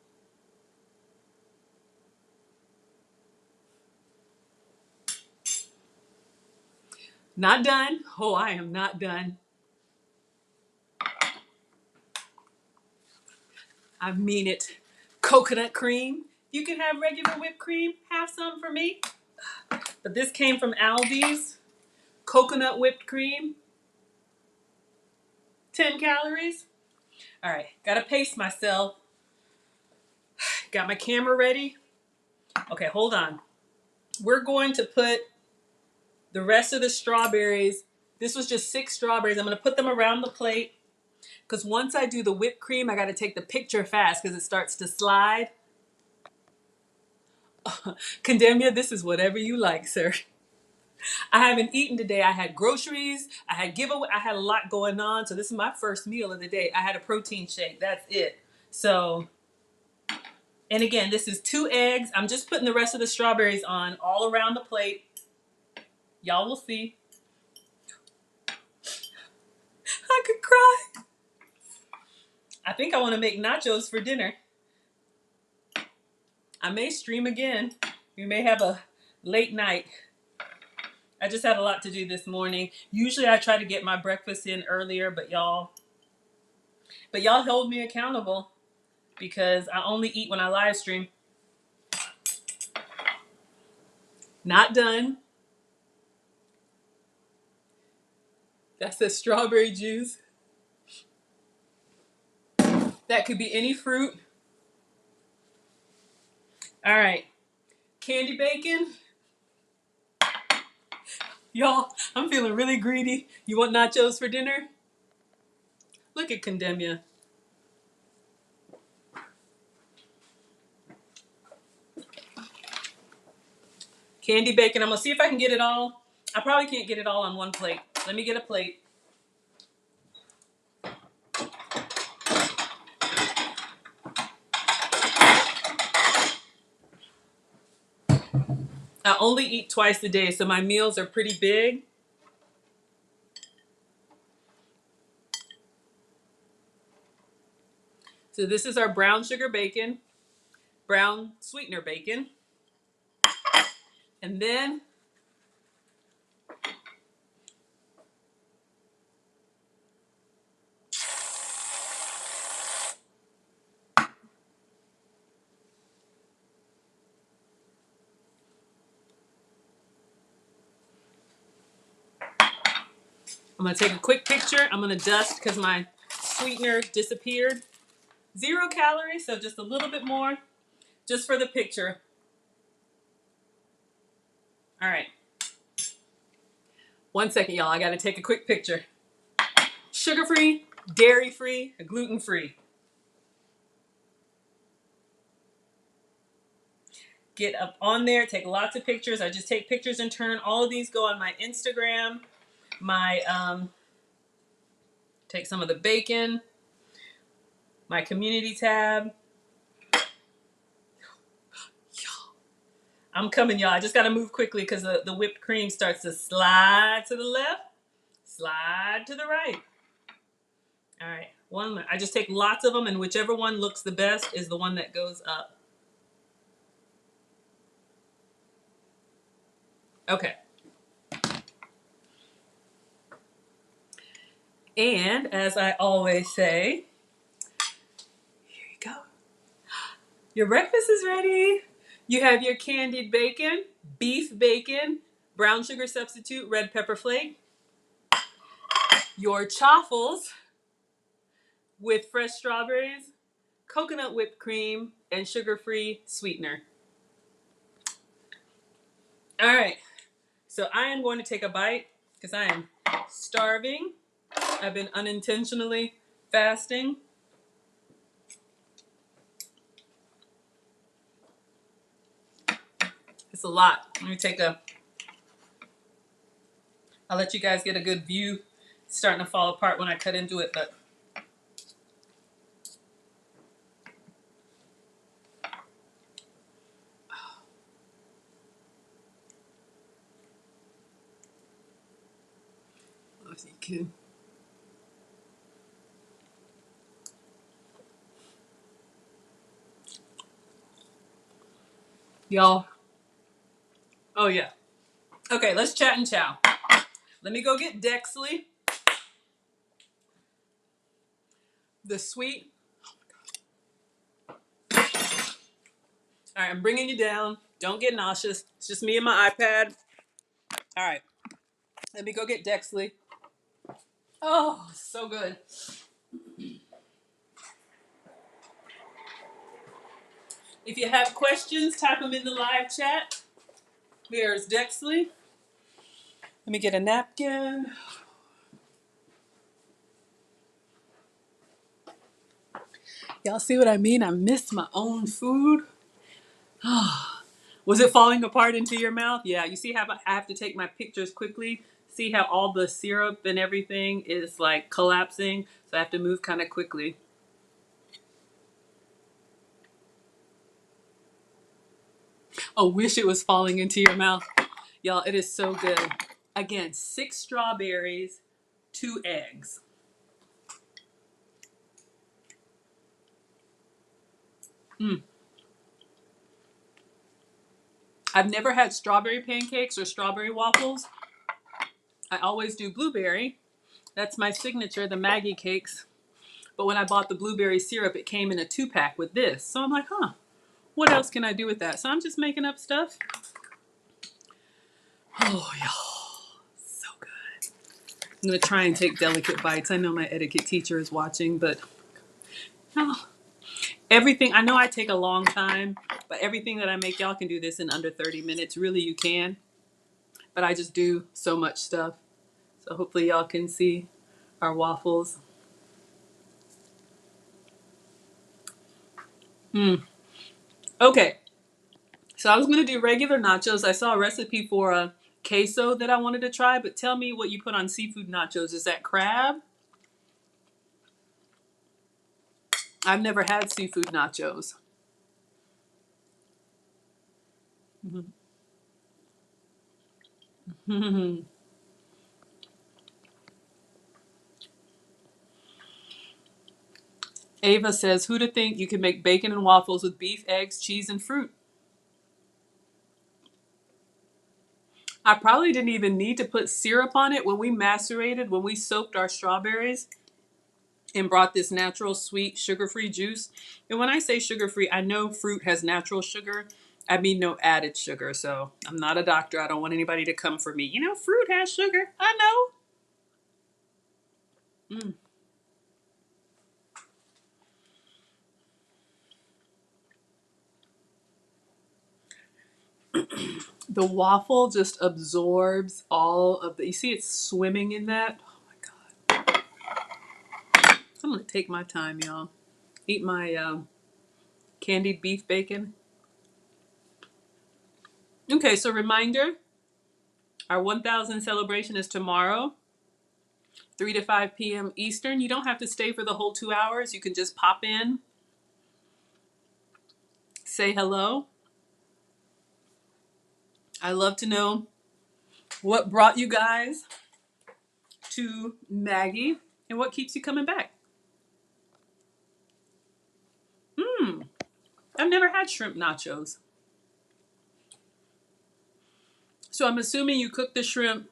Not done. Oh, I am not done. I mean it. Coconut cream. You can have regular whipped cream. Have some for me. But this came from Aldi's. Coconut whipped cream. 10 calories. All right. Gotta pace myself. Got my camera ready. Okay, hold on. We're going to put the rest of the strawberries. This was just 6 strawberries. I'm going to put them around the plate. Because once I do the whipped cream, I got to take the picture fast because it starts to slide. Condemnia, this is whatever you like, sir. I haven't eaten today. I had groceries. I had giveaway. I had a lot going on. So this is my first meal of the day. I had a protein shake. That's it. So, and again, this is 2 eggs. I'm just putting the rest of the strawberries on all around the plate. Y'all will see. I could cry. I think I want to make nachos for dinner. I may stream again. We may have a late night. I just had a lot to do this morning. Usually I try to get my breakfast in earlier, but y'all hold me accountable because I only eat when I live stream. Not done. That's the strawberry juice. That could be any fruit. All right. Candy bacon. Y'all, I'm feeling really greedy. You want nachos for dinner? Look at Condemnia. Candy bacon. I'm going to see if I can get it all. I probably can't get it all on one plate. Let me get a plate. I only eat twice a day, so my meals are pretty big. So this is our brown sugar bacon, brown sweetener bacon. And then I'm going to take a quick picture. I'm going to dust because my sweetener disappeared. 0 calories, so just a little bit more, just for the picture. All right. 1 second, y'all. I got to take a quick picture. Sugar-free, dairy-free, gluten-free. Get up on there, take lots of pictures. I just take pictures in turn. All of these go on my Instagram. Take some of the bacon, my community tab. I'm coming, y'all. I just got to move quickly because the whipped cream starts to slide to the left, slide to the right. All right, one. I just take lots of them, and whichever one looks the best is the one that goes up. Okay. And as I always say, here you go. Your breakfast is ready. You have your candied bacon, beef bacon, brown sugar substitute, red pepper flake, your chaffles with fresh strawberries, coconut whipped cream, and sugar-free sweetener. All right, so I am going to take a bite because I am starving. I've been unintentionally fasting. It's a lot. Let me take I'll let you guys get a good view. It's starting to fall apart when I cut into it, but if you can. Y'all. Oh yeah. Okay, let's chat and chow. Let me go get Dexley. The sweet. All right, I'm bringing you down. Don't get nauseous. It's just me and my iPad. All right. Let me go get Dexley. Oh, so good. If you have questions, type them in the live chat. There's Dexley. Let me get a napkin. Y'all see what I mean? I miss my own food. Was it falling apart into your mouth? Yeah, you see how I have to take my pictures quickly? See how all the syrup and everything is like collapsing? So I have to move kind of quickly. Oh, wish it was falling into your mouth. Y'all, it is so good. Again, 6 strawberries, 2 eggs. Mm. I've never had strawberry pancakes or strawberry waffles. I always do blueberry. That's my signature, the Maggie cakes. But when I bought the blueberry syrup, it came in a 2-pack with this. So I'm like, huh, what else can I do with that? So I'm just making up stuff. Oh, y'all, so good. I'm going to try and take delicate bites. I know my etiquette teacher is watching, but oh, everything, I know I take a long time, but everything that I make, y'all can do this in under 30 minutes. Really, you can. But I just do so much stuff. So hopefully y'all can see our waffles. Okay, so I was going to do regular nachos. I saw a recipe for a queso that I wanted to try, but tell me what you put on seafood nachos. Is that crab? I've never had seafood nachos. Ava says, who'd have think you can make bacon and waffles with beef, eggs, cheese, and fruit? I probably didn't even need to put syrup on it when we macerated, when we soaked our strawberries and brought this natural sweet sugar-free juice. And when I say sugar-free, I know fruit has natural sugar. I mean no added sugar. So I'm not a doctor. I don't want anybody to come for me. You know, fruit has sugar. I know. The waffle just absorbs all of the, you see it's swimming in that? Oh my God. I'm gonna take my time, y'all. Eat my candied beef bacon. Okay, so reminder, our 1000 celebration is tomorrow, 3 to 5 p.m. Eastern. You don't have to stay for the whole 2 hours. You can just pop in, say hello. I love to know what brought you guys to Maggie and what keeps you coming back. I've never had shrimp nachos. So I'm assuming you cook the shrimp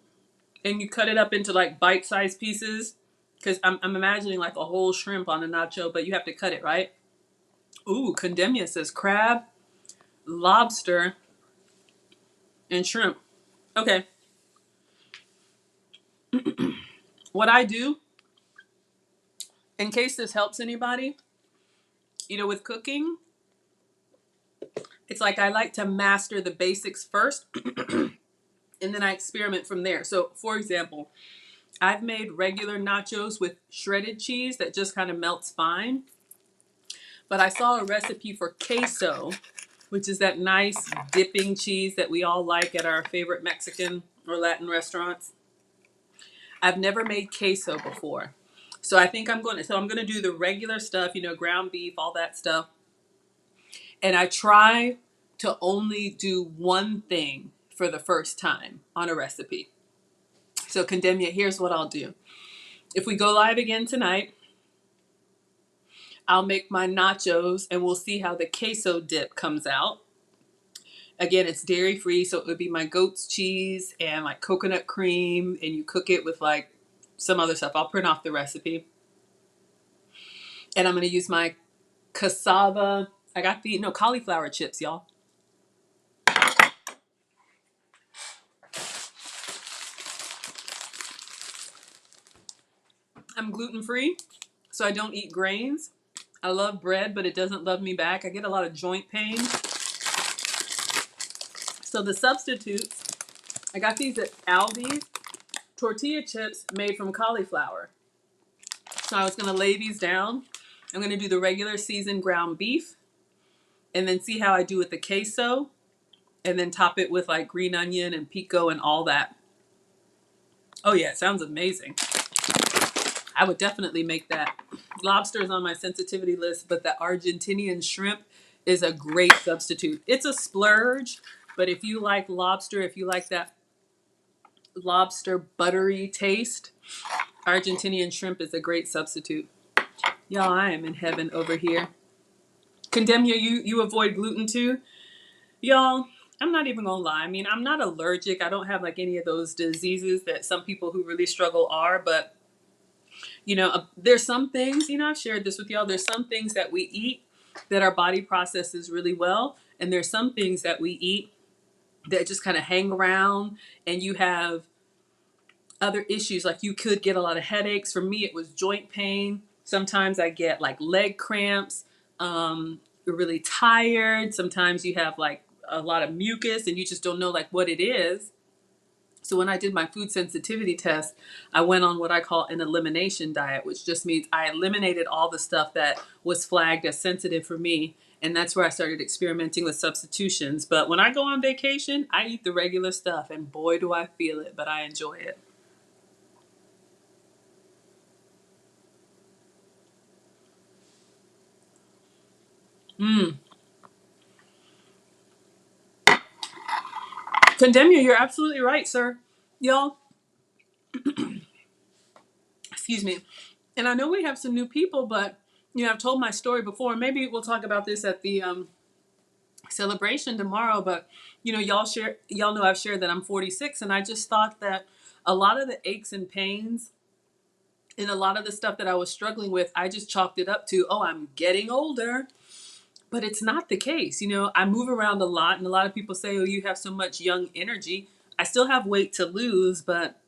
and you cut it up into like bite-sized pieces, because I'm imagining like a whole shrimp on a nacho, but you have to cut it, right? Ooh, Condemnia says crab, lobster, and shrimp. Okay. What I do, in case this helps anybody, you know, with cooking, it's like I like to master the basics first and then I experiment from there. So, for example, I've made regular nachos with shredded cheese that just kind of melts fine. But I saw a recipe for queso, which is that nice dipping cheese that we all like at our favorite Mexican or Latin restaurants. I've never made queso before. So I think I'm going to do the regular stuff, you know, ground beef, all that stuff. And I try to only do one thing for the first time on a recipe. So Condemnia, here's what I'll do. If we go live again tonight, I'll make my nachos and we'll see how the queso dip comes out. Again, it's dairy free, so it would be my goat's cheese and like coconut cream, and you cook it with like some other stuff. I'll print off the recipe. And I'm going to use my cassava. I got the, no, cauliflower chips, y'all. I'm gluten free, so I don't eat grains. I love bread, but it doesn't love me back. I get a lot of joint pain. So the substitutes, I got these at Aldi's, tortilla chips made from cauliflower. So I was going to lay these down. I'm going to do the regular seasoned ground beef and then see how I do with the queso and then top it with like green onion and pico and all that. Oh yeah, it sounds amazing. I would definitely make that. Lobster is on my sensitivity list, but the Argentinian shrimp is a great substitute. It's a splurge, but if you like lobster, if you like that lobster buttery taste, Argentinian shrimp is a great substitute. Y'all, I am in heaven over here. Condemnia, you avoid gluten too? Y'all, I'm not even gonna lie. I mean, I'm not allergic. I don't have like any of those diseases that some people who really struggle are, but there's some things, I've shared this with y'all. There's some things that we eat that our body processes really well, and there's some things that we eat that just kind of hang around, and you have other issues. Like you could get a lot of headaches. For me, it was joint pain. Sometimes I get like leg cramps. You're really tired. Sometimes you have like a lot of mucus and you just don't know like what it is. So when I did my food sensitivity test, I went on what I call an elimination diet, which just means I eliminated all the stuff that was flagged as sensitive for me. And that's where I started experimenting with substitutions. But when I go on vacation, I eat the regular stuff, and boy, do I feel it, but I enjoy it. Mm. Condemnia, you're absolutely right, sir. Y'all, excuse me. And I know we have some new people, but I've told my story before. Maybe we'll talk about this at the celebration tomorrow. But y'all know I've shared that I'm 46, and I just thought that a lot of the aches and pains and a lot of the stuff that I was struggling with, I just chalked it up to, oh, I'm getting older. But it's not the case. I move around a lot, and a lot of people say, oh, you have so much young energy. I still have weight to lose, but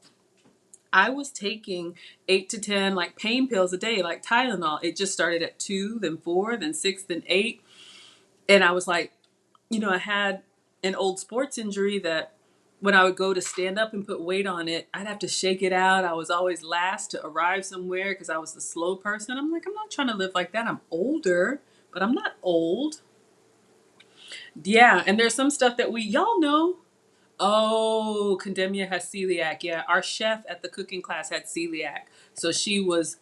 I was taking 8 to 10 like pain pills a day, like Tylenol. It just started at 2, then 4, then 6, then 8. And I was like, I had an old sports injury that when I would go to stand up and put weight on it, I'd have to shake it out. I was always last to arrive somewhere because I was the slow person. I'm like, I'm not trying to live like that. I'm older, but I'm not old. Yeah. And there's some stuff that y'all know. Oh, Condemnia has celiac. Yeah, our chef at the cooking class had celiac. So she was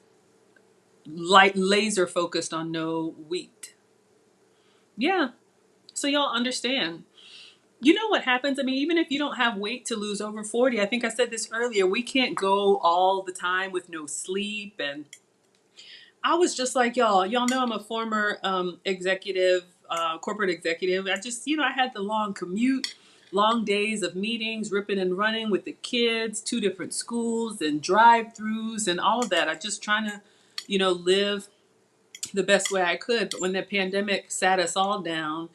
laser focused on no wheat. Yeah. So y'all understand. You know what happens? I mean, even if you don't have weight to lose over 40, I think I said this earlier, we can't go all the time with no sleep. And I was just like y'all. Y'all know I'm a former executive, corporate executive. I just, I had the long commute, long days of meetings, ripping and running with the kids, 2 different schools and drive-throughs and all of that. I just trying to, live the best way I could. But when the pandemic sat us all down,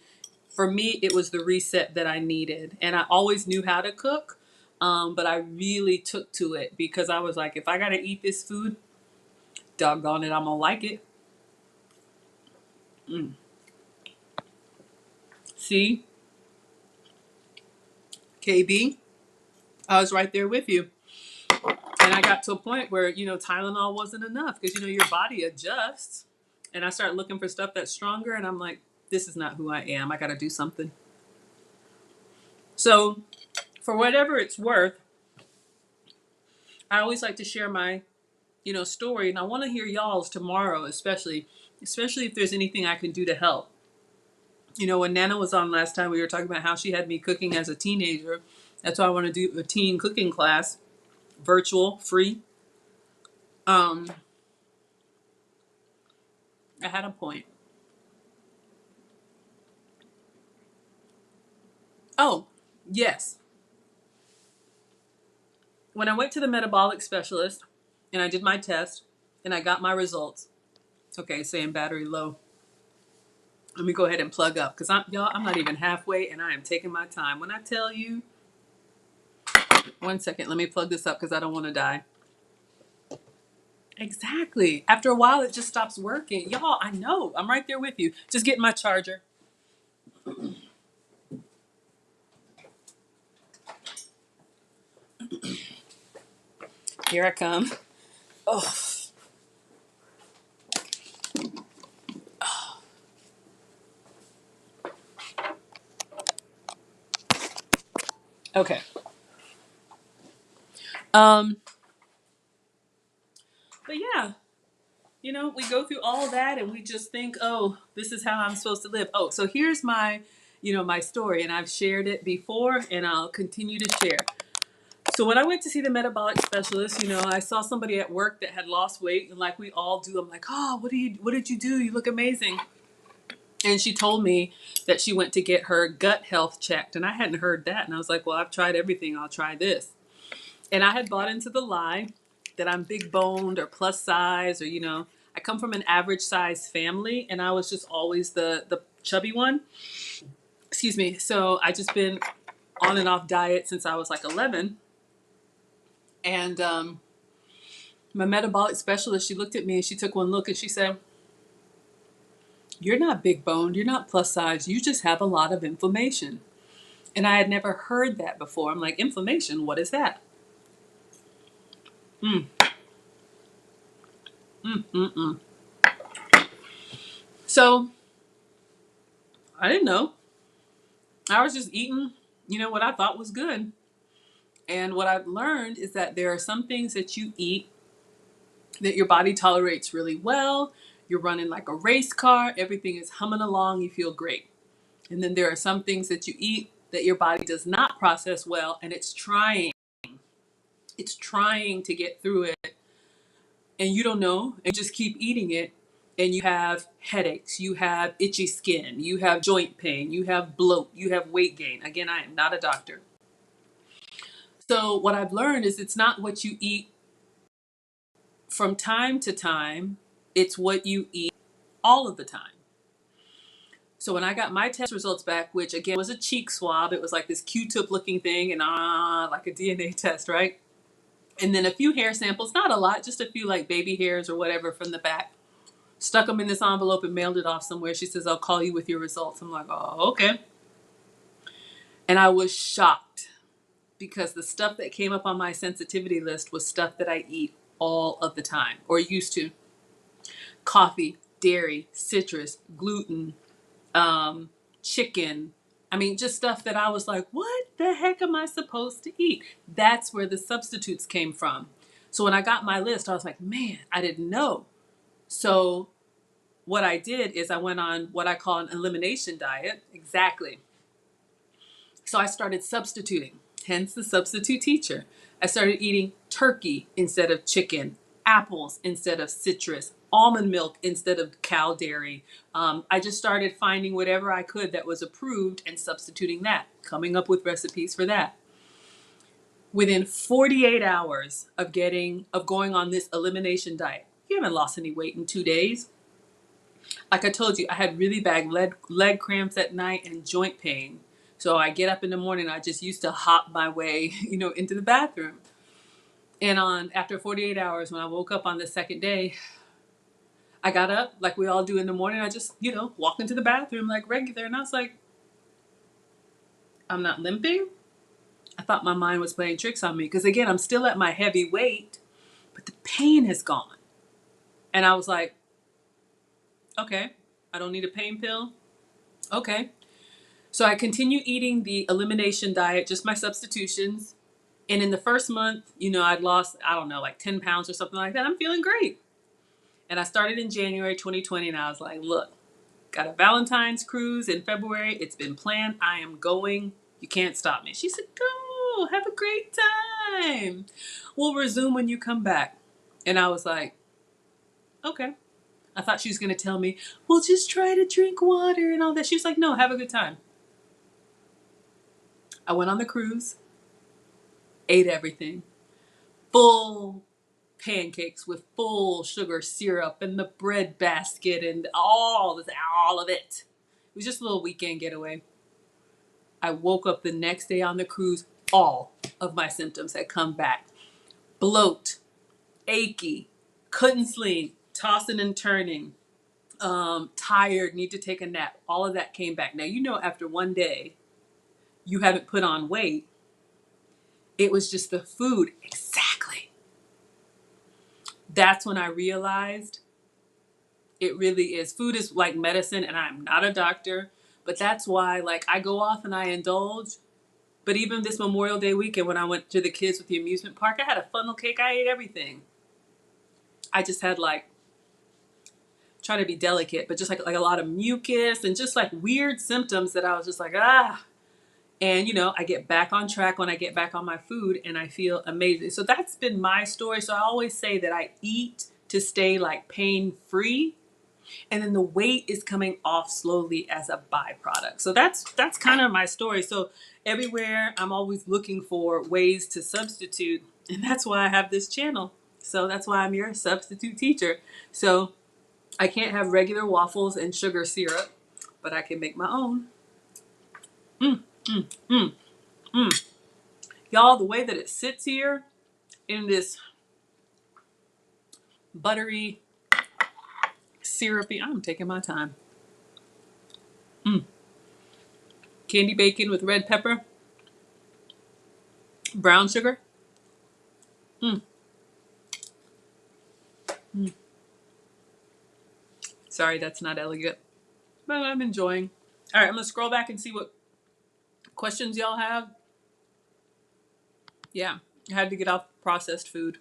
for me, it was the reset that I needed. And I always knew how to cook, but I really took to it because I was like, if I got to eat this food, doggone it, I'm going to like it. Mm. See, KB, I was right there with you. And I got to a point where, Tylenol wasn't enough because, your body adjusts. And I started looking for stuff that's stronger. And I'm like, this is not who I am. I got to do something. So, for whatever it's worth, I always like to share my, story. And I want to hear y'all's tomorrow, especially if there's anything I can do to help. When Nana was on last time, we were talking about how she had me cooking as a teenager. That's why I want to do a teen cooking class, virtual, free. I had a point. Oh, yes. When I went to the metabolic specialist and I did my test and I got my results, okay, saying battery low. Let me go ahead and plug up because I'm not even halfway and I am taking my time. When I tell you, 1 second, let me plug this up because I don't want to die. Exactly. After a while, it just stops working. Y'all, I know. I'm right there with you. Just getting my charger. Here I come. Oh. Okay. Um, but yeah, we go through all that and we just think, oh, this is how I'm supposed to live. Oh, so here's my, my story, and I've shared it before and I'll continue to share. So when I went to see the metabolic specialist, I saw somebody at work that had lost weight, and like we all do, I'm like, oh, what did you do? You look amazing. And she told me that she went to get her gut health checked. And I hadn't heard that. And I was like, well, I've tried everything. I'll try this. And I had bought into the lie that I'm big boned or plus size, or, I come from an average size family and I was just always the chubby one. Excuse me. So I just been on and off diet since I was like 11. And my metabolic specialist, she looked at me and she took one look and she said, you're not big boned, you're not plus size, you just have a lot of inflammation. And I had never heard that before. I'm like, inflammation, what is that? Mm. Mm, mm, mm. So I didn't know. I was just eating, what I thought was good. And what I've learned is that there are some things that you eat that your body tolerates really well. You're running like a race car, everything is humming along, you feel great. And then there are some things that you eat that your body does not process well, and it's trying to get through it, and you don't know, and just keep eating it, and you have headaches, you have itchy skin, you have joint pain, you have bloat, you have weight gain. Again, I am not a doctor. So what I've learned is it's not what you eat from time to time, it's what you eat all of the time. So when I got my test results back, which again was a cheek swab, it was like this Q-tip looking thing and like a DNA test, right? And then a few hair samples, not a lot, just a few like baby hairs or whatever from the back. Stuck them in this envelope and mailed it off somewhere. She says, I'll call you with your results. I'm like, oh, okay. And I was shocked because the stuff that came up on my sensitivity list was stuff that I eat all of the time or used to. Coffee, dairy, citrus, gluten, chicken. I mean, just stuff that I was like, what the heck am I supposed to eat? That's where the substitutes came from. So when I got my list, I was like, man, I didn't know. So what I did is I went on what I call an elimination diet. Exactly. So I started substituting, hence the substitute teacher. I started eating turkey instead of chicken, apples instead of citrus, almond milk instead of cow dairy. I just started finding whatever I could that was approved and substituting that, coming up with recipes for that. Within 48 hours of going on this elimination diet, you haven't lost any weight in 2 days. Like I told you, I had really bad leg cramps at night and joint pain. So I get up in the morning, I just used to hop my way, into the bathroom. And after 48 hours, when I woke up on the second day, I got up like we all do in the morning. I just, walk into the bathroom like regular. And I was like, I'm not limping. I thought my mind was playing tricks on me. Because again, I'm still at my heavy weight, but the pain has gone. And I was like, okay, I don't need a pain pill. Okay. So I continue eating the elimination diet, just my substitutions. And in the first month, I'd lost, I don't know, like 10 pounds or something like that. I'm feeling great. And I started in January 2020 and I was like, look, got a Valentine's cruise in February. It's been planned. I am going. You can't stop me. She said, go, have a great time. We'll resume when you come back. And I was like, okay. I thought she was going to tell me, well, just try to drink water and all that. She was like, no, have a good time. I went on the cruise, ate everything. Full pancakes with full sugar syrup and the bread basket and all of it. It was just a little weekend getaway. I woke up the next day on the cruise, all of my symptoms had come back. Bloat, achy, couldn't sleep, tossing and turning, tired, need to take a nap. All of that came back. Now, after one day, you haven't put on weight. It was just the food. Exactly. That's when I realized it really is. Food is like medicine, and I'm not a doctor, but that's why, like, I go off and I indulge. But even this Memorial Day weekend, when I went to the kids with the amusement park, I had a funnel cake. I ate everything. I just had try to be delicate, but just like a lot of mucus and just like weird symptoms that I was just like, ah. And, I get back on track when I get back on my food and I feel amazing. So that's been my story. So I always say that I eat to stay like pain free. and then the weight is coming off slowly as a byproduct. So that's kind of my story. So everywhere I'm always looking for ways to substitute, and that's why I have this channel. So that's why I'm your substitute teacher. So I can't have regular waffles and sugar syrup, but I can make my own. Mm, mm, mm, mm. Y'all, the way that it sits here in this buttery, syrupy, I'm taking my time. Mm. Candy bacon with red pepper, brown sugar. Mm. Mm. Sorry, that's not elegant, but I'm enjoying. All right, I'm gonna scroll back and see what questions y'all have. Yeah, I had to get off processed food.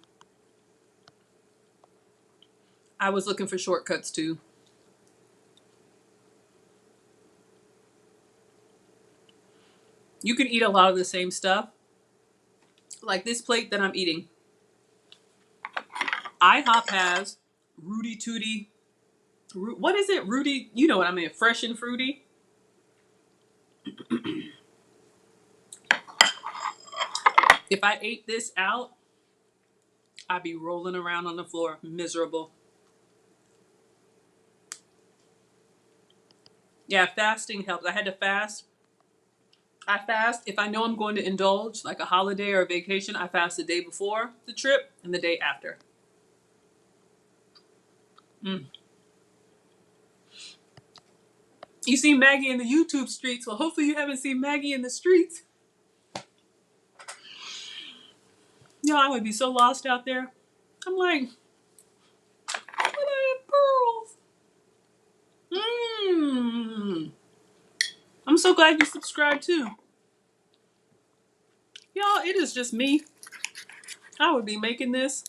I was looking for shortcuts too. You can eat a lot of the same stuff. Like this plate that I'm eating. IHOP has Rudy Tooty. What is it? Rudy, you know what I mean. Fresh and fruity. If I ate this out, I'd be rolling around on the floor, miserable. Yeah, fasting helps. I had to fast. I fast if I know I'm going to indulge, like a holiday or a vacation. I fast the day before the trip and the day after. Mm. You see Maggie in the YouTube streets. Well, hopefully you haven't seen Maggie in the streets. You know, I would be so lost out there. I'm like, what are pearls? Mmm. I'm so glad you subscribed too. Y'all, it is just me. I would be making this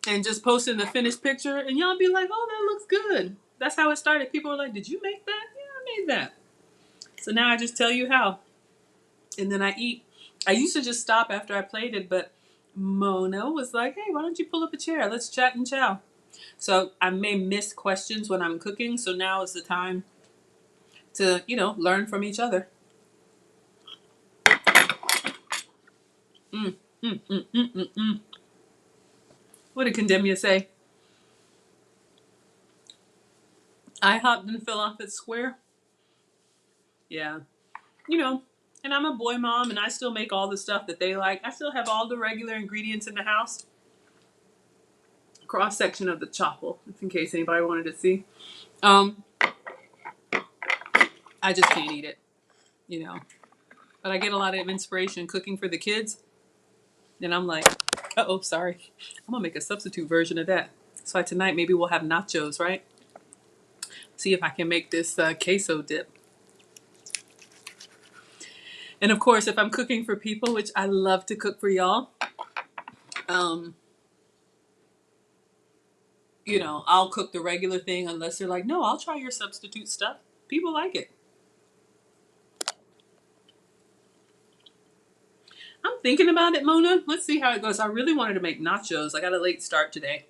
and just posting the finished picture, and y'all be like, oh, that looks good. That's how it started. People were like, did you make that? Yeah, I made that. So now I just tell you how. And then I eat. I used to just stop after I plated, but Mona was like, hey, why don't you pull up a chair? Let's chat and chow. So I may miss questions when I'm cooking, so now is the time to, learn from each other. Mm, mm, mm, mm, mm, mm. What did Condemnia say? IHOP didn't fill off its square? Yeah. And I'm a boy mom, and I still make all the stuff that they like. I still have all the regular ingredients in the house. Cross section of the choppal, in case anybody wanted to see. I just can't eat it, But I get a lot of inspiration cooking for the kids. And I'm like, sorry. I'm gonna make a substitute version of that. So tonight maybe we'll have nachos, right? See if I can make this queso dip. And of course, if I'm cooking for people, which I love to cook for y'all, I'll cook the regular thing unless they're like, no, I'll try your substitute stuff. People like it. I'm thinking about it, Mona. Let's see how it goes. I really wanted to make nachos. I got a late start today.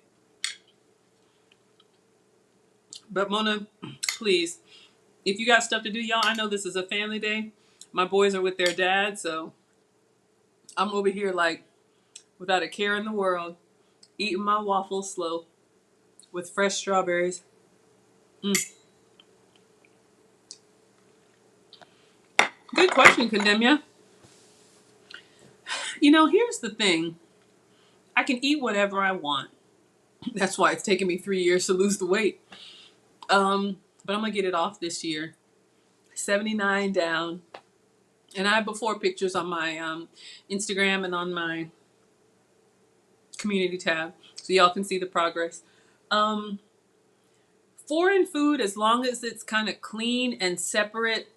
But Mona, please, if you got stuff to do, y'all, I know this is a family day. My boys are with their dad, so I'm over here like without a care in the world, eating my waffles slow with fresh strawberries. Mm. Good question, Condemnia. Here's the thing. I can eat whatever I want. That's why it's taken me 3 years to lose the weight. But I'm going to get it off this year. 79 down. And I have before pictures on my Instagram and on my community tab. So y'all can see the progress. Foreign food, as long as it's kind of clean and separate,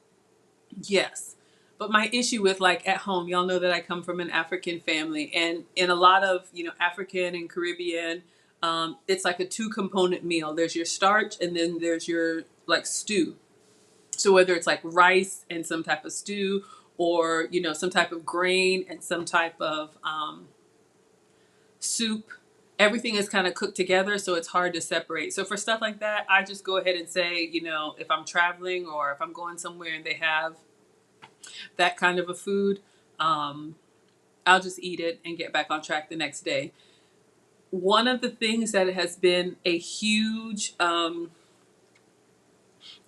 yes. But my issue with like at home, y'all know that I come from an African family, and in a lot of, African and Caribbean, it's like a 2-component meal. There's your starch and then there's your like stew. So whether it's like rice and some type of stew, or, some type of grain and some type of soup, everything is kind of cooked together, so it's hard to separate. So for stuff like that, I just go ahead and say, you know, if I'm traveling or if I'm going somewhere and they have that kind of a food, um, I'll just eat it and get back on track the next day. One of the things that has been a huge, I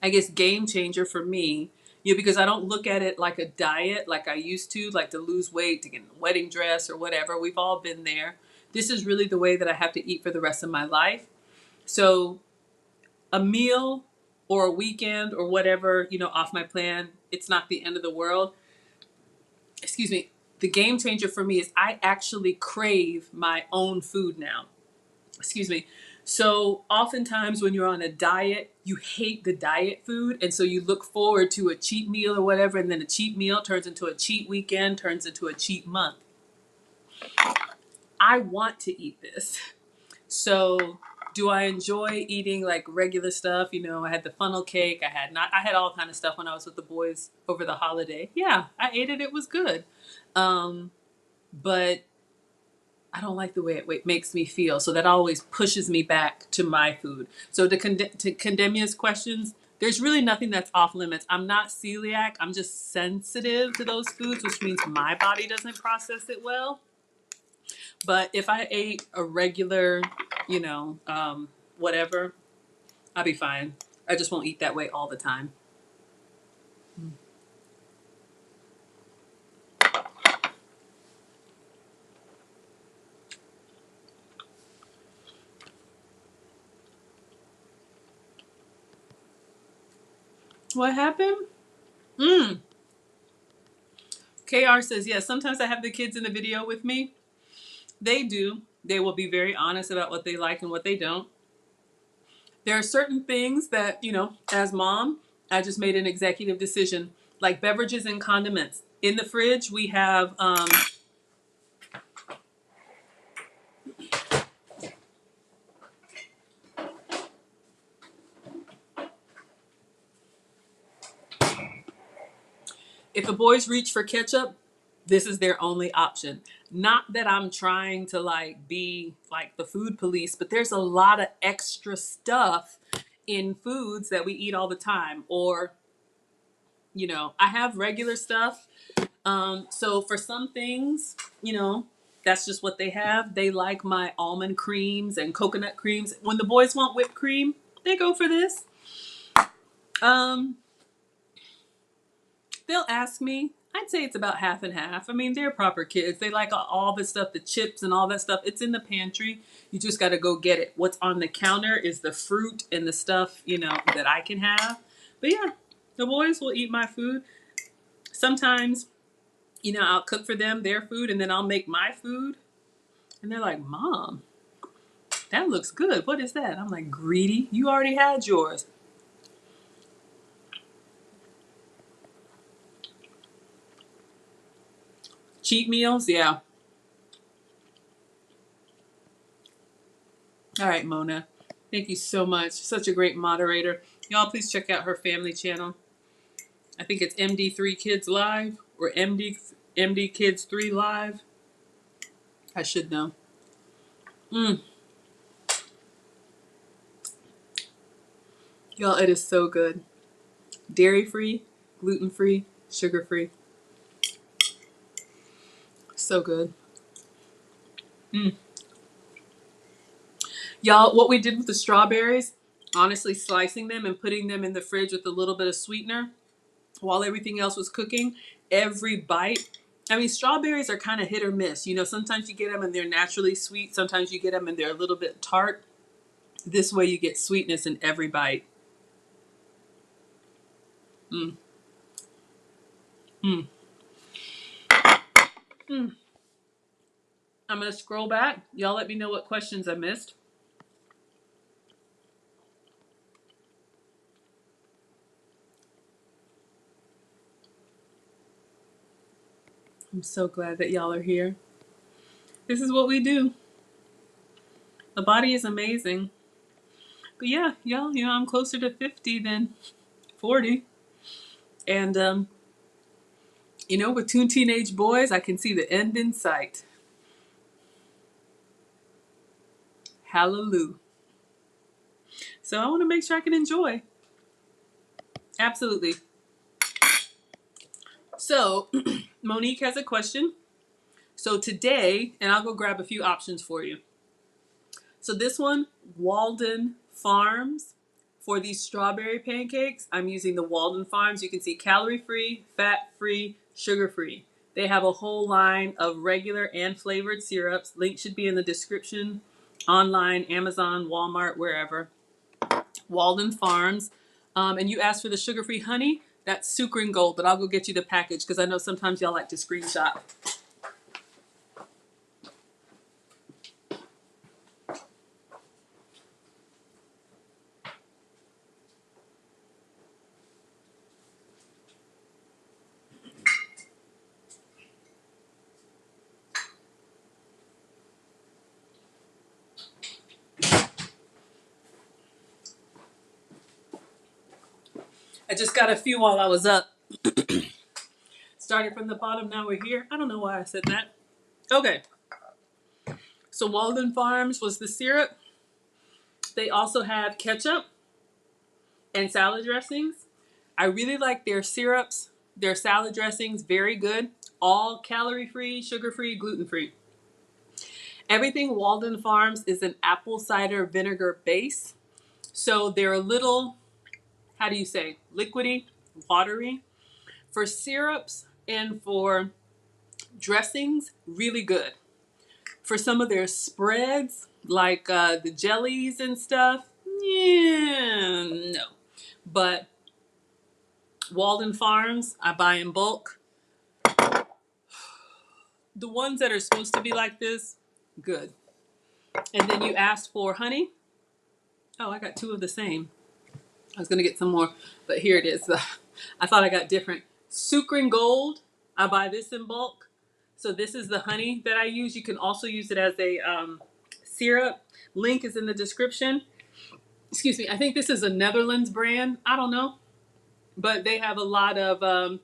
guess, game changer for me, you know, because I don't look at it like a diet like I used to, like to lose weight, to get in a wedding dress or whatever. We've all been there. This is really the way that I have to eat for the rest of my life. So a meal or a weekend or whatever, you know, off my plan, it's not the end of the world. Excuse me. The game changer for me is I actually crave my own food now. Excuse me. So oftentimes when you're on a diet, you hate the diet food. And so you look forward to a cheat meal or whatever. And then a cheat meal turns into a cheat weekend, turns into a cheat month. I want to eat this. So do I enjoy eating like regular stuff? You know, I had the funnel cake. I had all kind of stuff when I was with the boys over the holiday. Yeah, I ate it. It was good. But I don't like the way it makes me feel. So that always pushes me back to my food. So to Condemia's questions, there's really nothing that's off limits. I'm not celiac. I'm just sensitive to those foods, which means my body doesn't process it well. But if I ate a regular, you know, whatever, I'll be fine. I just won't eat that way all the time. What happened? KR says, yes, sometimes I have the kids in the video with me. They do. They will be very honest about what they like and what they don't. There are certain things that, you know, as mom, I just made an executive decision, like beverages and condiments. In the fridge, we have if the boys reach for ketchup, this is their only option. Not that I'm trying to like be like the food police, but there's a lot of extra stuff in foods that we eat all the time. Or, you know, I have regular stuff. So for some things, you know, that's just what they have. They like my almond creams and coconut creams. When the boys want whipped cream, they go for this. Um, they'll ask me. I'd say it's about half and half. I mean, they're proper kids. They like all the stuff, the chips and all that stuff. It's in the pantry. You just got to go get it. What's on the counter is the fruit and the stuff, you know, that I can have. But yeah, the boys will eat my food. Sometimes, you know, I'll cook for them their food and then I'll make my food. And they're like, Mom, that looks good. What is that? I'm like, greedy. You already had yours. Cheat meals? Yeah. All right, Mona. Thank you so much. Such a great moderator. Y'all, please check out her family channel. I think it's MD3 Kids Live or MD Kids 3 Live. I should know. Y'all, it is so good. Dairy-free, gluten-free, sugar-free. So good. Y'all, what we did with the strawberries, honestly slicing them and putting them in the fridge with a little bit of sweetener while everything else was cooking, every bite. I mean, strawberries are kind of hit or miss. You know, sometimes you get them and they're naturally sweet. Sometimes you get them and they're a little bit tart. This way you get sweetness in every bite. Mm. Mm. Mm. I'm going to scroll back. Y'all let me know what questions I missed. I'm so glad that y'all are here. This is what we do. The body is amazing. But yeah, y'all, you know, I'm closer to 50 than 40. And, you know, with two teenage boys, I can see the end in sight. Hallelujah. So I want to make sure I can enjoy. Absolutely. So Monique has a question. So today, and I'll go grab a few options for you. So this one, Walden Farms. For these strawberry pancakes, I'm using the Walden Farms. You can see calorie-free, fat-free, sugar-free. They have a whole line of regular and flavored syrups. Link should be in the description. Online, Amazon, Walmart, wherever. Walden Farms. And you asked for the sugar-free honey. That's Sucre and Gold, but I'll go get you the package because I know sometimes y'all like to screenshot. I just got a few while I was up. Started from the bottom, now we're here. I don't know why I said that. Okay. So Walden Farms was the syrup. They also have ketchup and salad dressings. I really like their syrups, their salad dressings, very good. All calorie-free, sugar-free, gluten-free. Everything Walden Farms is an apple cider vinegar base. So they're a little, how do you say, liquidy, watery. For syrups and for dressings, really good. For some of their spreads, like the jellies and stuff, yeah, no. But Walden Farms, I buy in bulk. The ones that are supposed to be like this, good. And then you asked for honey. Oh, I got two of the same. I was going to get some more, but here it is. I thought I got different. Sucre and Gold, I buy this in bulk. So this is the honey that I use. You can also use it as a syrup. Link is in the description. Excuse me. I think this is a Netherlands brand. I don't know. But they have a lot of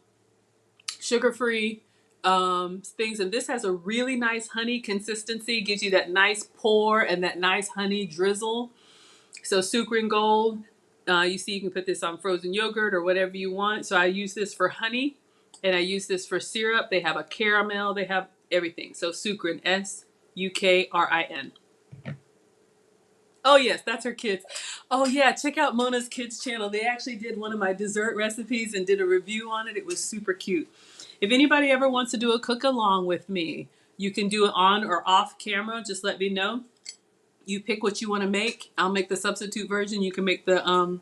sugar-free things. And this has a really nice honey consistency. Gives you that nice pour and that nice honey drizzle. So Sucre and Gold. You see, you can put this on frozen yogurt or whatever you want. So I use this for honey, and I use this for syrup. They have a caramel. They have everything. So Sucrin, S-U-K-R-I-N. Oh yes, that's her kids. Oh yeah, check out Mona's kids channel. They actually did one of my dessert recipes and did a review on it. It was super cute. If anybody ever wants to do a cook along with me, you can do it on or off camera. Just let me know. You pick what you want to make. I'll make the substitute version. You can make the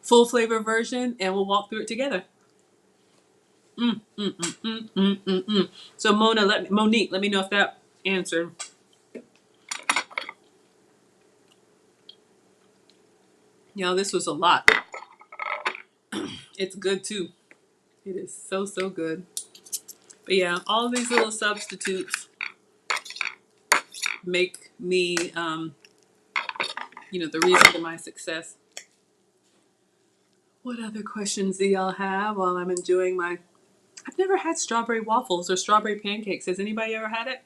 full flavor version, and we'll walk through it together. So Monique, let me know if that answered. Yeah, this was a lot. It's good too. It is so, so good. But yeah, all these little substitutes make me, the reason to my success. What other questions do y'all have while I'm enjoying my... I've never had strawberry waffles or strawberry pancakes. Has anybody ever had it?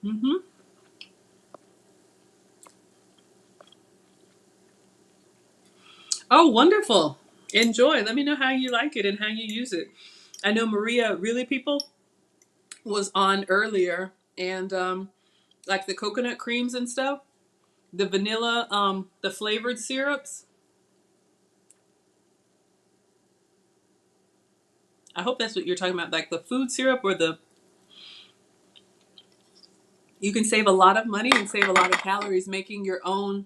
Mm-hmm. Oh, wonderful. Enjoy. Let me know how you like it and how you use it. I know Maria Really People was on earlier, and like the coconut creams and stuff, the vanilla, the flavored syrups. I hope that's what you're talking about, like the food syrup or the... You can save a lot of money and save a lot of calories making your own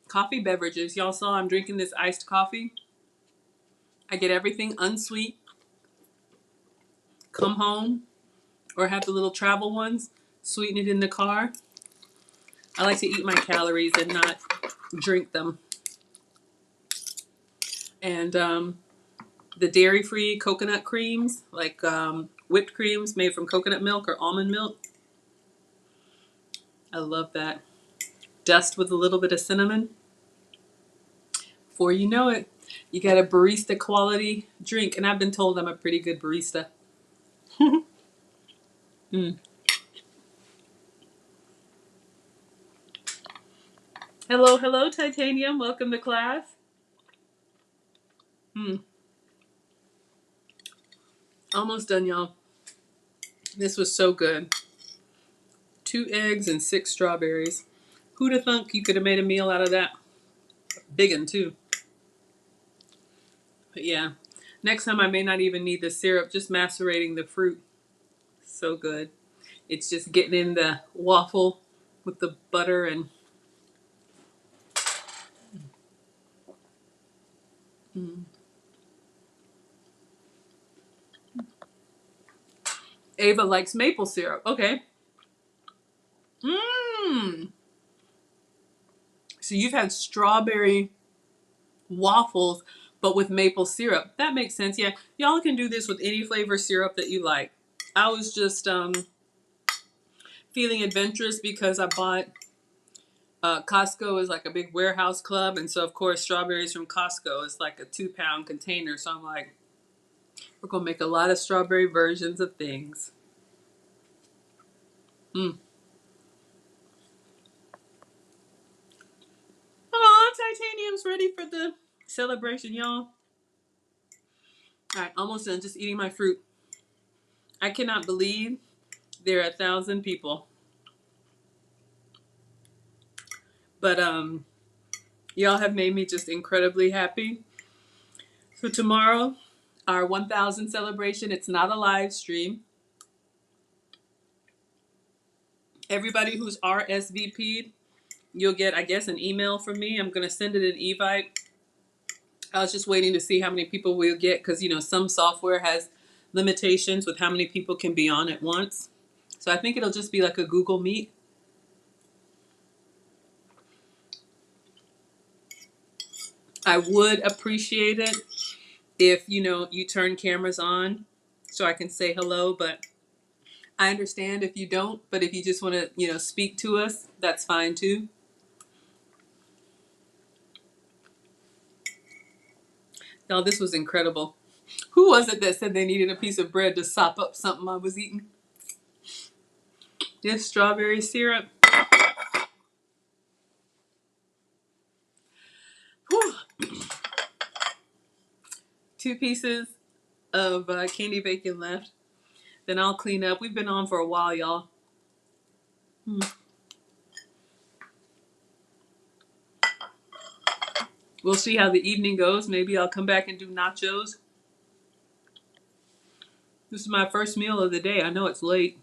coffee beverages. Y'all saw I'm drinking this iced coffee. I get everything unsweet. Come home or have the little travel ones. Sweeten it in the car. I like to eat my calories and not drink them. And the dairy-free coconut creams, like whipped creams made from coconut milk or almond milk. I love that. Dust with a little bit of cinnamon. Before you know it. You got a barista quality drink, and I've been told I'm a pretty good barista. Mm. Hello, hello, Titanium. Welcome to class. Mm. Almost done, y'all. This was so good. 2 eggs and 6 strawberries. Who'd have thunk you could have made a meal out of that? Big one, too. But yeah, next time I may not even need the syrup, just macerating the fruit. So good. It's just getting in the waffle with the butter and Ava likes maple syrup. Okay. Mmm. So you've had strawberry waffles, but with maple syrup. That makes sense. Yeah, y'all can do this with any flavor syrup that you like. I was just feeling adventurous because I bought Costco is like a big warehouse club, and so of course strawberries from Costco is like a 2-pound container. So I'm like, we're gonna make a lot of strawberry versions of things. Mm. Aw, Titanium's ready for the celebration, y'all. All right, almost done. Just eating my fruit. I cannot believe there are 1,000 people, but y'all have made me just incredibly happy. So tomorrow, our 1,000 celebration. It's not a live stream. Everybody who's RSVP'd, you'll get, I guess, an email from me. I'm gonna send it an evite. I was just waiting to see how many people we'll get because you know some software has limitations with how many people can be on at once. So I think it'll just be like a Google Meet. I would appreciate it if you turn cameras on so I can say hello, but I understand if you don't. But if you just want to speak to us, that's fine too. Y'all, this was incredible. Who was it that said they needed a piece of bread to sop up something I was eating? This strawberry syrup. Whew. 2 pieces of candy bacon left. Then I'll clean up. We've been on for a while, y'all. We'll see how the evening goes. Maybe I'll come back and do nachos. This is my first meal of the day. I know it's late.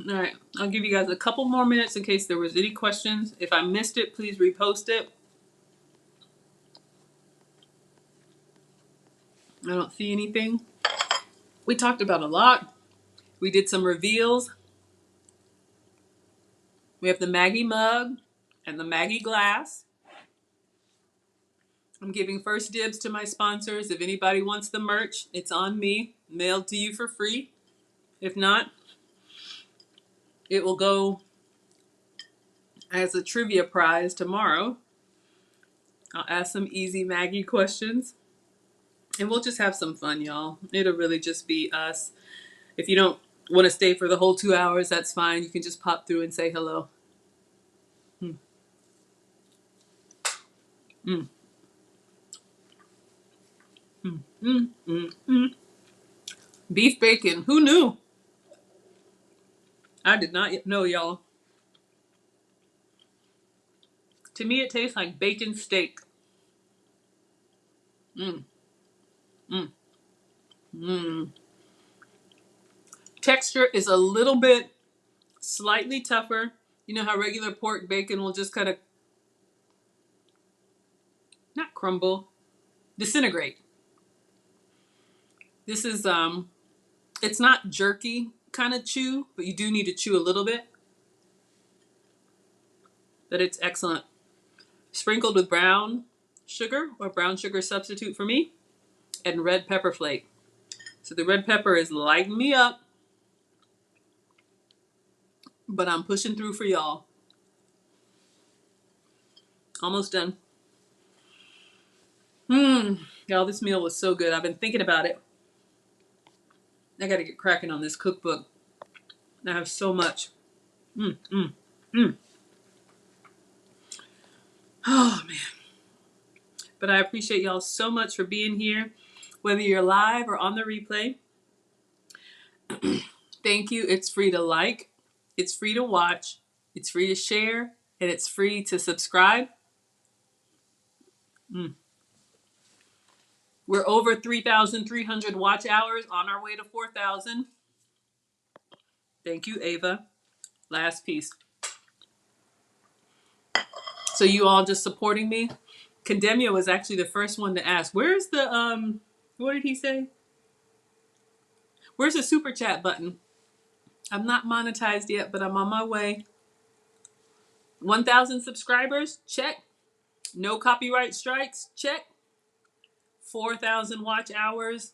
All right, I'll give you guys a couple more minutes in case there was any questions. If I missed it, please repost it. I don't see anything. We talked about a lot. We did some reveals. We have the Maggie mug and the Maggie glass. I'm giving first dibs to my sponsors. If anybody wants the merch, it's on me. Mailed to you for free. If not, it will go as a trivia prize tomorrow. I'll ask some easy Maggie questions. And we'll just have some fun, y'all. It'll really just be us. If you don't want to stay for the whole 2 hours, that's fine. You can just pop through and say hello. Mm. Mm. Mm. Mm. Mm. Mm. Beef bacon. Who knew? I did not know, y'all. To me, it tastes like bacon steak. Mm. Mm. Mm. Texture is a little bit slightly tougher. You know how regular pork bacon will just kind of not crumble, disintegrate. This is it's not jerky kind of chew, but you do need to chew a little bit. But it's excellent. Sprinkled with brown sugar or brown sugar substitute for me, and red pepper flake. So the red pepper is lighting me up, but I'm pushing through for y'all. Almost done. Y'all, this meal was so good. I've been thinking about it. I got to get cracking on this cookbook. I have so much. Oh, man. But I appreciate y'all so much for being here, whether you're live or on the replay. Thank you. It's free to like, it's free to watch, it's free to share, and it's free to subscribe. We're over 3,300 watch hours, on our way to 4,000. Thank you, Ava. Last piece. So you all just supporting me. Condemnia was actually the first one to ask, where's the, what did he say? Where's the super chat button? I'm not monetized yet, but I'm on my way. 1,000 subscribers? Check. No copyright strikes? Check. 4,000 watch hours?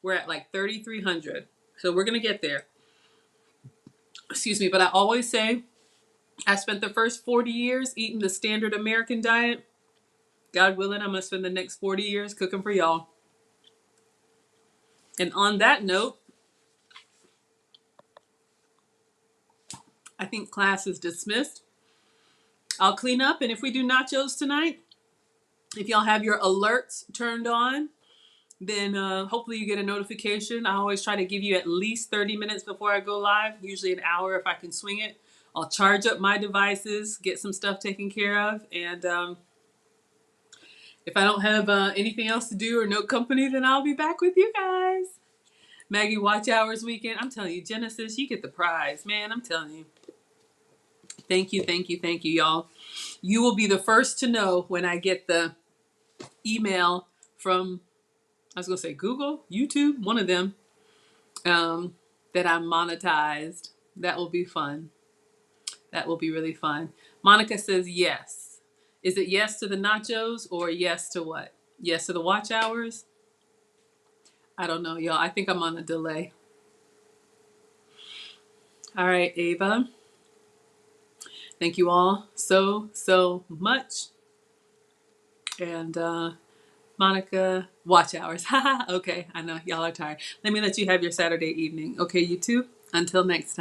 We're at like 3,300. So we're going to get there. Excuse me, but I always say I spent the first 40 years eating the standard American diet. God willing, I'm going to spend the next 40 years cooking for y'all. And on that note, I think class is dismissed. I'll clean up, and if we do nachos tonight, if y'all have your alerts turned on, then hopefully you get a notification. I always try to give you at least 30 minutes before I go live, usually an hour if I can swing it. I'll charge up my devices, get some stuff taken care of, and if I don't have anything else to do or no company, then I'll be back with you guys. Maggie Watch Hours weekend. I'm telling you, Genesis, you get the prize, man. I'm telling you. Thank you, thank you, thank you, y'all. You will be the first to know when I get the email from, I was going to say Google, YouTube, one of them, that I'm monetized. That will be fun. That will be really fun. Monica says yes. Is it yes to the nachos or yes to what? Yes to the watch hours? I don't know, y'all. I think I'm on a delay. All right, Ava. Thank you all so, so much. And Monica, watch hours. Okay, I know y'all are tired. Let me let you have your Saturday evening. Okay, you too? Until next time.